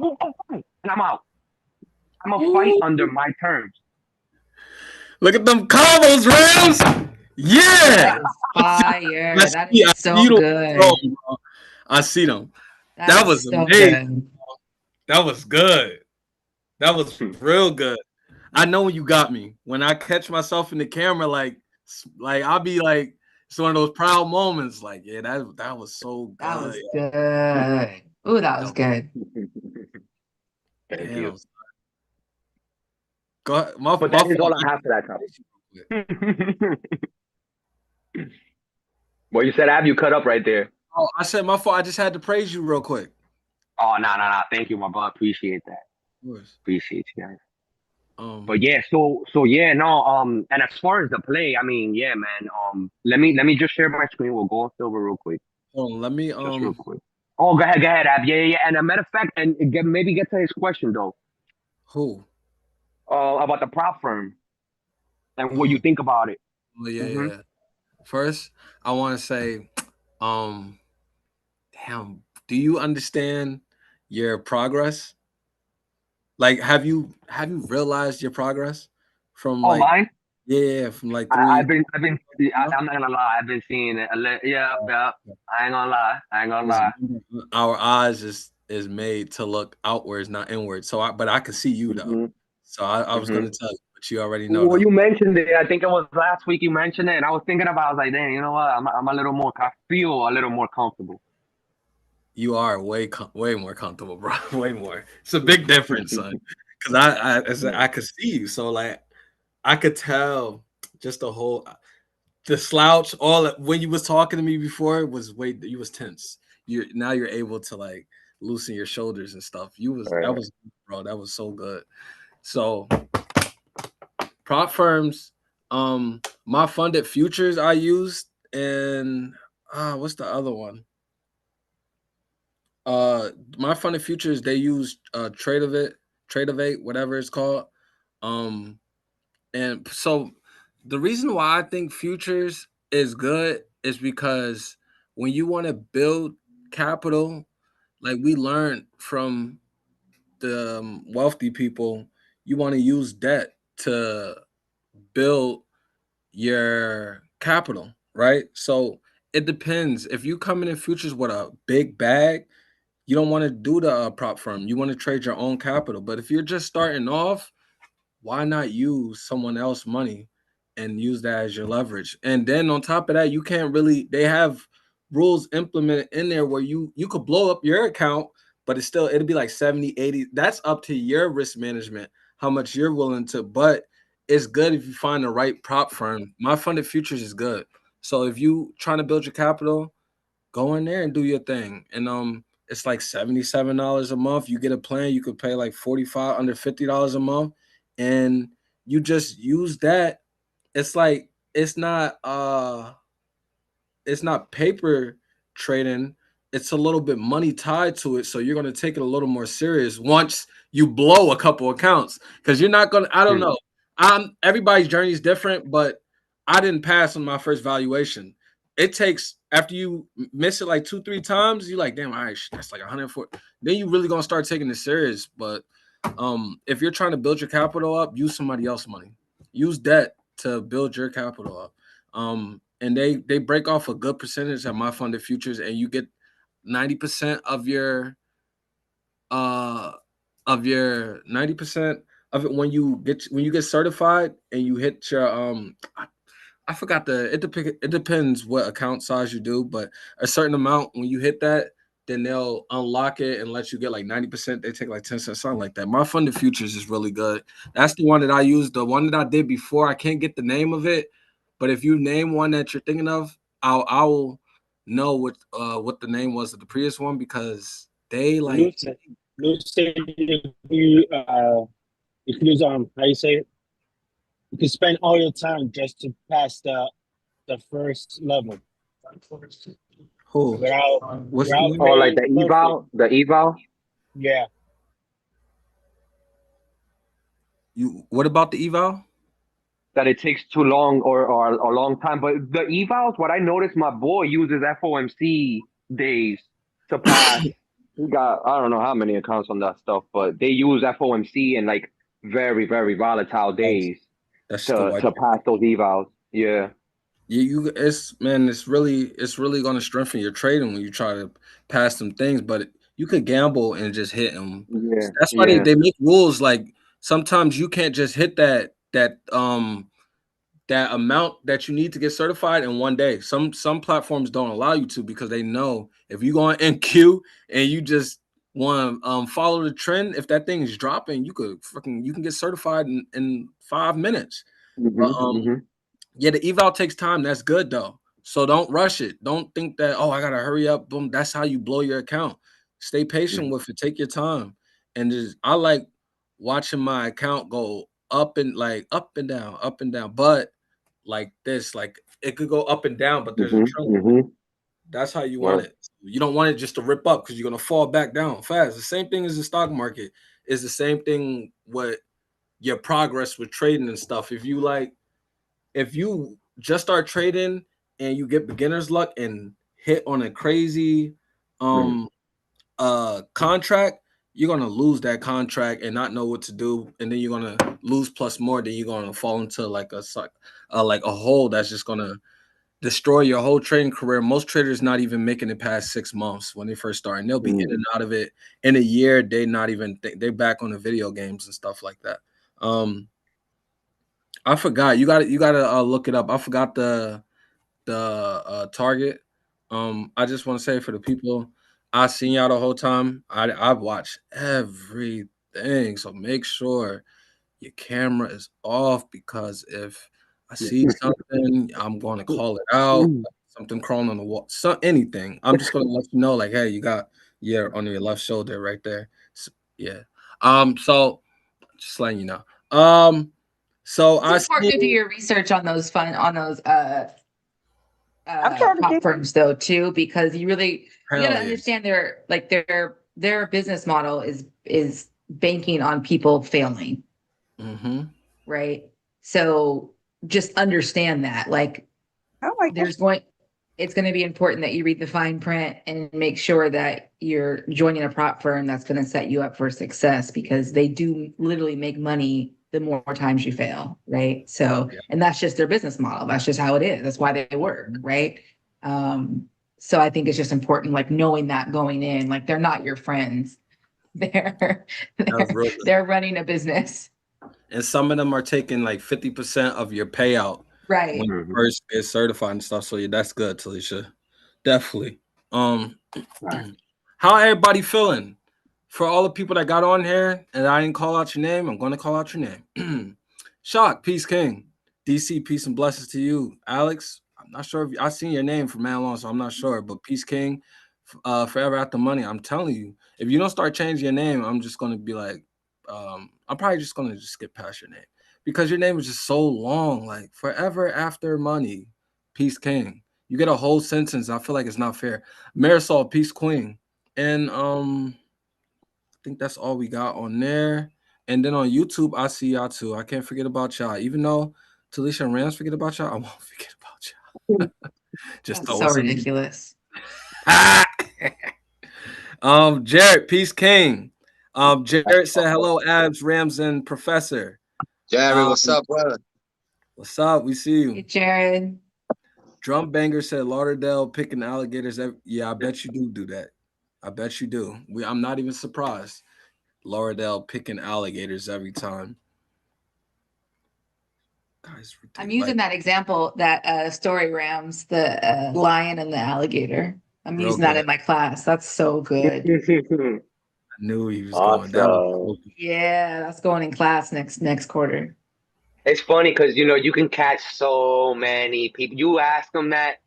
H: and I'm out. I'm going to fight under my terms.
B: Look at them combos, Rams. Yeah.
L: Fire. That is so good.
B: I see them. That was so amazing. Good. That was good. That was real good. I know when you got me. When I catch myself in the camera, like I'll be like, it's one of those proud moments. Like, yeah, that was so good.
L: That was good. Ooh, that was good.
H: Thank you.
B: Go ahead.
H: But that is all I have for that topic. Well, you said Ab, you cut up right there.
B: Oh, I said my fault. I just had to praise you real quick.
H: Oh, no. Thank you, my brother. Appreciate that.
B: Of course.
H: Appreciate you guys. But yeah, so yeah, no. And as far as the play, I mean, yeah, man. Let me just share my screen. We'll go on Silver real quick.
B: Hold on, let me
H: just real quick. Oh, go ahead, Ab. Yeah. And a matter of fact, and maybe get to his question though.
B: Who?
H: About the prop firm and what you think about it.
B: Oh, yeah. First, I want to say, damn, do you understand your progress? Like, have you realized your progress from like,
H: mine?
B: Yeah, from like
H: I've
B: 3.
H: been. I'm not gonna lie. I've been seeing it. Yeah. I ain't gonna lie. I ain't gonna lie.
B: Our eyes is made to look outwards, not inwards. So but I could see you though. So I was gonna tell you, but you already know.
H: Well, you mentioned it. I think it was last week you mentioned it, and I was thinking about. I was like, dang, you know what? I'm a little more. I feel a little more comfortable.
B: You are way more comfortable, bro. Way more. It's a big difference, son. Because I could see you, so like I could tell just the slouch. When you was talking to me before was you was tense. Now you're able to like loosen your shoulders and stuff. That was bro. That was so good. So prop firms, my funded futures I used, and what's the other one? My funded futures, they use Tradovate, whatever it's called. And so the reason why I think futures is good is because when you want to build capital, like we learned from the wealthy people, you want to use debt to build your capital, right? So it depends. If you come in futures with a big bag, you don't want to do the prop firm. You want to trade your own capital. But if you're just starting off, why not use someone else's money and use that as your leverage? And then on top of that, you can't really, they have rules implemented in there where you could blow up your account, but it'll be like 70, 80. That's up to your risk management, how much you're willing to, but it's good if you find the right prop firm. My funded futures is good. So if you trying to build your capital, go in there and do your thing. And it's like $77 a month. You get a plan, you could pay like under $50 a month, and you just use that. It's like it's not paper trading. It's a little bit money tied to it. So you're gonna take it a little more serious once you blow a couple accounts. Because you're not gonna, I don't know. Everybody's journey is different, but I didn't pass on my first valuation. It takes, after you miss it like 2-3 times, you're like, damn, all right, that's like 140. Then you really gonna start taking it serious. But if you're trying to build your capital up, use somebody else's money. Use debt to build your capital up. And they break off a good percentage of my funded futures, and you get 90% of your 90% of it when you get certified and you hit your I forgot it depends what account size you do, but a certain amount, when you hit that, then they'll unlock it and let you get like 90%. They take like 10 cents, something like that. My funded futures is really good. That's the one that I used. The one that I did before, I can't get the name of it, but if you name one that you're thinking of, I will know what the name was of the previous one, because they like
D: Lucid, if you use how you say it, you can spend all your time just to pass the first level.
B: Who?
H: What's like the eval? The eval?
D: Yeah.
B: What about the eval?
H: That it takes too long or a long time. But the evals, what I noticed, my boy uses FOMC days to pass. He got, I don't know how many accounts on that stuff, but they use FOMC and like very, very volatile days to pass those evals. Yeah.
B: It's really going to strengthen your trading when you try to pass some things, but you could gamble and just hit them.
H: Yeah.
B: That's why they make rules. Like sometimes you can't just hit that amount that you need to get certified in one day. Some platforms don't allow you to, because they know if you go on NQ and you just want to follow the trend, if that thing is dropping, you can get certified in 5 minutes. Yeah, the eval takes time. That's good though. So don't rush it. Don't think that, oh, I gotta hurry up. Boom. That's how you blow your account. Stay patient with it. Take your time. And I like watching my account go up and down. But like this, like it could go up and down, but there's a trend. That's how you want it. You don't want it just to rip up, because you're gonna fall back down fast. The same thing as the stock market is the same thing with your progress with trading and stuff. If you just start trading and you get beginner's luck and hit on a crazy contract, you're gonna lose that contract and not know what to do, and then you're gonna lose plus more. Then you're gonna fall into like a hole that's just gonna destroy your whole trading career. Most traders not even making it past 6 months when they first start, and they'll be in and out of it in a year. They not even they're back on the video games and stuff like that. I forgot. You gotta look it up. I forgot the target. I just want to say for the people, I seen y'all the whole time. I've watched everything, so make sure your camera is off, because if I see something, I'm going to call it out. Something crawling on the wall, anything. I'm just going to let you know, like, hey, you got on your left shoulder right there. So, yeah. So just letting you know. So
L: It's important to do your research on those prop firms though too, because you gotta understand their business model is banking on people failing.
B: Mm-hmm.
L: Right. So just understand that, like, it's going to be important that you read the fine print and make sure that you're joining a prop firm that's going to set you up for success, because they do literally make money the more times you fail. Right. So, and that's just their business model. That's just how it is. That's why they work. Right. So I think it's just important, like, knowing that going in, like, they're not your friends. They're running a business.
B: And some of them are taking like 50% of your payout,
L: right,
B: when you first get certified and stuff. So yeah, that's good, Talisha. Definitely. How everybody feeling? For all the people that got on here and I didn't call out your name, I'm going to call out your name. Shock, Peace King, DC, peace and blessings to you. Alex, I'm not sure if I seen your name for man long, so I'm not sure. But Peace King, Forever After Money. I'm telling you, if you don't start changing your name, I'm just going to be like, I'm probably just going to just skip past your name, because your name is just so long, like Forever After Money, Peace King. You get a whole sentence. I feel like it's not fair. Marisol, Peace Queen. And I think that's all we got on there. And then on YouTube, I see y'all too. I can't forget about y'all. Even though Talisha and Rams forget about y'all, I won't forget about y'all. Just
L: that's so ridiculous.
B: Jared, Peace King. Jared said hello, Abs, Rams, and Professor.
N: Jared, what's up, brother?
B: What's up? We see you.
L: Hey, Jared.
B: Drum Banger said Lauderdale picking alligators. Yeah, I bet you do that. I bet you do. I'm not even surprised. Lauderdale picking alligators every time. Guys,
L: I'm using that example, that story, Rams, the lion and the alligator. I'm using that in my class. That's so good.
B: I knew he was going down.
L: Yeah, that's going in class next quarter.
H: It's funny because you can catch so many people. You ask them that,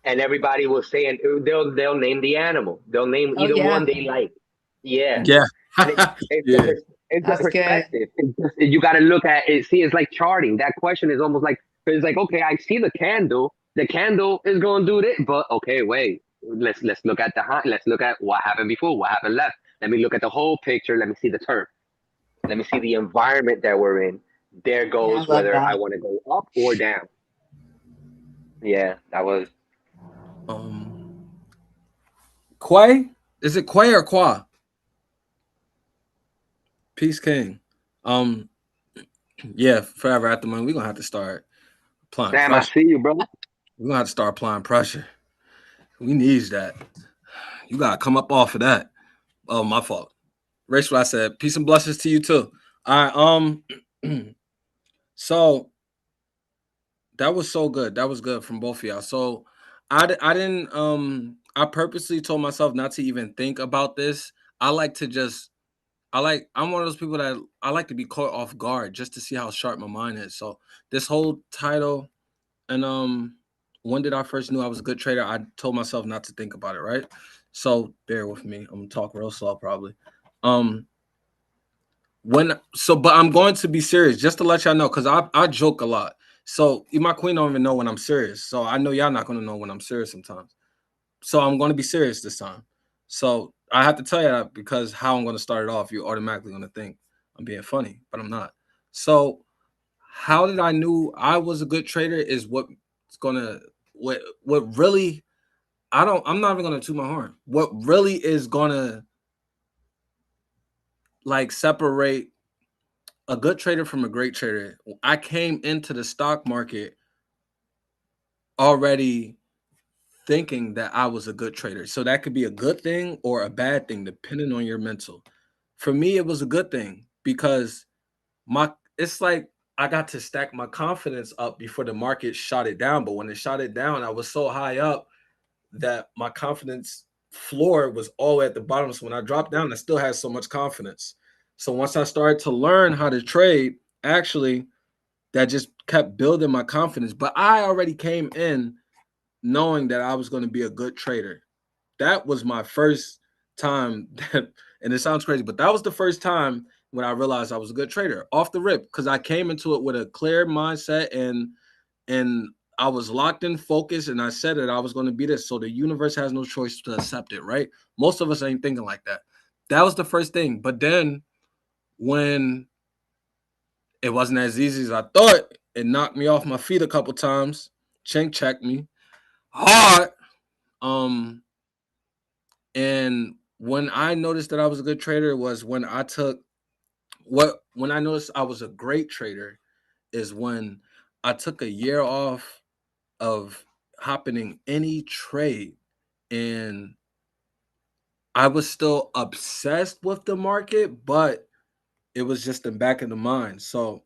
H: and everybody will say, and they'll name the animal. They'll name either one they like. Yeah.
B: Yeah.
H: It's the perspective. You got to look at it. See, it's like charting. That question is almost like, it's like, okay, I see the candle. The candle is going to do this, but okay, wait. Let's look at let's look at what happened before, what happened left. Let me look at the whole picture. Let me see the turf. Let me see the environment that we're in. There goes whether I want to go up or down. Yeah, that was.
B: Quay? Is it Quay or Qua? Peace King. Yeah, Forever After Money. We're gonna have to start applying pressure.
H: I see you, brother.
B: We're gonna have to start applying pressure. We need that. You gotta come up off of that. Oh, my fault. Rachel, I said peace and blessings to you too. All right. So that was so good. That was good from both of y'all. So I didn't I purposely told myself not to even think about this. I'm one of those people that I like to be caught off guard just to see how sharp my mind is. So this whole title and when did I first knew I was a good trader, I told myself not to think about it, right? So bear with me. I'm gonna talk real slow probably. But I'm going to be serious just to let y'all know, because I joke a lot. So my queen don't even know when I'm serious. So I know y'all not gonna know when I'm serious sometimes. So I'm gonna be serious this time. So I have to tell you that, because how I'm gonna start it off, you're automatically gonna think I'm being funny, but I'm not. So how did I knew I was a good trader is what really I'm not even gonna toot my horn. What really is gonna like separate a good trader from a great trader. I came into the stock market already thinking that I was a good trader. So that could be a good thing or a bad thing, depending on your mental. For me, it was a good thing because it's like I got to stack my confidence up before the market shot it down. But when it shot it down, I was so high up that my confidence floor was all at the bottom. So when I dropped down, I still had so much confidence. So once I started to learn how to trade, actually, that just kept building my confidence. But I already came in knowing that I was going to be a good trader. That was my first time and it sounds crazy, but that was the first time when I realized I was a good trader off the rip, because I came into it with a clear mindset and I was locked in focus, and I said that I was going to be this. So the universe has no choice to accept it, right? Most of us ain't thinking like that. That was the first thing. But then when it wasn't as easy as I thought, it knocked me off my feet a couple times. Chink checked me hard. And when I noticed that I was a good trader was when I noticed I was a great trader is when I took a year off of happening any trade, and I was still obsessed with the market, but it was just in the back of the mind. So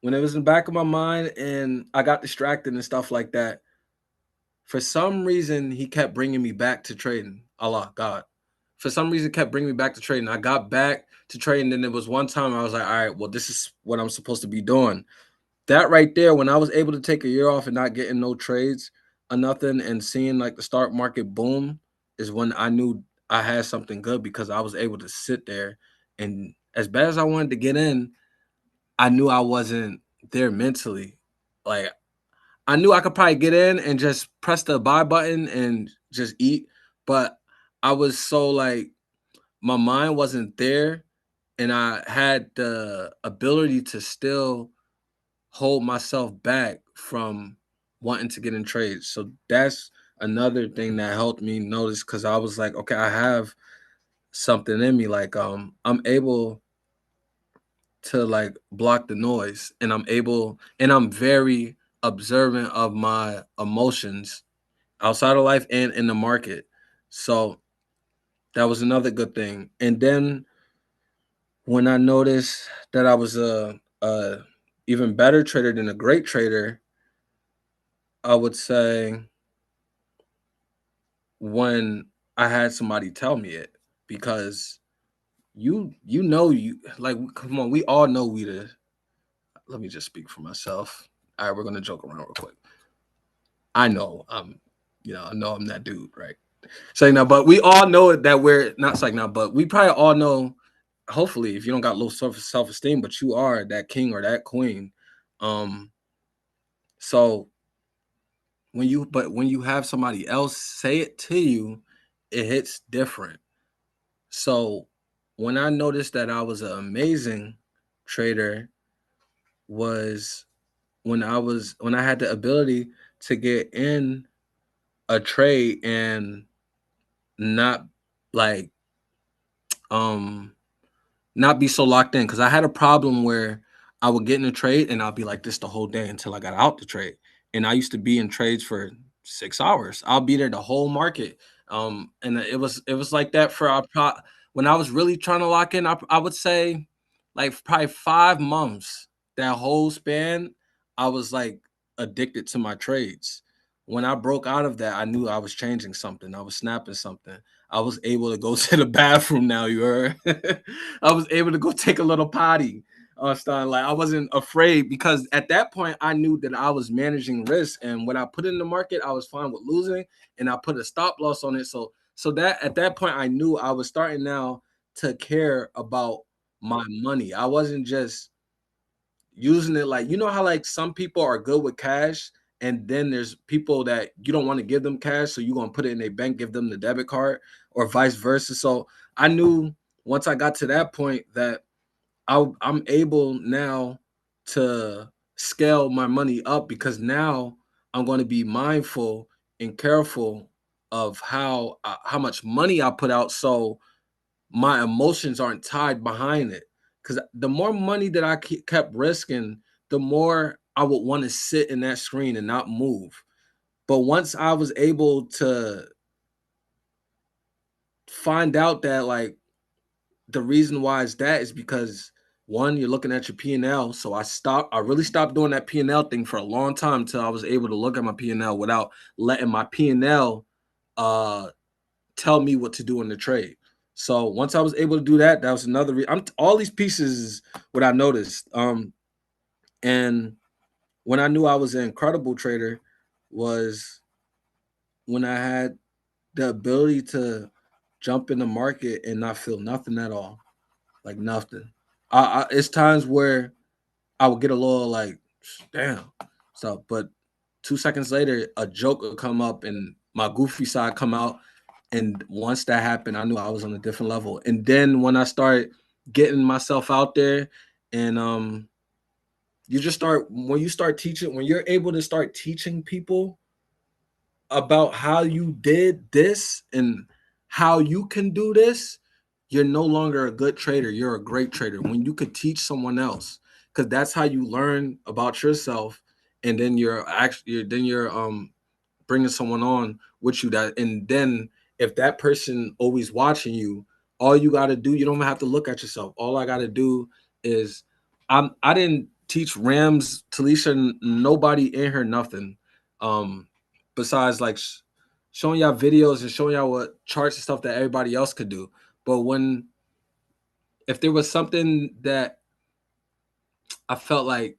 B: when it was in the back of my mind and I got distracted and stuff like that, for some reason, he kept bringing me back to trading. Allah, God. For some reason, kept bringing me back to trading. I got back to trading, and there was one time I was like, all right, well, this is what I'm supposed to be doing. That right there, when I was able to take a year off and not getting no trades or nothing and seeing like the stock market boom is when I knew I had something good, because I was able to sit there, and as bad as I wanted to get in, I knew I wasn't there mentally. Like, I knew I could probably get in and just press the buy button and just eat, but I was so like, my mind wasn't there, and I had the ability to still hold myself back from wanting to get in trades. So that's another thing that helped me notice, because I was like, okay, I have something in me. Like I'm able to like block the noise, and I'm very observant of my emotions outside of life and in the market. So that was another good thing. And then when I noticed that I was a even better trader than a great trader, I would say when I had somebody tell me it, because you like, come on, we all know let me just speak for myself. All right, we're gonna joke around real quick. I know I know I'm that dude, right? Saying now, but we all know that we're not saying now, but we probably all know, hopefully, if you don't got low self-esteem, but you are that king or that queen. So when you have somebody else say it to you, it hits different. So when I noticed that I was an amazing trader was when I had the ability to get in a trade and not like not be so locked in, because I had a problem where I would get in a trade and I'll be like this the whole day until I got out the trade. And I used to be in trades for 6 hours. I'll be there the whole market. And it was like that for when I was really trying to lock in, I would say like probably 5 months. That whole span, I was like addicted to my trades. When I broke out of that, I knew I was changing something. I was snapping something. I was able to go to the bathroom now, you heard? I was able to go take a little potty. Like I wasn't afraid, because at that point I knew that I was managing risk, and when I put in the market, I was fine with losing, and I put a stop loss on it. So that at that point I knew I was starting now to care about my money. I wasn't just using it like, how like some people are good with cash, and then there's people that you don't want to give them cash, so you're going to put it in a bank, give them the debit card, or vice versa. So I knew once I got to that point that I'm able now to scale my money up, because now I'm going to be mindful and careful of how much money I put out, so my emotions aren't tied behind it. Because the more money that I kept risking, the more I would want to sit in that screen and not move. But once I was able to find out that like the reason why it's that is because one, you're looking at your P&L. So I really stopped doing that P&L thing for a long time until I was able to look at my P&L without letting my P&L tell me what to do in the trade. So once I was able to do that, that was another reason. All these pieces is what I noticed. And when I knew I was an incredible trader was when I had the ability to jump in the market and not feel nothing at all, like nothing. It's times where I would get a little like, damn. So, but 2 seconds later, a joke would come up and my goofy side come out. And once that happened, I knew I was on a different level. And then when I started getting myself out there and you just start, when you start teaching, when you're able to start teaching people about how you did this and how you can do this, you're no longer a good trader. You're a great trader. When you could teach someone else, because that's how you learn about yourself. And then you're bringing someone on with you that, and then if that person always watching you, all you got to do, you don't even have to look at yourself. All I got to do is I didn't teach Rams, Talisha, nobody in her nothing. Besides like showing y'all videos and showing y'all what charts and stuff that everybody else could do. But if there was something that I felt like,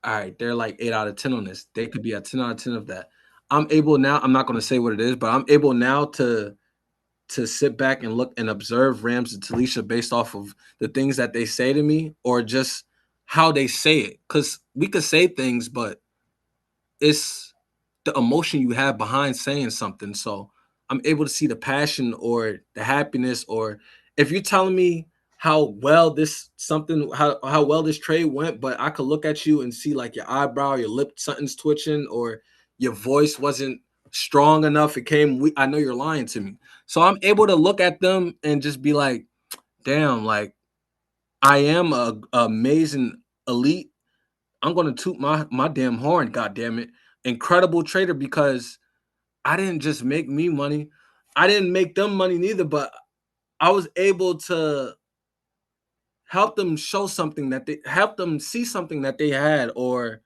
B: all right, they're like 8 out of 10 on this, they could be a 10 out of 10 of that. I'm able now, I'm not going to say what it is, but I'm able now to sit back and look and observe Rams and Talisha based off of the things that they say to me or just how they say it. Because we could say things, but it's the emotion you have behind saying something. So I'm able to see the passion or the happiness, or if you're telling me how well this well this trade went, but I could look at you and see like your eyebrow, your lip, something's twitching, or your voice wasn't strong enough, it came weak, I know you're lying to me. So I'm able to look at them and just be like, damn, like I am a amazing elite. I'm gonna toot my damn horn, god damn it. Incredible trader, because I didn't just make me money. I didn't make them money neither, but I was able to help them show something that they help them see something that they had, or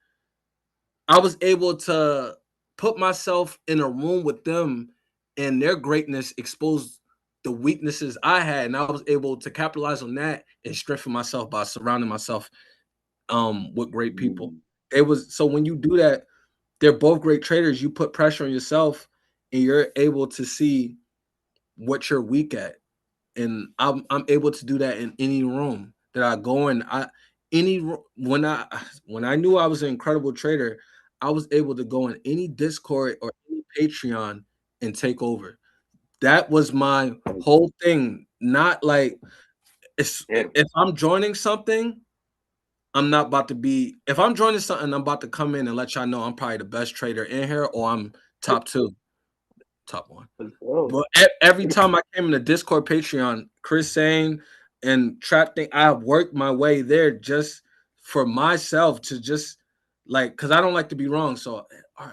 B: I was able to put myself in a room with them and their greatness exposed the weaknesses I had, and I was able to capitalize on that and strengthen myself by surrounding myself with great people. It was so when you do that, they're both great traders. You put pressure on yourself and you're able to see what you're weak at. And I'm able to do that in any room that I go in. When I knew I was an incredible trader, I was able to go in any Discord or any Patreon and take over. That was my whole thing. Not like if I'm joining something, I'm not about to be. If I'm joining something, I'm about to come in and let y'all know I'm probably the best trader in here, or I'm top 2, top 1. But every time I came in the Discord, Patreon, Chris Sane and Trap Thing, I worked my way there just for myself to just like, because I don't like to be wrong. So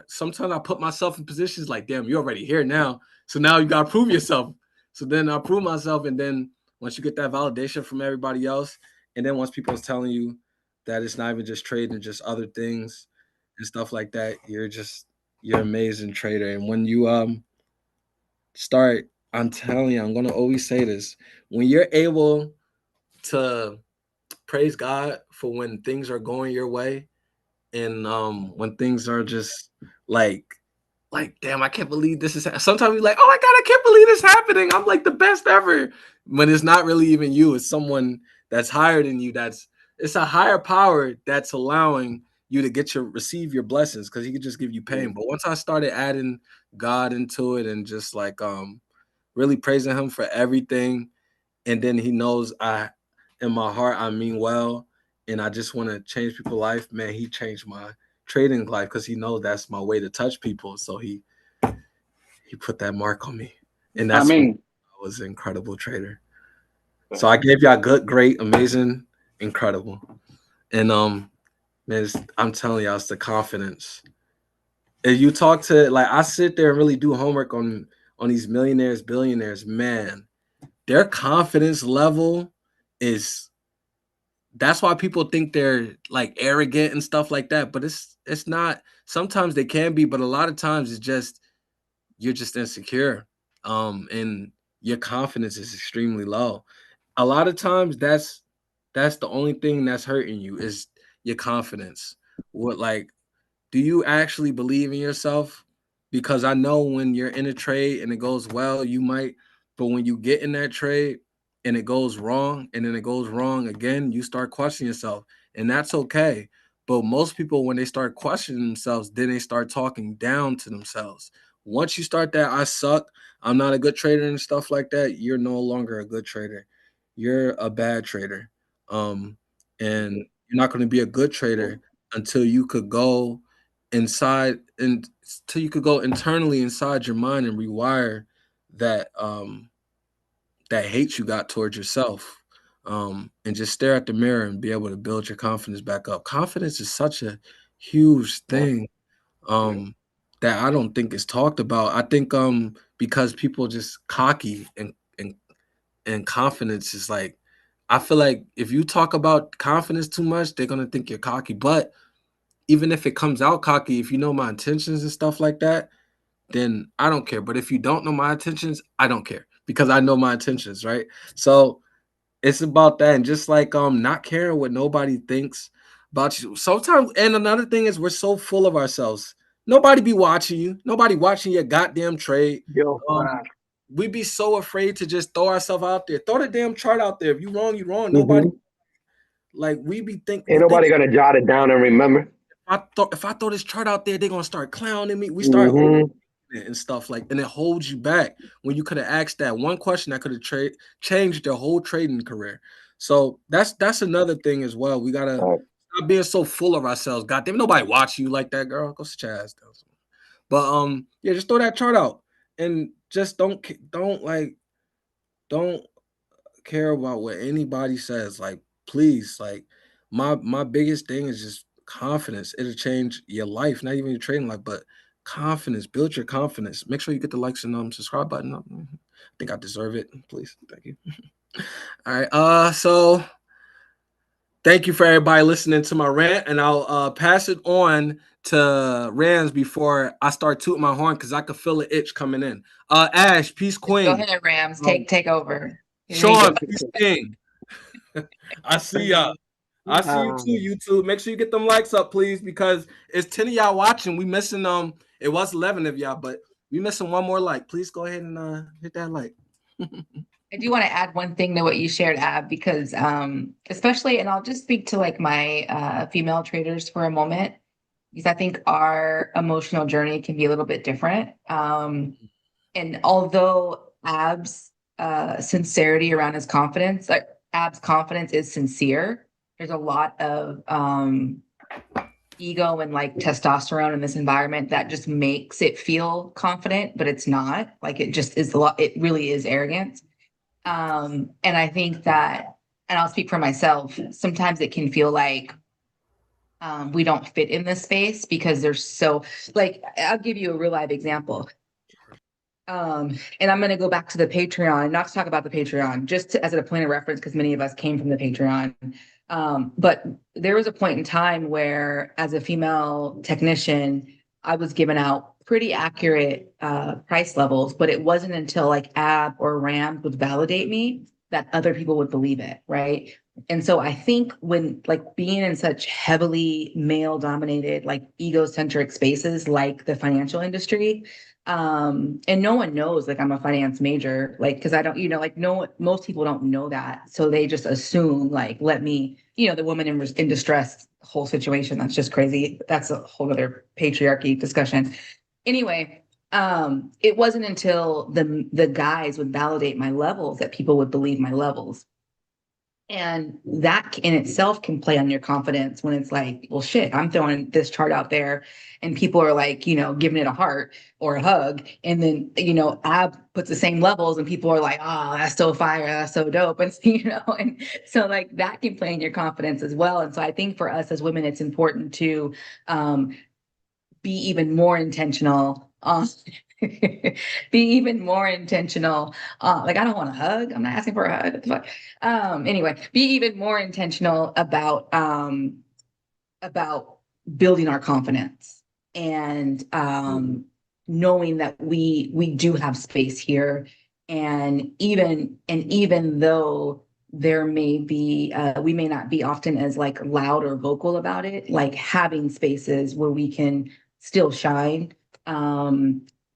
B: sometimes I put myself in positions like, damn, you're already here now. So now you got to prove yourself. So then I prove myself. And then once you get that validation from everybody else, and then once people is telling you that it's not even just trading, just other things and stuff like that, you're an amazing trader. And when you start, I'm telling you, I'm gonna always say this, when you're able to praise God for when things are going your way, and when things are just like damn, I can't believe this is sometimes you're like, oh my god, I can't believe this is happening, I'm like the best ever, when it's not really even you, it's someone that's higher than you, it's a higher power that's allowing you to receive your blessings, because he could just give you pain. But once I started adding God into it and just like really praising him for everything, and then he knows in my heart I mean well, and I just want to change people's life, man, he changed my trading life, because he knows that's my way to touch people. So he put that mark on me, and that's I was an incredible trader. So I gave y'all good, great, amazing, incredible. And man, I'm telling y'all, it's the confidence. If you talk to, like, I sit there and really do homework on these millionaires, billionaires, man, their confidence level is, that's why people think they're like arrogant and stuff like that. But it's not. Sometimes they can be, but a lot of times it's just, you're just insecure. And your confidence is extremely low. A lot of times that's the only thing that's hurting you is your confidence. What, like, do you actually believe in yourself? Because I know when you're in a trade and it goes well, you might, but when you get in that trade and it goes wrong and then it goes wrong again, you start questioning yourself, and that's okay. But most people, when they start questioning themselves, then they start talking down to themselves. Once you start that, I suck, I'm not a good trader and stuff like that, you're no longer a good trader. You're a bad trader. And you're not going to be a good trader until you could go inside and until you could go internally inside your mind and rewire that that hate you got towards yourself, and just stare at the mirror and be able to build your confidence back up. Confidence is such a huge thing that I don't think is talked about. I think because people just cocky and confidence is like, I feel like if you talk about confidence too much, they're gonna think you're cocky. But even if it comes out cocky, if you know my intentions and stuff like that, then I don't care. But if you don't know my intentions, I don't care because I know my intentions, right? So it's about that, and just like not caring what nobody thinks about you. Sometimes, and another thing is we're so full of ourselves. Nobody be watching you. Nobody watching your goddamn trade. We be so afraid to just throw ourselves out there. Throw the damn chart out there. If you wrong, you wrong. Nobody, like, we be thinking.
H: Ain't nobody gonna jot it down and remember.
B: If I throw this chart out there, they're gonna start clowning me. We start and stuff like, and it holds you back when you could have asked that one question that could have changed their whole trading career. So that's another thing as well. We gotta stop being so full of ourselves. Goddamn, nobody watch you like that, girl. Go sit your ass down. But yeah, just throw that chart out and just don't care about what anybody says. Like, please, like, my biggest thing is just confidence. It'll change your life, not even your trading life, but confidence. Build your confidence. Make sure you get the likes and subscribe button up. I think I deserve it. Please, thank you. All right. So thank you for everybody listening to my rant, and I'll pass it on to Rams before I start tooting my horn because I could feel the itch coming in. Ash, Peace Queen.
L: Go ahead, Rams. Take over.
B: Sean, Peace King. I see y'all. I see you too. YouTube. Make sure you get them likes up, please, because it's 10 of y'all watching. We missing it was 11 of y'all, but we missing one more like. Please go ahead and hit that like.
L: I do want to add one thing to what you shared, Ab, because especially, and I'll just speak to like my female traders for a moment, because I think our emotional journey can be a little bit different. And although Ab's sincerity around his confidence, like Ab's confidence is sincere, there's a lot of ego and like testosterone in this environment that just makes it feel confident, but it's not. Like, it just is it really is arrogance. And I think that, and I'll speak for myself, sometimes it can feel like we don't fit in this space because there's so, like, I'll give you a real live example. And I'm going to go back to the Patreon, not to talk about the Patreon, just as a point of reference, because many of us came from the Patreon. But there was a point in time where, as a female technician, I was given out pretty accurate price levels, but it wasn't until like Ab or Ram would validate me that other people would believe it, right? And so I think when, like, being in such heavily male-dominated, like egocentric spaces like the financial industry, and no one knows, like, I'm a finance major, like, because I don't, like, most people don't know that. So they just assume, like, let me, the woman in distress whole situation, that's just crazy. That's a whole other patriarchy discussion. Anyway, it wasn't until the guys would validate my levels that people would believe my levels. And that in itself can play on your confidence when it's like, well, shit, I'm throwing this chart out there and people are like, giving it a heart or a hug. And then, Ab puts the same levels and people are like, oh, that's so fire. That's so dope. And, and so like that can play in your confidence as well. And so I think for us as women, it's important to be even more intentional be even more intentional. Like I don't want a hug. I'm not asking for a hug. What the fuck? Anyway, be even more intentional about building our confidence and knowing that we do have space here. And even though there may be we may not be often as like loud or vocal about it, like having spaces where we can still shine.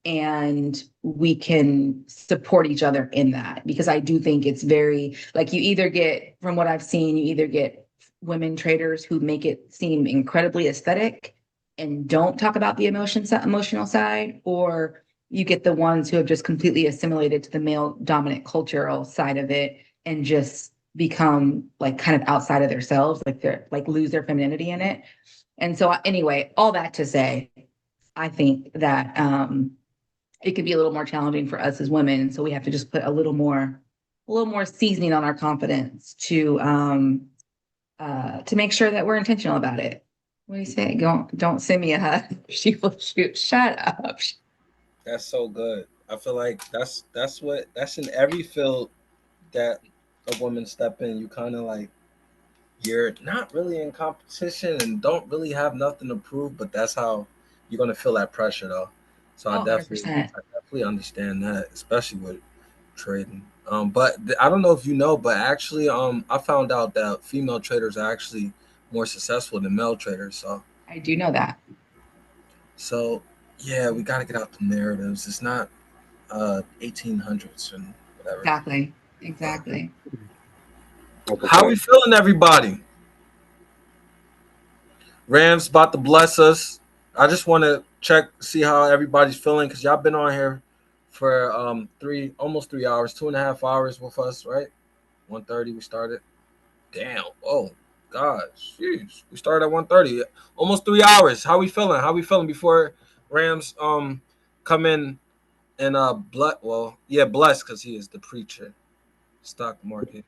L: And we can support each other in that, because I do think it's very like you either get, from what I've seen, you either get women traders who make it seem incredibly aesthetic and don't talk about the emotional side, or you get the ones who have just completely assimilated to the male dominant cultural side of it and just become like kind of outside of themselves, like they're like lose their femininity in it. And so anyway, all that to say, I think that it could be a little more challenging for us as women. And so we have to just put a little more seasoning on our confidence to make sure that we're intentional about it. What do you say? Don't send me a hug. She will shoot. Shut up.
B: That's so good. I feel like that's in every field that a woman step in. You kind of like, you're not really in competition and don't really have nothing to prove, but that's how you're gonna feel that pressure though. So I definitely understand that, especially with trading. But I don't know if you know, but actually, I found out that female traders are actually more successful than male traders. So
L: I do know that. So
B: yeah, we got to get out the narratives. It's not 1800s and whatever.
L: Exactly.
B: How we feeling, everybody? Rams about to bless us. I just want to see how everybody's feeling, because y'all been on here for almost 3 hours, 2.5 hours with us, right? 1:30 we started. Damn. Oh God, jeez. We started at 1:30. Almost 3 hours. How we feeling? How we feeling before Rams come in and bless, because he is the preacher. Stock market.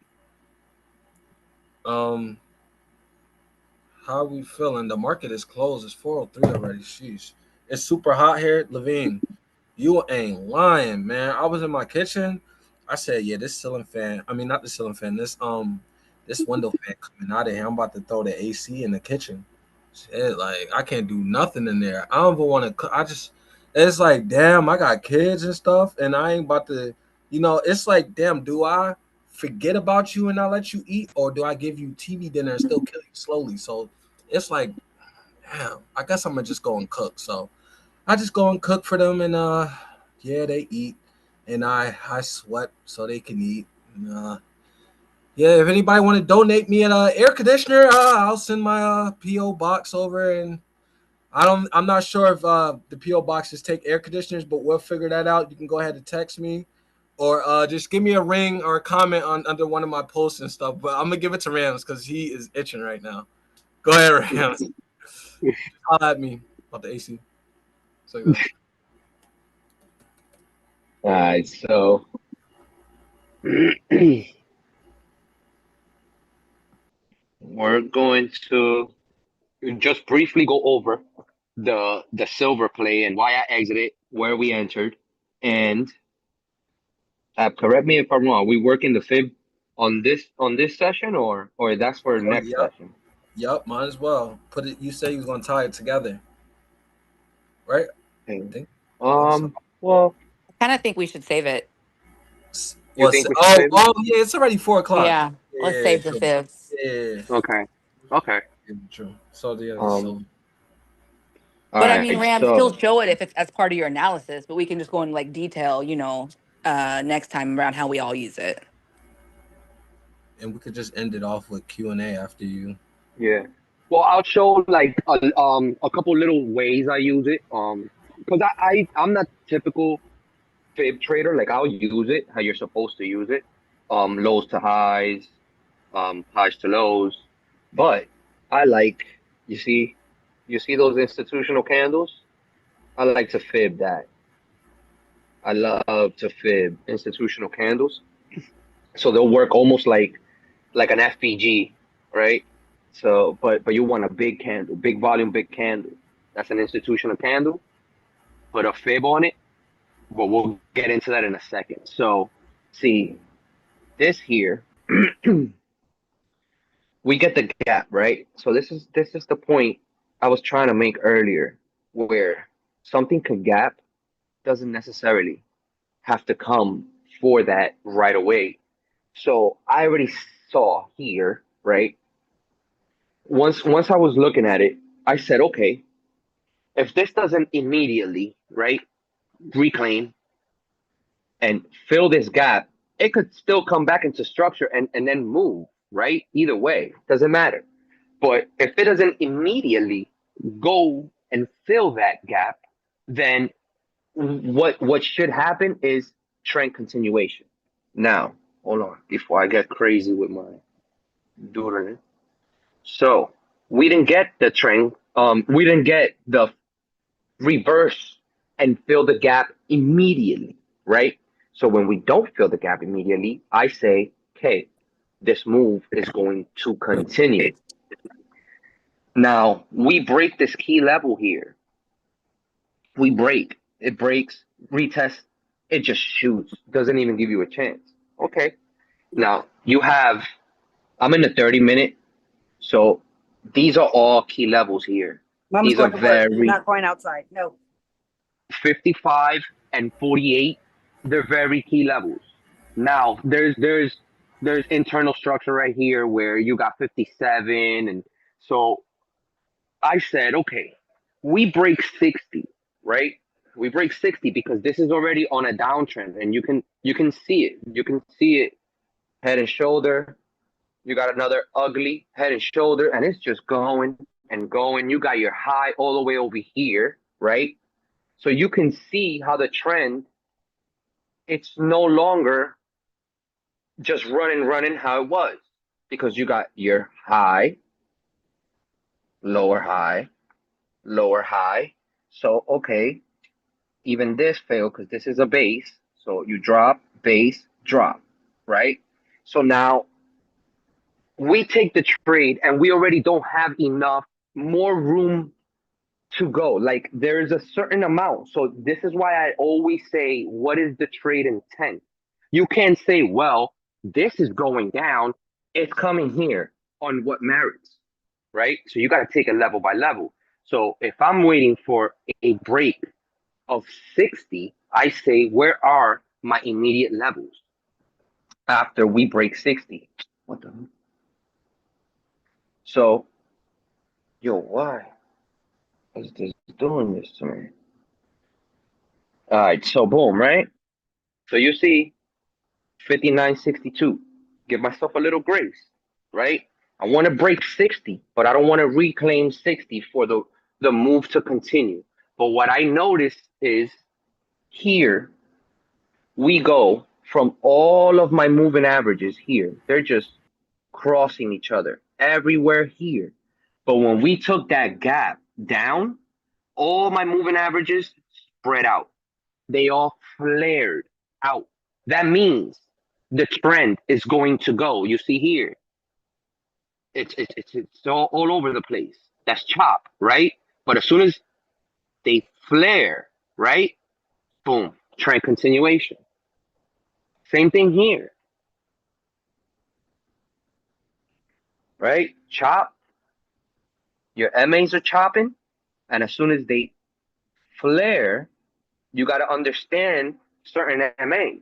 B: How we feeling? The market is closed. It's 4:03 already. Sheesh. It's super hot here. Levine, you ain't lying, man. I was in my kitchen. I said, yeah, this ceiling fan. I mean, not the ceiling fan. This window fan coming out of here. I'm about to throw the AC in the kitchen. Shit, like I can't do nothing in there. I don't even want to cook. It's like, damn, I got kids and stuff, and I ain't about to, it's like, damn, do I forget about you and not let you eat, or do I give you TV dinner and still kill you slowly? So it's like, damn, I guess I'm gonna just go and cook. So I just go and cook for them, and they eat, and I sweat so they can eat. And, if anybody want to donate me an air conditioner, I'll send my PO box over. And I'm not sure if the PO boxes take air conditioners, but we'll figure that out. You can go ahead and text me, or just give me a ring or a comment under one of my posts and stuff. But I'm gonna give it to Rams because he is itching right now. Go ahead, Rams. Holler at me about the AC. So
H: all right, so we're going to just briefly go over the silver play and why I exited, where we entered, and correct me if I'm wrong. We working the fib on this session, or that's for next session?
B: Yep, might as well put it. You say you was gonna tie it together, right?
H: Well,
O: I kind of think we should save it.
B: Yeah, it's already 4:00.
O: Yeah, let's save the fibs.
B: Yeah.
H: Okay.
B: True. So
O: but I mean, Ram, still show it if it's as part of your analysis, but we can just go in like detail, next time around how we all use it.
B: And we could just end it off with Q&A after you.
H: Yeah. Well, I'll show like a couple little ways I use it. Because I'm not typical fib trader. Like I'll use it how you're supposed to use it. Lows to highs, highs to lows. But I like, you see those institutional candles? I like to fib that. I love to fib institutional candles. So they'll work almost like an FPG, right? So, but you want a big candle, big volume, big candle. That's an institutional candle. Put a fib on it, but we'll get into that in a second. So, see, this here, we get the gap, right? So this is the point I was trying to make earlier, where something could gap doesn't necessarily have to come for that right away. So I already saw here, right? Once I was looking at it, I said, okay, if this doesn't immediately, right, reclaim and fill this gap, it could still come back into structure and then move, right? Either way, doesn't matter. But if it doesn't immediately go and fill that gap, then what should happen is trend continuation. Now, hold on, before I get crazy with my doodling. So we didn't get the trend, we didn't get the reverse and fill the gap immediately, right? So when we don't fill the gap immediately, I say, okay, this move is going to continue. Now we break this key level here. We break, it breaks, retest, it just shoots, doesn't even give you a chance. Okay. Now you have, I'm in the 30-minute, so these are all key levels here.
P: Mom's
H: These are
P: going to work.
H: very
P: Not going outside. No.
H: 55 and 48, they're very key levels. Now there's internal structure right here where you got 57, and so I said, okay, we break 60, right? We break 60 because this is already on a downtrend, and you can see it. You can see it, head and shoulder. You got another ugly head and shoulder, and it's just going and going. You got your high all the way over here, right? So you can see how the trend, it's no longer just running how it was, because you got your high, lower high, lower high. So, okay, even this failed because this is a base. So you drop, base, drop, right? So now we take the trade and we already don't have enough more room to go. Like there's a certain amount. So this is why I always say, what is the trade intent? You can't say, well, this is going down, it's coming here on what merits, right? So you got to take it level by level. So if I'm waiting for a break of 60, I say, where are my immediate levels after we break 60? What the hell? So, yo, why is this doing this to me? All right, so boom, right? So you see 59.62. Give myself a little grace, right? I want to break 60, but I don't want to reclaim 60 for the move to continue. But what I noticed is here we go from all of my moving averages here. They're just crossing each other everywhere here. But when we took that gap down, all my moving averages spread out. They all flared out. That means the trend is going to go. You see here, it's all over the place. That's chop, right? But as soon as they flare, right? Boom, trend continuation. Same thing here, right? Chop. Your MAs are chopping, and as soon as they flare, you got to understand certain MAs.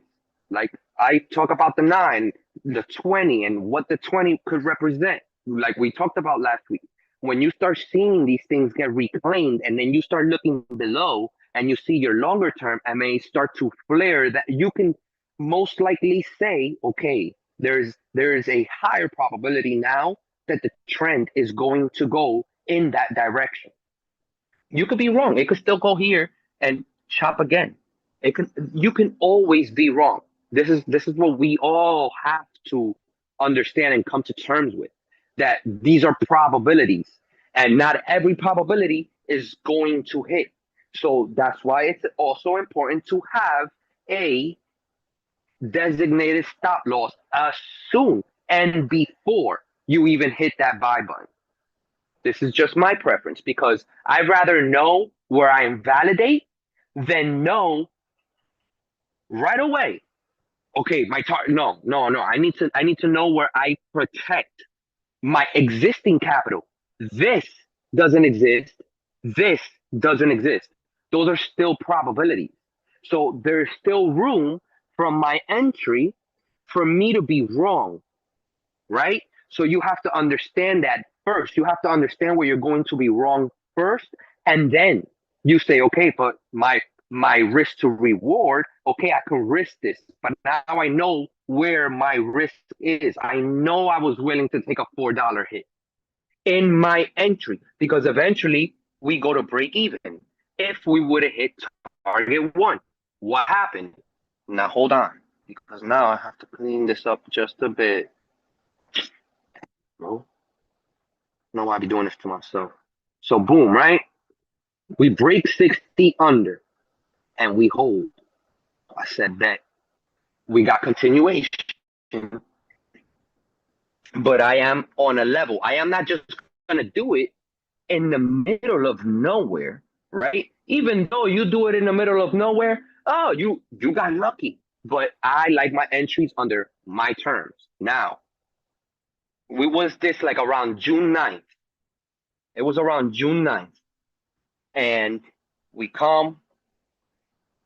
H: Like I talk about the 9, the 20, and what the 20 could represent. Like we talked about last week. When you start seeing these things get reclaimed, and then you start looking below, and you see your longer term MAs start to flare, that you can most likely say, okay, there is a higher probability now that the trend is going to go in that direction. You could be wrong. It could still go here and chop again. You can always be wrong. This is what we all have to understand and come to terms with, that these are probabilities and not every probability is going to hit. So that's why it's also important to have a designated stop loss as soon and before you even hit that buy button. This is just my preference because I'd rather know where I invalidate than know right away. Okay, my target. No. I need to know where I protect my existing capital. This doesn't exist. This doesn't exist. Those are still probabilities. So there's still room from my entry for me to be wrong, right? So you have to understand that first. You have to understand where you're going to be wrong first, and then you say, okay, but my risk to reward, okay, I can risk this, but now I know where my risk is. I know I was willing to take a $4 hit in my entry because eventually we go to break even. If we would have hit target 1, what happened? Now hold on, because now I have to clean this up just a bit. Bro, I know why I be doing this to myself. So boom, right? We break 60 under and we hold. I said that we got continuation, but I am on a level. I am not just gonna do it in the middle of nowhere, right? Even though you do it in the middle of nowhere, oh, you got lucky. But I like my entries under my terms. Now, was this like around June 9th? It was around June 9th. And we come,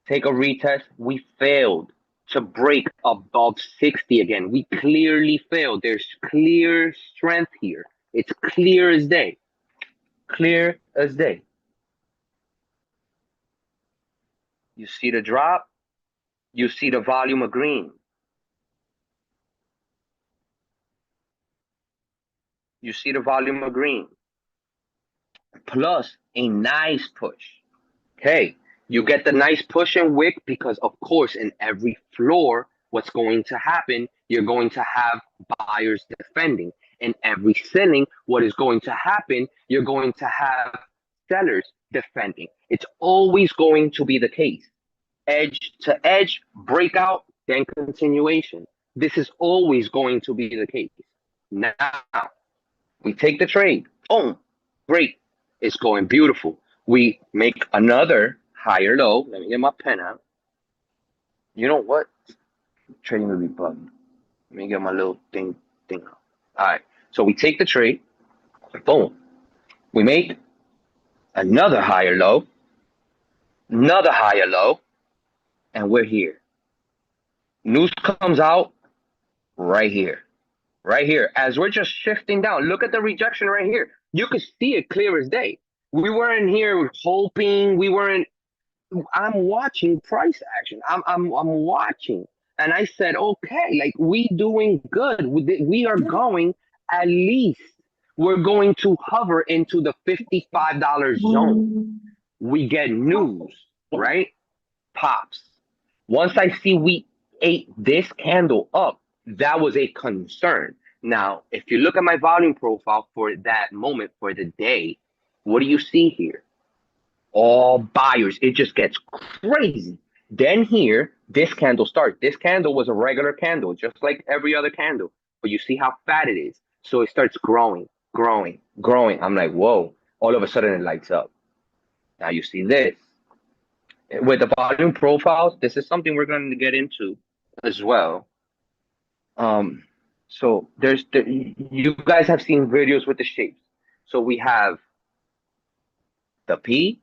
H: take a retest. We failed to break above 60 again. We clearly failed. There's clear strength here. It's clear as day. Clear as day. You see the drop. You see the volume of green. You see the volume of green. Plus a nice push. Okay, you get the nice push and wick because, of course, in every floor, what's going to happen, you're going to have buyers defending. In every ceiling, what is going to happen, you're going to have sellers defending. It's always going to be the case. Edge to edge, breakout, then continuation. This is always going to be the case. Now, we take the trade. Boom, great. It's going beautiful. We make another higher low. Let me get my pen out. You know what? Trading will be bugged. Let me get my little thing out. All right. So we take the trade. Boom. We make another higher low. Another higher low. And we're here. News comes out right here. Right here. As we're just shifting down. Look at the rejection right here. You can see it clear as day. We weren't here hoping. We weren't. I'm watching price action. I'm watching. And I said, okay, like we doing good. We are going at least. We're going to hover into the $55 zone. We get news, right? Pops. Once I see we ate this candle up, that was a concern. Now, if you look at my volume profile for that moment, for the day, what do you see here? All buyers. It just gets crazy. Then here, this candle starts. This candle was a regular candle, just like every other candle. But you see how fat it is. So it starts growing, growing, growing. I'm like, whoa. All of a sudden it lights up. Now you see this. With the volume profiles, this is something we're going to get into as well. So you guys have seen videos with the shapes. So we have the P.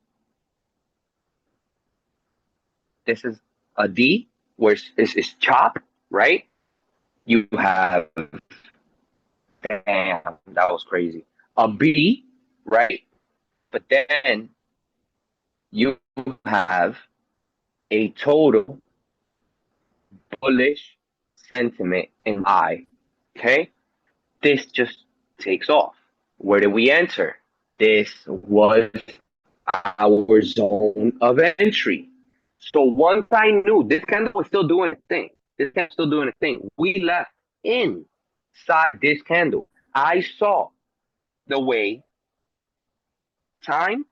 H: This is a D, where it's chop, right? You have, damn, that was crazy. A B, right? But then you have a total bullish sentiment in I. Okay, this just takes off. Where did we enter? This was our zone of entry. So once I knew this candle was still doing its thing, we left in outside this candle. I saw the way time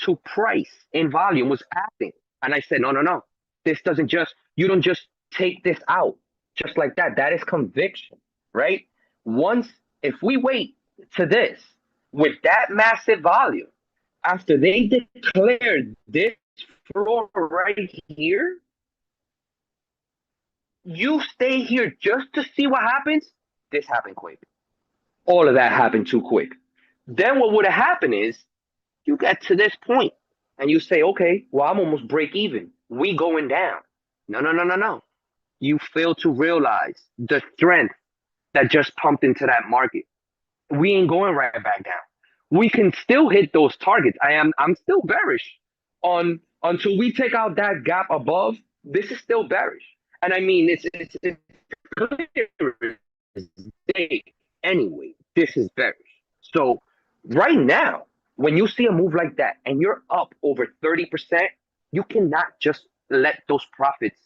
H: to price in volume was acting. And I said, no. This doesn't just, you don't just take this out just like that. That is conviction, right? If we wait to this with that massive volume, after they declared this floor right here, you stay here just to see what happens. This happened quick. All of that happened too quick. Then what would have happened is you get to this point and you say, okay, well, I'm almost break even. We going down. No. You fail to realize the strength that just pumped into that market. We ain't going right back down. We can still hit those targets. I'm still bearish on until we take out that gap above. This is still bearish. And I mean, it's clear as day anyway. This is bearish. So right now, when you see a move like that and you're up over 30%, you cannot just let those profits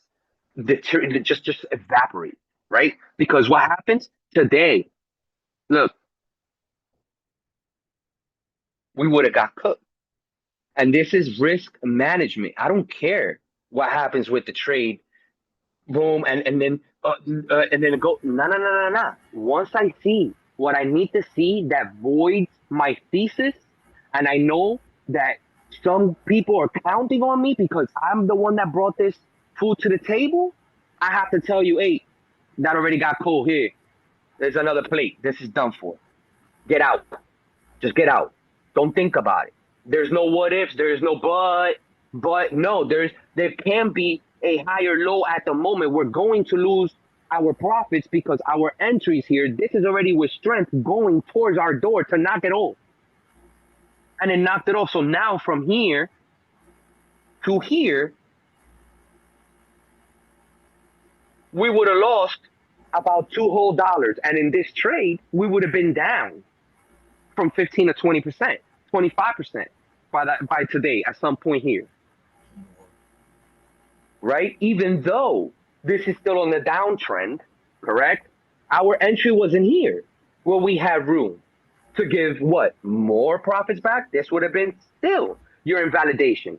H: just evaporate, right? Because what happens today, look, we would have got cooked. And this is risk management. I don't care what happens with the trade. Boom, and then it go, no. Once I see what I need to see that voids my thesis, and I know that some people are counting on me because I'm the one that brought this food to the table, I have to tell you, hey, that already got cold here. There's another plate. This is done for. Get out. Just get out. Don't think about it. There's no what ifs. There's no but no, there can be a higher low at the moment. We're going to lose our profits because our entries here, this is already with strength going towards our door to knock it off. And it knocked it off. So now from here to here, we would have lost about $2 whole. And in this trade, we would have been down from 15 to 20%, 25% by today at some point here. Right? Even though this is still on the downtrend, correct? Our entry wasn't here where we had room to give what? More profits back? This would have been still your invalidation.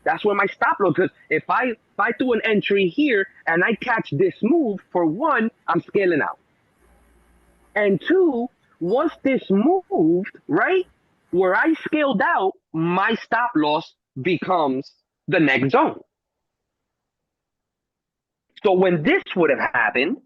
H: That's where my stop loss, because if I do an entry here and I catch this move, for one, I'm scaling out. And two, once this moved, right, where I scaled out, my stop loss becomes the next zone. So when this would have happened,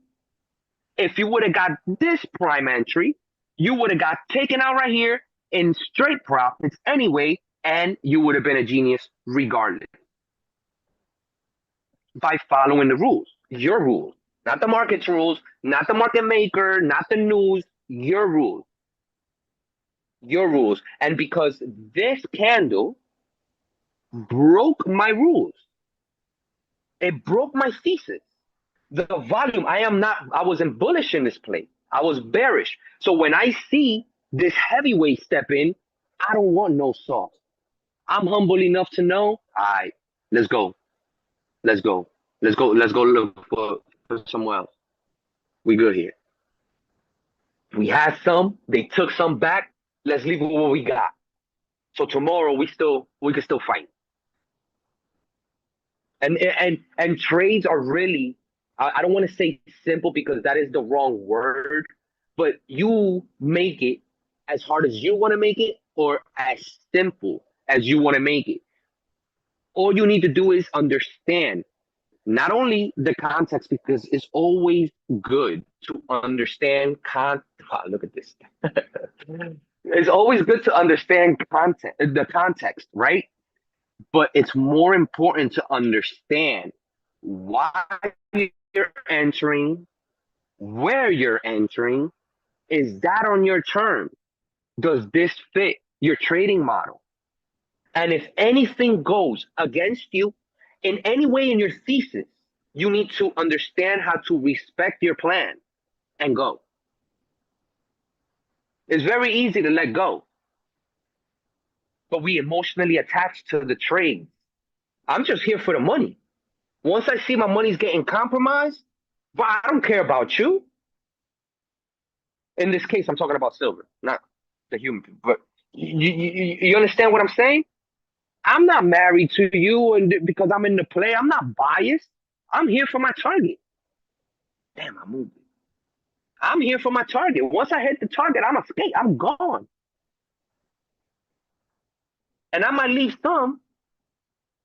H: if you would have got this prime entry, you would have got taken out right here in straight profits anyway, and you would have been a genius regardless. By following the rules, your rules, not the market's rules, not the market maker, not the news, your rules. Your rules. And because this candle broke my rules, it broke my thesis. The volume, I wasn't bullish in this play. I was bearish. So when I see this heavyweight step in, I don't want no sauce. I'm humble enough to know, all right, let's go. Let's go look for somewhere else. We good here. We had some, they took some back. Let's leave with what we got. So tomorrow we can still fight. And trades are really, I don't want to say simple because that is the wrong word, but you make it as hard as you want to make it or as simple as you want to make it. All you need to do is understand not only the context, because it's always good to understand look at this. It's always good to understand the context, right? But it's more important to understand why you're entering, where you're entering. Is that on your terms? Does this fit your trading model? And if anything goes against you in any way in your thesis, you need to understand how to respect your plan and go. It's very easy to let go, but we emotionally attached to the trade. I'm just here for the money. Once I see my money's getting compromised, but I don't care about you. In this case, I'm talking about silver, not the human. But you understand what I'm saying? I'm not married to you, and because I'm in the play, I'm not biased. I'm here for my target. Damn, I moved it. I'm here for my target. Once I hit the target, I'm escape. I'm gone. And I might leave some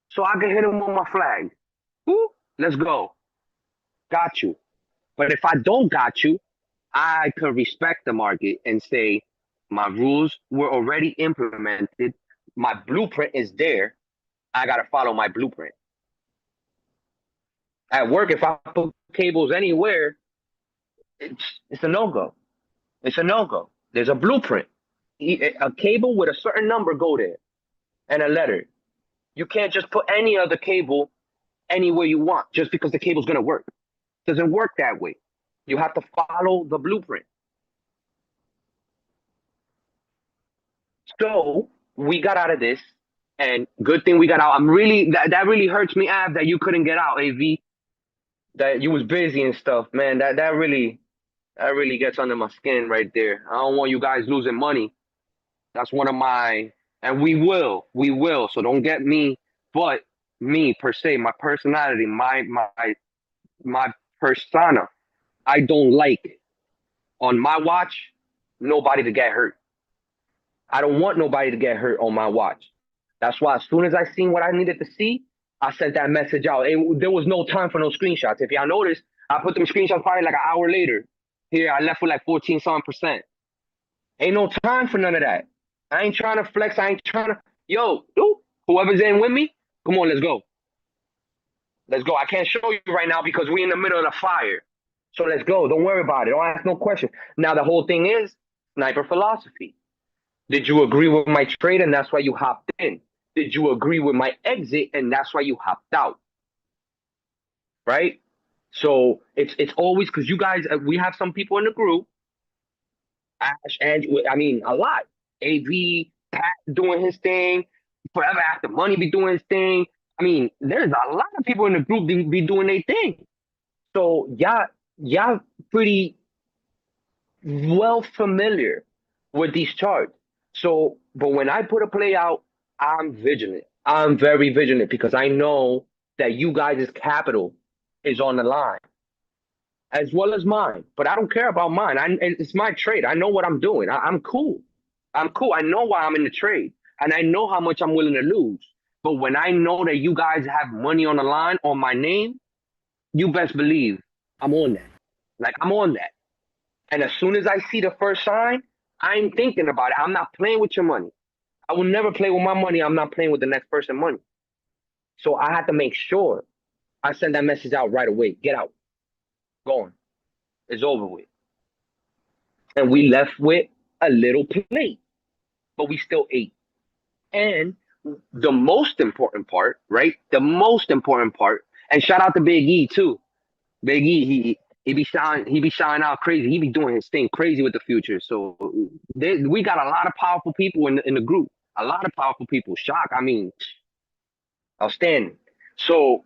H: so I can hit him with my flag. Woo, let's go. Got you. But if I don't got you, I could respect the market and say my rules were already implemented. My blueprint is there. I got to follow my blueprint. At work, if I put cables anywhere, it's a no-go. It's a no-go. There's a blueprint. A cable with a certain number go there and a letter. You can't just put any other cable anywhere you want just because the cable's going to work. It doesn't work that way. You have to follow the blueprint. So we got out of this, and good thing we got out. I'm really that really hurts me, Ab, that you couldn't get out, AV. That you was busy and stuff, man. That really gets under my skin right there. I don't want you guys losing money. That's one of my, and we will. So don't get me, but me per se, my personality, my persona. I don't like on my watch nobody to get hurt. I don't want nobody to get hurt on my watch. That's why as soon as I seen what I needed to see, I sent that message out. There was no time for no screenshots. If y'all notice, I put them screenshots probably like an hour later. Here, I left with like 14-something%. Ain't no time for none of that. I ain't trying to flex. I ain't trying to, yo, whoever's in with me, come on, let's go. Let's go. I can't show you right now because we in the middle of the fire. So let's go. Don't worry about it. Don't ask no question. Now the whole thing is sniper philosophy. Did you agree with my trade and that's why you hopped in? Did you agree with my exit and that's why you hopped out? Right? So it's always because you guys, we have some people in the group. Ash, and I mean a lot. AV, Pat doing his thing. Forever After Money be doing his thing. I mean, there's a lot of people in the group be doing their thing. So y'all pretty well familiar with these charts. So, but when I put a play out, I'm vigilant. I'm very vigilant because I know that you guys' capital is on the line, as well as mine. But I don't care about mine. It's my trade. I know what I'm doing. I'm cool. I'm cool. I know why I'm in the trade, and I know how much I'm willing to lose. But when I know that you guys have money on the line on my name, you best believe I'm on that. Like, I'm on that. And as soon as I see the first sign, I ain't thinking about it. I'm not playing with your money. I will never play with my money. I'm not playing with the next person's money. So I had to make sure I send that message out right away. Get out. Going. It's over with. And we left with a little plate, but we still ate. And the most important part, right? The most important part, and shout out to Big E too. Big E, he be shouting out crazy. He be doing his thing crazy with the future. So we got a lot of powerful people in the group. A lot of powerful people. Shock. I mean, outstanding. So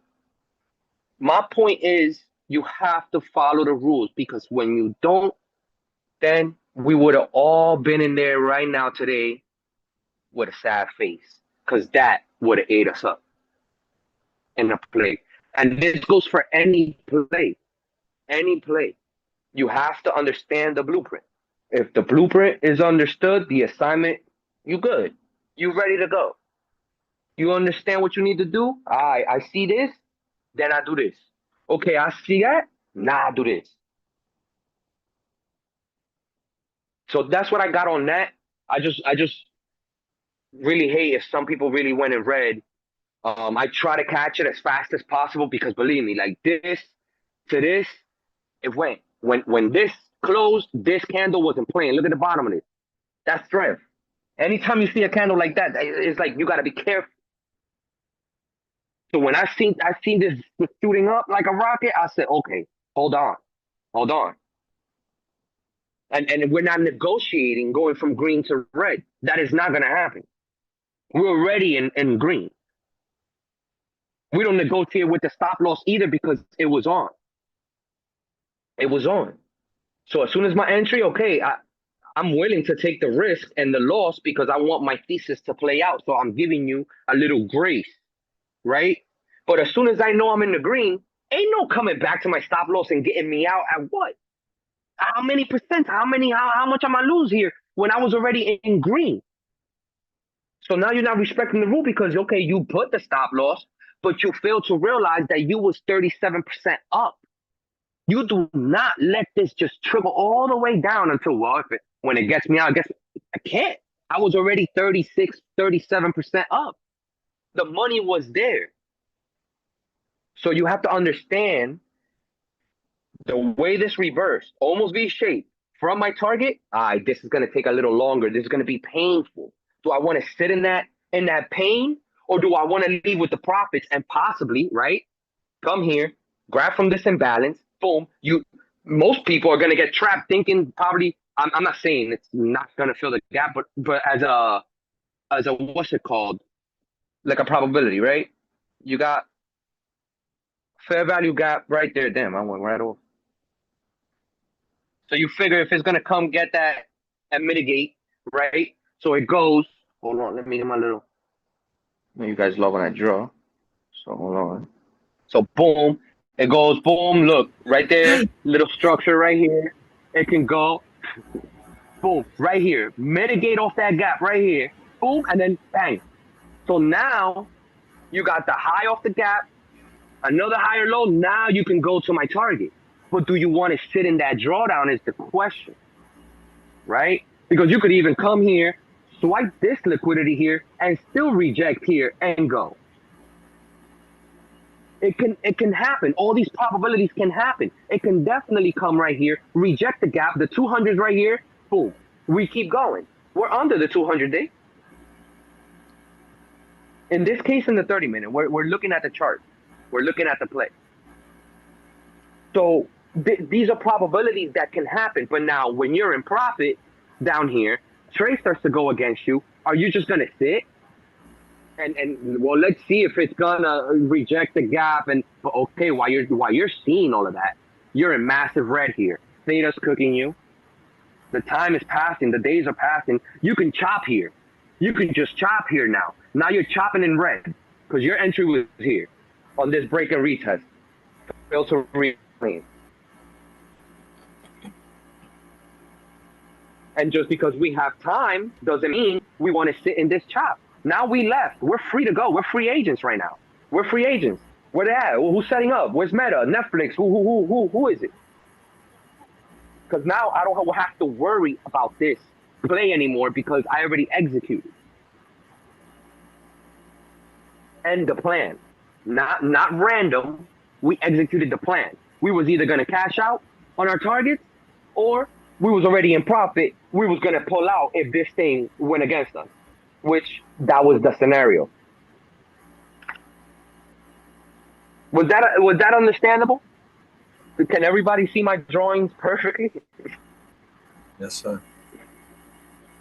H: my point is you have to follow the rules because when you don't, then we would have all been in there right now today with a sad face because that would have ate us up in the play. And this goes for any play. Any play. You have to understand the blueprint. If the blueprint is understood, the assignment, you good. You ready to go. You understand what you need to do? I see this, then I do this. Okay, I see that, now I do this. So that's what I got on that. I just really hate if some people really went and read. I try to catch it as fast as possible because believe me, like this to this, it went. When this closed, this candle wasn't playing. Look at the bottom of it. That's strength. Anytime you see a candle like that, it's like you got to be careful. So when I seen this shooting up like a rocket, I said, okay, hold on. And we're not negotiating going from green to red. That is not going to happen. We're already in green. We don't negotiate with the stop loss either because it was on. It was on. So as soon as my entry, okay, I'm willing to take the risk and the loss because I want my thesis to play out. So I'm giving you a little grace, right? But as soon as I know I'm in the green, ain't no coming back to my stop loss and getting me out at what? How many percent? How much am I lose here when I was already in green? So now you're not respecting the rule because, okay, you put the stop loss, but you failed to realize that you was 37% up. You do not let this just trickle all the way down until, well, when it gets me out, I can't. I was already 36, 37% up. The money was there. So you have to understand the way this reversed, almost V-shaped from my target. This is going to take a little longer. This is going to be painful. Do I want to sit in that pain, or do I want to leave with the profits and possibly, right, come here, grab from this imbalance, boom. Most people are going to get trapped thinking probably, I'm not saying it's not going to fill the gap, but as a what's it called, like a probability, right? You got fair value gap right there. Damn, I went right off. So you figure if it's going to come get that and mitigate, right? So it goes, hold on, let me get my little, you guys love when I draw. So hold on. So boom, it goes, boom, look, right there, little structure right here. It can go, boom, right here. Mitigate off that gap right here. Boom, and then bang. So now you got the high off the gap, another higher low. Now you can go to my target. But do you want to sit in that drawdown is the question, right? Because you could even come here, swipe this liquidity here, and still reject here and go. It can happen. All these probabilities can happen. It can definitely come right here, reject the gap, the 200s right here, boom. We keep going. We're under the 200-day. In this case, in the 30-minute, we're looking at the chart. We're looking at the play. So these are probabilities that can happen. But now when you're in profit down here, trade starts to go against you. Are you just going to sit? And well, let's see if it's gonna reject the gap. And okay, while you're seeing all of that, you're in massive red here. Theta's cooking you. The time is passing. The days are passing. You can chop here. You can just chop here now. Now you're chopping in red because your entry was here on this break and retest. Fail to reclaim. And just because we have time doesn't mean we want to sit in this chop. Now we left. We're free to go. We're free agents right now. We're free agents. Where they at? Who's setting up? Where's Meta? Netflix? Who is it? Because now I don't have to worry about this play anymore because I already executed. And the plan. Not random. We executed the plan. We was either going to cash out on our targets or we was already in profit. We was going to pull out if this thing went against us. Which that was the scenario. Was that understandable? Can everybody see my drawings perfectly?
B: Yes, sir.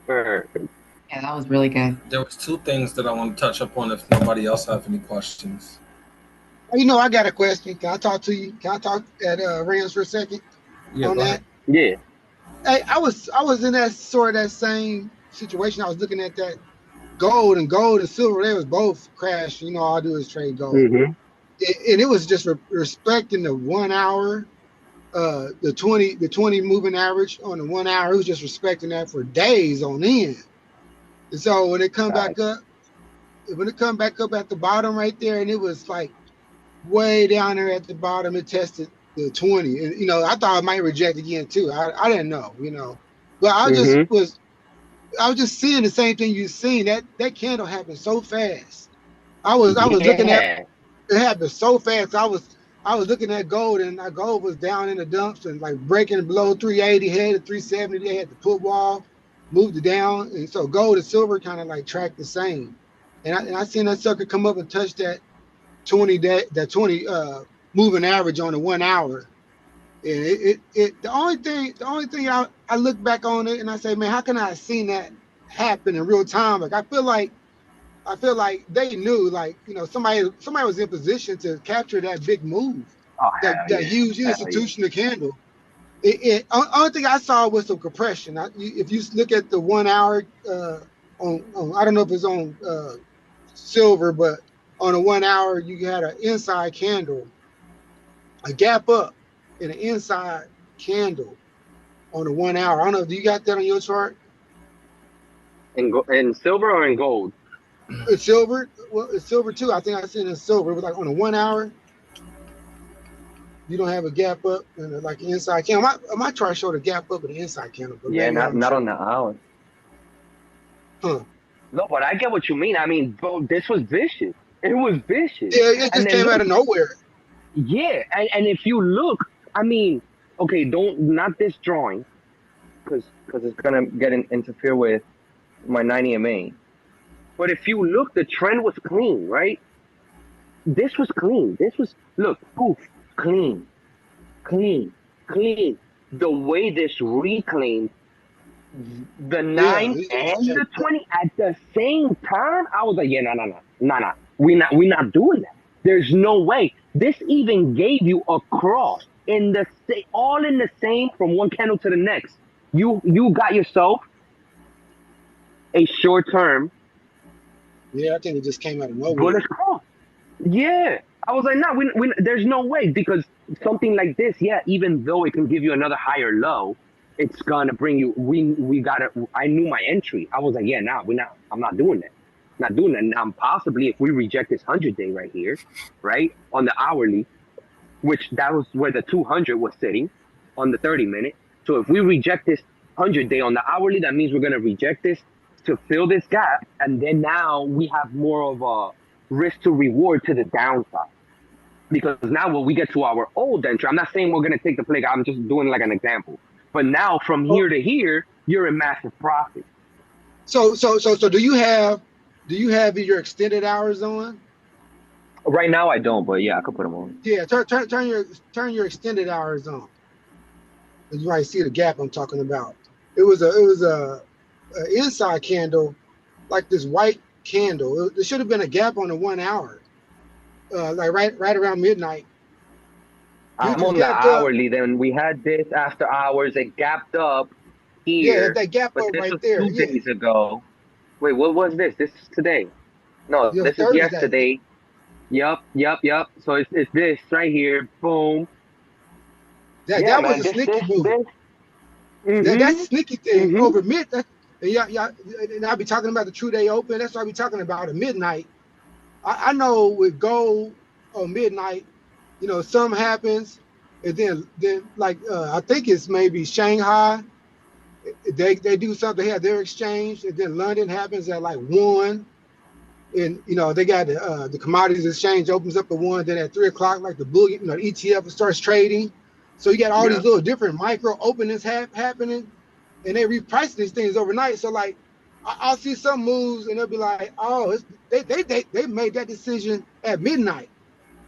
L: Yeah, that was really good.
B: There was two things that I want to touch upon if nobody else have any questions.
M: You know, I got a question. Can I talk to you? Can I talk at Rams for a second on that?
H: Yeah.
M: Hey, I was in that sort of that same situation. I was looking at that gold and silver. They was both crashed. You know, all I do is trade gold.
H: Mm-hmm.
M: And it was just respecting the 1 hour, the 20 moving average on the 1 hour. It was just respecting that for days on end. And so when it come back up at the bottom right there, and it was like way down there at the bottom, it tested the 20. And you know, I thought it might reject again too. I didn't know, you know, but I was just seeing the same thing you've seen. That candle happened so fast. I was looking at it happened so fast. I was looking at gold, and our gold was down in the dumps and like breaking below 380, headed 370. They had to put wall, moved it down, and so gold and silver kind of like tracked the same. And I seen that sucker come up and touch that 20 moving average on the 1 hour. And the only thing I look back on it and I say, man, how can I have seen that happen in real time? Like I feel like they knew, like, you know, somebody was in position to capture that big move, that huge institutional candle. Only thing I saw was some compression. If you look at the 1 hour on I don't know if it's on silver, but on a 1 hour you had an inside candle, a gap up in an inside candle on a 1 hour. I don't know. Do you got that on your chart?
H: In silver or in gold?
M: It's silver. Well, it's silver too. I think I seen it in silver. It was like on a 1 hour. You don't have a gap up and like an inside candle. My chart showed a gap up and an inside candle. But
H: yeah, not on the hour.
M: Huh.
H: No, but I get what you mean. I mean, bro, this was vicious. It was vicious.
M: Yeah, it just came out of nowhere.
H: Yeah, and if you look, I mean, okay, not this drawing, because it's gonna interfere with my 9 EMA. But if you look, the trend was clean, right? This was clean. Look, poof, clean. The way this reclaimed the 9 and the 20 at the same time, I was like, yeah, no. We're not doing that. There's no way. This even gave you a cross all in the same from one candle to the next. You got yourself a short term.
M: Yeah, I think it just came out of nowhere.
H: Bullish cross. Yeah. I was like, no, there's no way, because something like this, yeah, even though it can give you another higher low, it's gonna bring you. I knew my entry. I was like, yeah, I'm not doing that. Not doing that. Now, possibly if we reject this 100-day right here, right on the hourly, which that was where the 200 was sitting on the 30-minute. So if we reject this 100-day on the hourly, that means we're gonna reject this to fill this gap, and then now we have more of a risk to reward to the downside. Because now when we get to our old entry, I'm not saying we're going to take the play, I'm just doing like an example. But now from here to here, you're in massive profit.
M: So do you have your extended hours on?
H: Right now I don't, but yeah, I could put them on.
M: Yeah, turn your extended hours on. You might see the gap I'm talking about. It was a inside candle, like this white candle. There should have been a gap on the 1 hour, like right around midnight.
H: I'm on the hourly. Then we had this after hours. It gapped up here.
M: Yeah, that gap up right there.
H: 2 days ago. Wait, what was this? This is today. No, this is yesterday. Yup. So it's this right here. Boom.
M: That was a sneaky move. That's a sneaky thing over midnight. And I'll be talking about the 2-day open. That's what I'll be talking about at midnight. I know with gold on midnight, something happens, and then like I think it's maybe Shanghai. They do something. They have their exchange, and then London happens at like 1, and they got the commodities exchange opens up at 1. Then at 3 o'clock, like the bullion, the ETF starts trading. So you got all these little different micro openings happening, and they reprice these things overnight. So like I'll see some moves, and they'll be like, oh, they made that decision at midnight.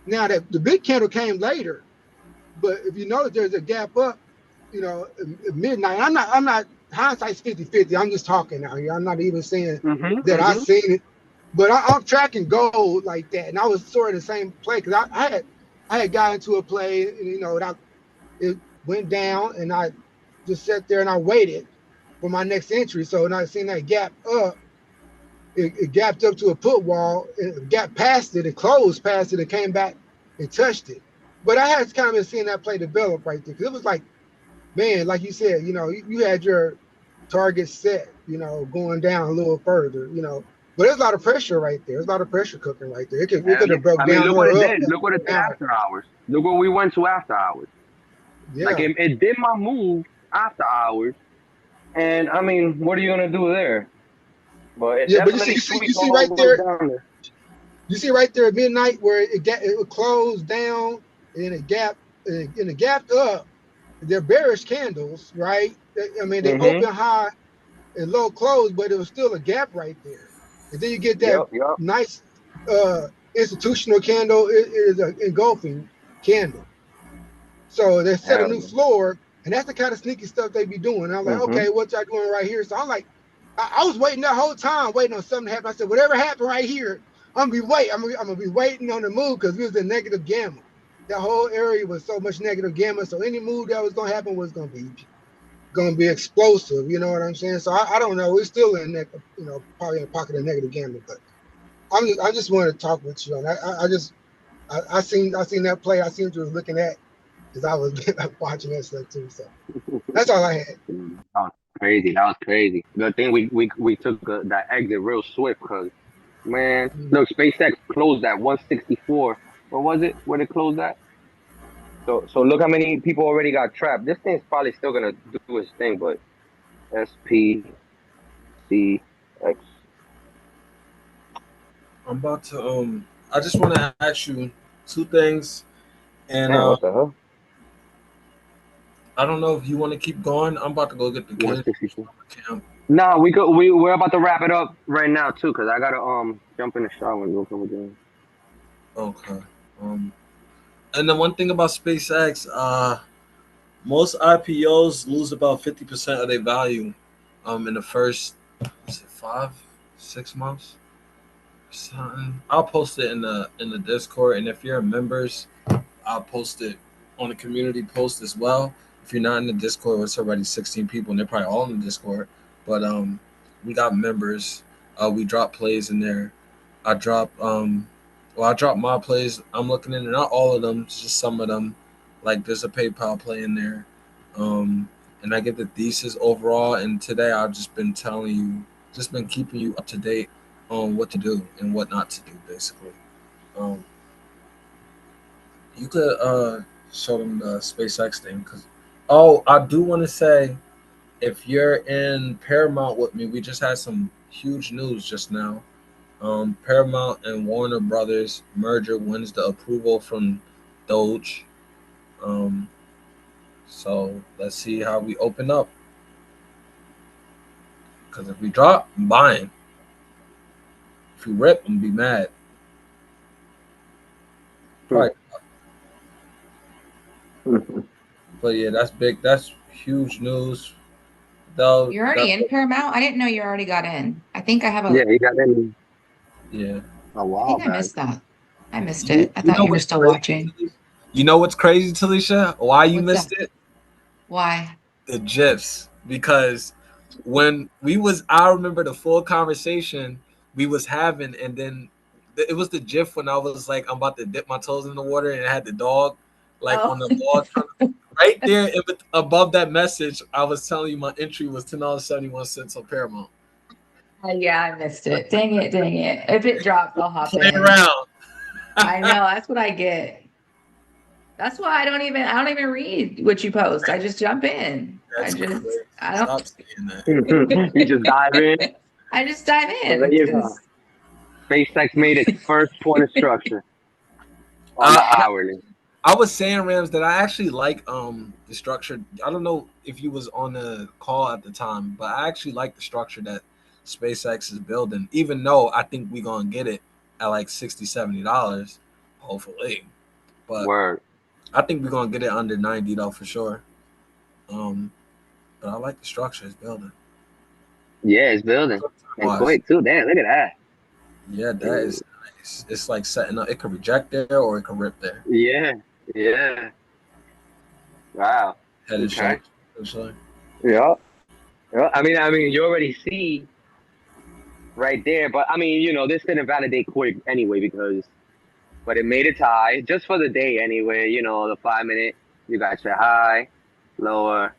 M: Now that the big candle came later, but if you notice there's a gap up, at midnight. I'm not hindsight's 50-50. I'm just talking out here. I'm not even saying that I've seen it, but I'm tracking gold like that, and I was sort of the same play because I had got into a play, and it went down, and I just sat there and I waited for my next entry. So when I seen that gap up, it gapped up to a put wall, it gapped past it, it closed past it, and came back and touched it. But I had kind of been seeing that play develop right there, because it was like, man, like you said, you had your target set, going down a little further, but there's a lot of pressure right there. There's a lot of pressure cooking right there. It could have broke down.
H: Look what it did. Look what it did after hours. Look what we went to after hours.
M: Yeah.
H: Like it did my move after hours, and I mean, what are you gonna do there? But
M: but you see right there. You see right there at midnight where it closed down and it gapped up. They're bearish candles, right? I mean, they open high and low close, but it was still a gap right there. And then you get that nice institutional candle. It is an engulfing candle. So they set a new floor, and that's the kind of sneaky stuff they be doing. And I'm like, okay, what y'all doing right here? So I'm like, I was waiting that whole time, waiting on something to happen. I said, whatever happened right here, I'm gonna be waiting on the move, because it was a negative gamma. that whole area was so much negative gamma. So any move that was gonna happen was gonna be explosive. You know what I'm saying? So I don't know. We're still in that, probably in a pocket of negative gamma. But I just wanted to talk with you on that. I seen that play. I seen what you was looking at because I was watching that stuff too. So that's all I had.
H: That was crazy. That was crazy. Good thing we took that exit real swift because, man, look, SpaceX closed at 164. What was it? Where they closed at? So look how many people already got trapped. This thing's probably still gonna do its thing, but SPCX.
B: I'm about to I just want to ask you two things, and
H: Man, what the hell?
B: I don't know if you want to keep going. I'm about to go get the kids.
H: Nah, we're about to wrap it up right now too, cause I gotta jump in the shower and go come again.
B: Okay. And the one thing about SpaceX, most IPOs lose about 50% of their value in the first 5-6 months. Something. I'll post it in the Discord, and if you're members, I'll post it on the community post as well. If you're not in the Discord, it's already 16 people, and they're probably all in the Discord. But we got members. We drop plays in there. I drop my plays. I'm looking in there, not all of them, just some of them. Like there's a PayPal play in there, and I get the thesis overall. And today I've just been telling you, just been keeping you up to date on what to do and what not to do, basically. You could show them the SpaceX thing, because I do want to say, if you're in Paramount with me, we just had some huge news just now. Paramount and Warner Brothers merger wins the approval from Doge. So let's see how we open up, because if we drop, I'm buying. If you rip, I'm gonna be mad. Right. But yeah, that's big. That's huge news. Though
L: You're already in Paramount? I didn't know you already got in. I think I have a.
H: Yeah, he got in.
B: Yeah.
H: A while
L: I think
H: back.
L: I missed that. I missed it. I thought you were still watching.
B: You know what's crazy, Talisha? Why you
L: What's
B: missed it?
L: Why?
B: The GIFs. Because when I remember the full conversation we was having, and then it was the GIF when I was like, I'm about to dip my toes in the water, and it had the dog on the ball. Right there above that message, I was telling you my entry was $10.71 on Paramount.
L: Yeah, I missed it. Dang it. If it drops, I'll hop
B: Playing
L: in.
B: around.
L: I know, that's what I get. That's why I don't even read what you post. I just jump in. I don't.
B: Stop saying that.
H: You just dive in.
L: I just dive in.
H: There you go. SpaceX made its first point of structure on the hourly.
B: I was saying, Rams, that I actually like the structure. I don't know if you was on the call at the time, but I actually like the structure that SpaceX is building, even though I think we're gonna get it at like $60-$70, hopefully. But
H: Word.
B: I think we're gonna get it under 90 though, for sure. But I like the structure it's building.
H: Yeah, it's building. And quick too. Damn, look at that.
B: Yeah, that is nice. It's like setting up. It could reject there or it could rip there.
H: Yeah. Wow.
B: Head and shoulders.
H: Yeah. I mean, you already see right there, but I mean, this didn't validate quick anyway but it made it high just for the day anyway. The 5 minute, you got your high, lower.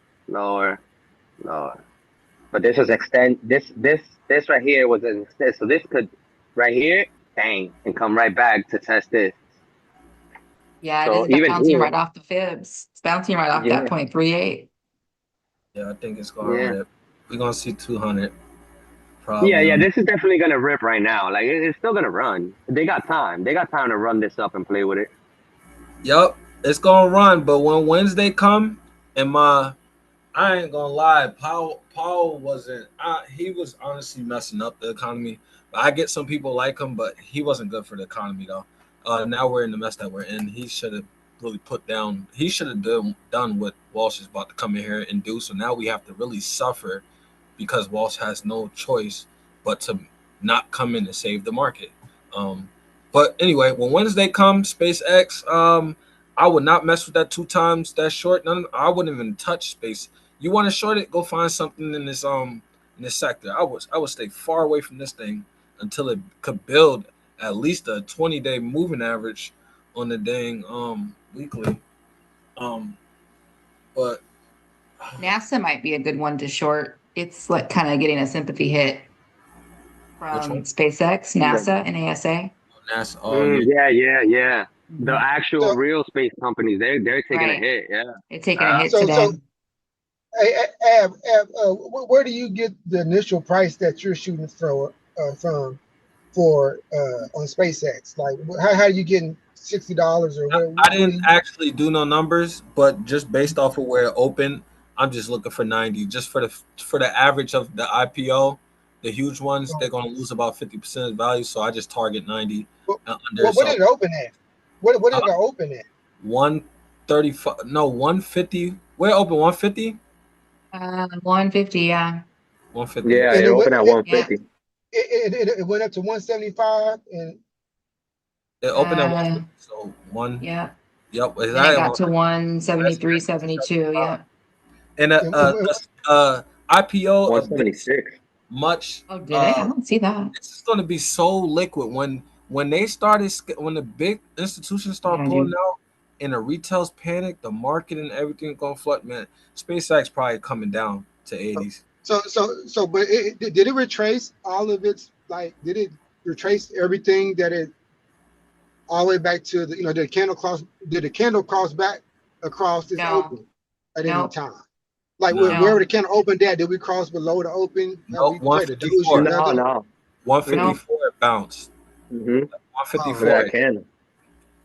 H: But this was extend. This right here was an extend. So this could right here, bang, and come right back to test this.
L: Yeah, it is bouncing right off the fibs. It's bouncing right off that 0.38.
B: Yeah, I think it's going to rip. We're going to see 200. Probably.
H: Yeah, this is definitely going to rip right now. Like, it's still going to run. They got time. They got time to run this up and play with it.
B: Yup, it's going to run. But when Wednesday come, I ain't going to lie, Paul wasn't, he was honestly messing up the economy. But I get some people like him, but he wasn't good for the economy, though. Now we're in the mess that we're in. He should have really he should have done what Walsh is about to come in here and do. So now we have to really suffer because Walsh has no choice but to not come in and save the market. But anyway, when Wednesday comes, SpaceX, I would not mess with that 2 times that short. I wouldn't even touch space. You want to short it? Go find something in this sector. I would stay far away from this thing until it could build at least a 20-day moving average on the dang weekly. But
L: NASA might be a good one to short. It's like kind of getting a sympathy hit from SpaceX, NASA, and ASA.
B: NASA.
H: Yeah. The actual real space companies, they're taking a hit. Yeah,
L: they're taking a hit today.
M: Where do you get the initial price that you're shooting from on SpaceX? Like, how are you getting $60 or whatever?
B: I didn't actually do no numbers, but just based off of where it opened, I'm just looking for 90. Just for the average of the IPO, the huge ones, they're gonna lose about 50% of value. So I just target 90.
M: What did it open at? What did it open at?
B: 135. No, 150. Where it open? 150.
L: 150. Yeah.
B: 150.
H: Yeah, it opened at 150.
M: It went up to 175 and
B: it opened at 150. So one.
L: Yeah.
B: Yep.
L: Then it got to 173, 72. Yeah.
B: And IPO
H: 176.
B: Much.
L: Oh, did it? I don't see that.
B: It's just going to be so liquid when they started, when the big institutions start pulling out and the retail's panic, the market and everything going to flood, man. SpaceX probably coming down to 80s.
M: But did it retrace all of its, like, did it retrace everything that it all the way back to the, did the candle cross back across its open at any time? Like wherever the candle opened at, did we cross below the open?
B: No, 154.
H: No.
B: 154 it bounced. 154.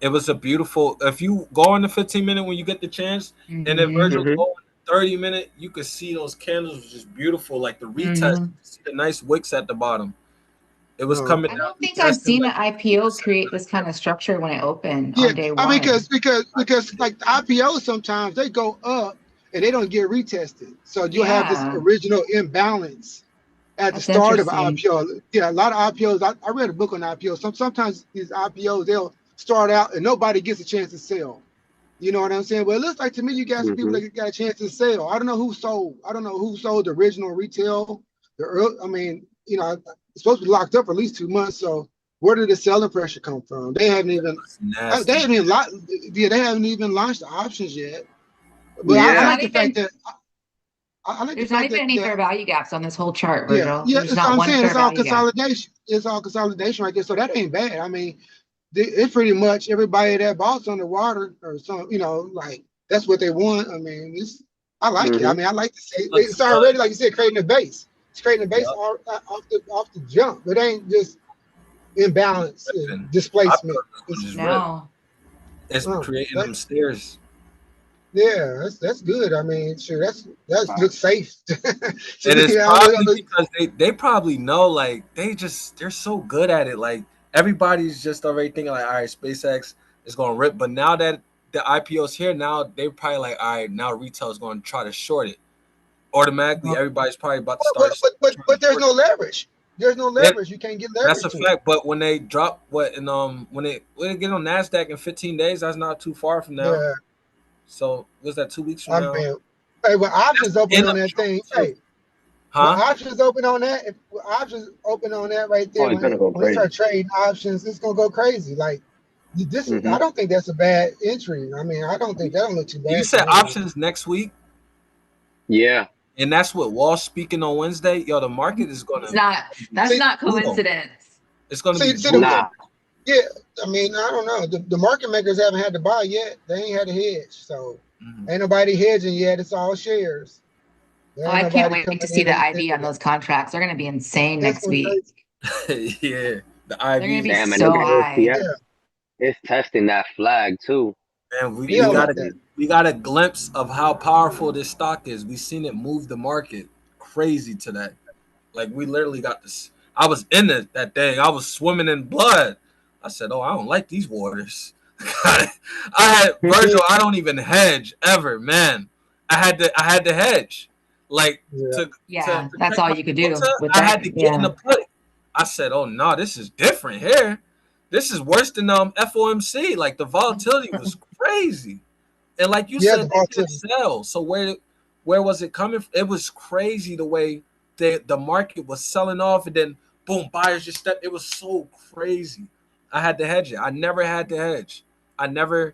B: It was a beautiful. If you go on the 15-minute when you get the chance, and then Virgil go on the 30-minute, you could see those candles was just beautiful, like the retest. You see the nice wicks at the bottom. It was coming.
L: I don't think I've seen the IPO create this kind of structure when it opened on day one.
M: I mean, because like the IPOs sometimes they go up and they don't get retested, so you have this original imbalance at the start of an IPO. Yeah, a lot of IPOs. I read a book on IPOs. Sometimes these IPOs they'll start out and nobody gets a chance to sell. You know what I'm saying? Well, it looks like to me you got some people that got a chance to sell. I don't know who sold. I don't know who sold the original retail. I mean, it's supposed to be locked up for at least 2 months. So where did the selling pressure come from? They haven't even launched the options yet. But I like the fact that
L: there's not even any fair value gaps on this whole chart, Virgil.
M: Yeah,
L: there's not one fair
M: it's all
L: value
M: consolidation. It's all consolidation right there. So that ain't bad. I mean, it's pretty much everybody that bought underwater or some, like that's what they want. I mean, I like it. I mean, I like to see it's already, like you said, creating a base. It's creating a base off the jump. It ain't just imbalance and displacement.
B: It's creating them stairs.
M: Yeah, that's good. I mean, sure, that's good safe.
B: And it's probably because they probably know, like they're so good at it. Like everybody's just already thinking like, all right, SpaceX is going to rip. But now that the IPO's here, now they're probably like, all right, now retail is going to try to short it. Automatically, everybody's probably about to start.
M: But there's no leverage. There's no leverage. You can't get leverage.
B: That's a fact. But when they drop when they get on NASDAQ in 15 days, that's not too far from now. Yeah. So was that 2 weeks from now?
M: Hey, when options open on that thing, when options open on that, right there, when we start trading options, it's gonna go crazy. Like this, I don't think that's a bad entry. I mean, I don't think that'll look too bad.
B: You said options next week?
H: Yeah.
B: And that's what Wall's speaking on Wednesday. Yo, the market is gonna.
L: That's not coincidence.
B: It's gonna be.
M: Yeah, I mean, I don't know. The market makers haven't had to buy yet. They ain't had to hedge, so ain't nobody hedging yet. It's all shares.
L: I can't wait to see the IV on those contracts. They're going to be insane next week.
B: Yeah, the IV.
L: They're going to be so high.
H: Yeah. It's testing that flag too.
B: And we got a glimpse of how powerful this stock is. We seen it move the market crazy today. Like we literally got this. I was in that thing. I was swimming in blood. I said, "Oh, I don't like these waters." I had Virgil. I don't even hedge ever, man. I had to hedge, like
L: that's all you could do.
B: I had to get in the put. I said, "Oh no, this is different here." This is worse than FOMC. Like the volatility was crazy, and like you
M: Yeah,
B: said, they didn't sell. So where was it coming from? It was crazy the way the market was selling off, and then boom, buyers just stepped. It was so crazy. I had to hedge it. I never had to hedge. I never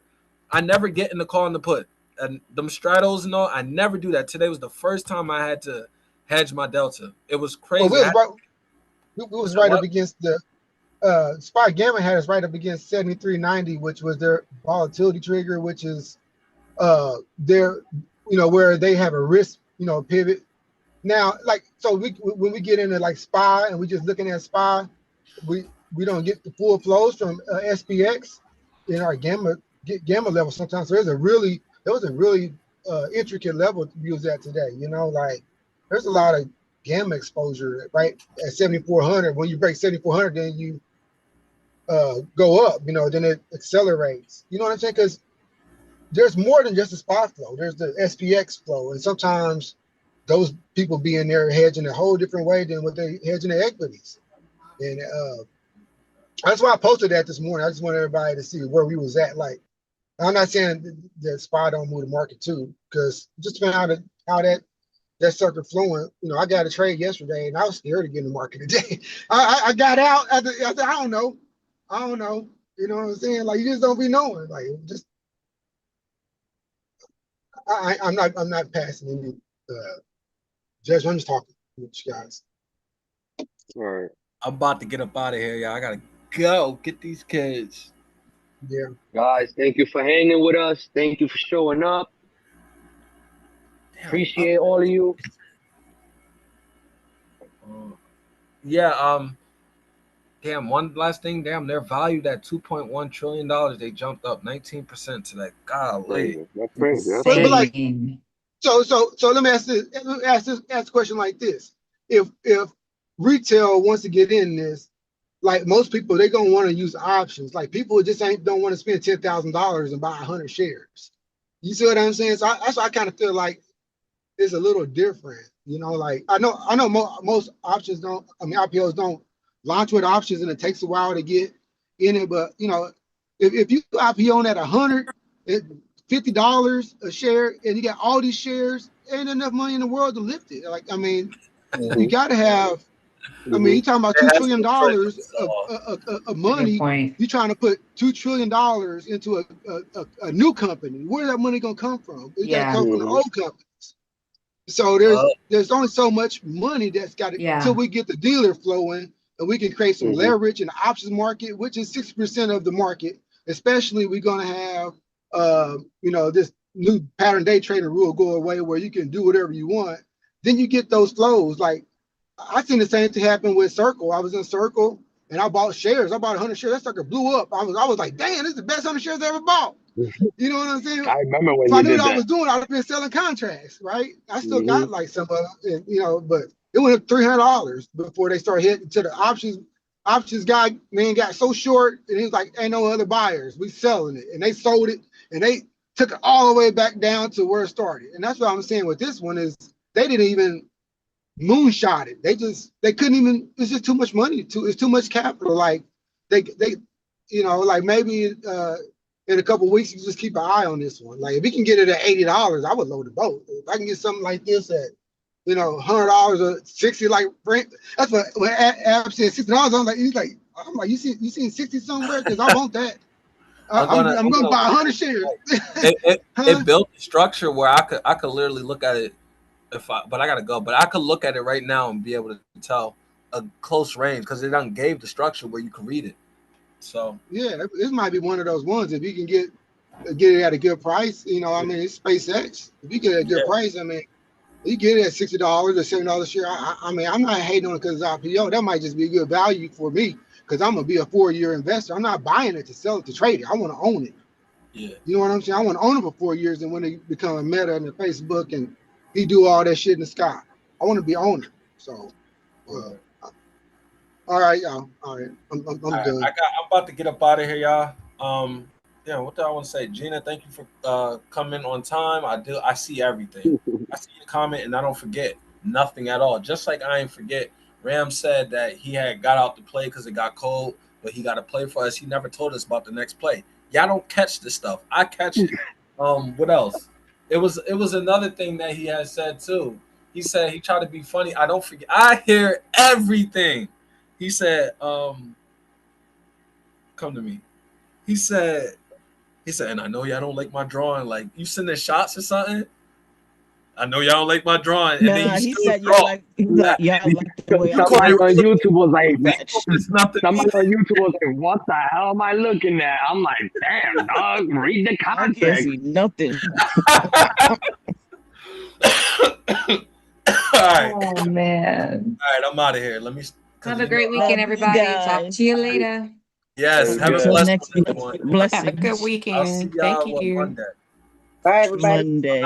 B: get in the call and the put. And them straddles and all, I never do that. Today was the first time I had to hedge my delta. It was crazy.
M: Well, it was right up against the SPY Gamma had us right up against 73.90, which was their volatility trigger, which is their, where they have a risk, pivot. Now, like, so when we get into like SPY and we just looking at SPY, we don't get the full flows from SPX in our gamma level sometimes. So there was a really intricate level to use that today. Like there's a lot of gamma exposure right at 7,400. When you break 7,400, then you go up. Then it accelerates. You know what I'm saying? Because there's more than just a spot flow. There's the SPX flow, and sometimes those people be in there hedging a whole different way than what they hedging their equities. And that's why I posted that this morning. I just want everybody to see where we was at. Like, I'm not saying that SPY don't move the market too, because just depending how that sucker flowing. I got a trade yesterday, and I was scared to get in the market today. I got out. I said, I don't know. You know what I'm saying? Like, you just don't be knowing. Like, just I'm not passing any judgment. I'm just talking with you guys.
H: All right.
B: I'm about to get up out of here, y'all. I gotta go get these kids.
M: Yeah.
H: Guys, thank you for hanging with us. Thank you for showing up. Appreciate all of you.
B: Yeah, damn, one last thing, damn, they're valued at $2.1 trillion. They jumped up 19% today. Golly.
H: That's crazy.
M: But like, so let me ask a question like this. If retail wants to get in this, like most people, they're gonna want to use options. Like people just don't want to spend $10,000 and buy 100 shares. You see what I'm saying? So that's why I kind of feel like it's a little different. Like I know most options don't. I mean, IPOs don't launch with options, and it takes a while to get in it. But if you IPO at $150 a share, and you got all these shares, ain't enough money in the world to lift it. Like, I mean, you got to have. I mean, you're talking about $2 trillion of money. You're trying to put $2 trillion into a new company. Where's that money gonna come from? It's got to come from the old companies. So there's only so much money that's got to until we get the dealer flowing, and we can create some leverage in the options market, which is 60% of the market. Especially, we're gonna have this new pattern day trading rule go away, where you can do whatever you want. Then you get those flows. Like, I seen the same thing happen with Circle. I was in Circle and I bought shares. I bought 100 shares. That sucker blew up. I was like, damn, this is the best 100 shares I ever bought. You know what I'm saying?
H: I remember when
M: if I
H: you
M: knew
H: did
M: what
H: that.
M: I was doing, I'd have been selling contracts, right? I still got like some of them, but it went up $300 before they started hitting to the options. Options guy, man, got so short, and he was like, ain't no other buyers. We selling it. And they sold it, and they took it all the way back down to where it started. And that's what I'm saying with this one is they didn't even moonshot it. They couldn't even. It's just too much money. It's too much capital. Like they like maybe in a couple of weeks you just keep an eye on this one. Like if we can get it at $80, I would load the boat. If I can get something like this at $100 or $60, like Frank, that's what when Ab said $60. I'm like you seen 60 somewhere? Because I want that. I'm gonna buy 100 shares.
B: It built a structure where I could literally look at it. But I gotta go. But I could look at it right now and be able to tell a close range because it done gave the structure where you can read it. So
M: yeah, this might be one of those ones if you can get it at a good price. I mean, it's SpaceX. If you get it at a good price, I mean, you get it at $60 or $70 a share. I mean, I'm not hating on it because it's IPO. That might just be good value for me because I'm gonna be a 4-year investor. I'm not buying it to sell it to trade it. I want to own it.
B: Yeah.
M: You know what I'm saying? I want to own it for 4 years, and when they become a Meta and a Facebook and he do all that shit in the sky. I want to be owner. So, all right, y'all. All right, I'm done.
B: I'm about to get up out of here, y'all. What do I want to say? Gina, thank you for coming on time. I see everything. I see your comment, and I don't forget nothing at all. Just like I ain't forget, Ram said that he had got out to play because it got cold. but he got to play for us. He never told us about the next play. Y'all don't catch this stuff. I catch it. What else? It was another thing that he had said too. He said he tried to be funny. I don't forget. I hear everything. He said, come to me. He said, and I know y'all don't like my drawing. Like, you sending shots or something? I know y'all don't like my drawing. And then he said, y'all like the way
H: somebody on YouTube was like, somebody on YouTube was like, what the hell am I looking at? I'm like, damn, dog, read the context.
F: I can't see nothing.
B: All right.
G: Oh man.
B: All right, I'm out of here. Let me
L: Have a great weekend, everybody. Talk to you later.
B: Yes, have a blessed week, everyone.
F: Blessings.
O: Have a good weekend.
B: I'll see y'all
O: Thank you.
B: on Monday.
C: Bye, everybody.
F: Monday.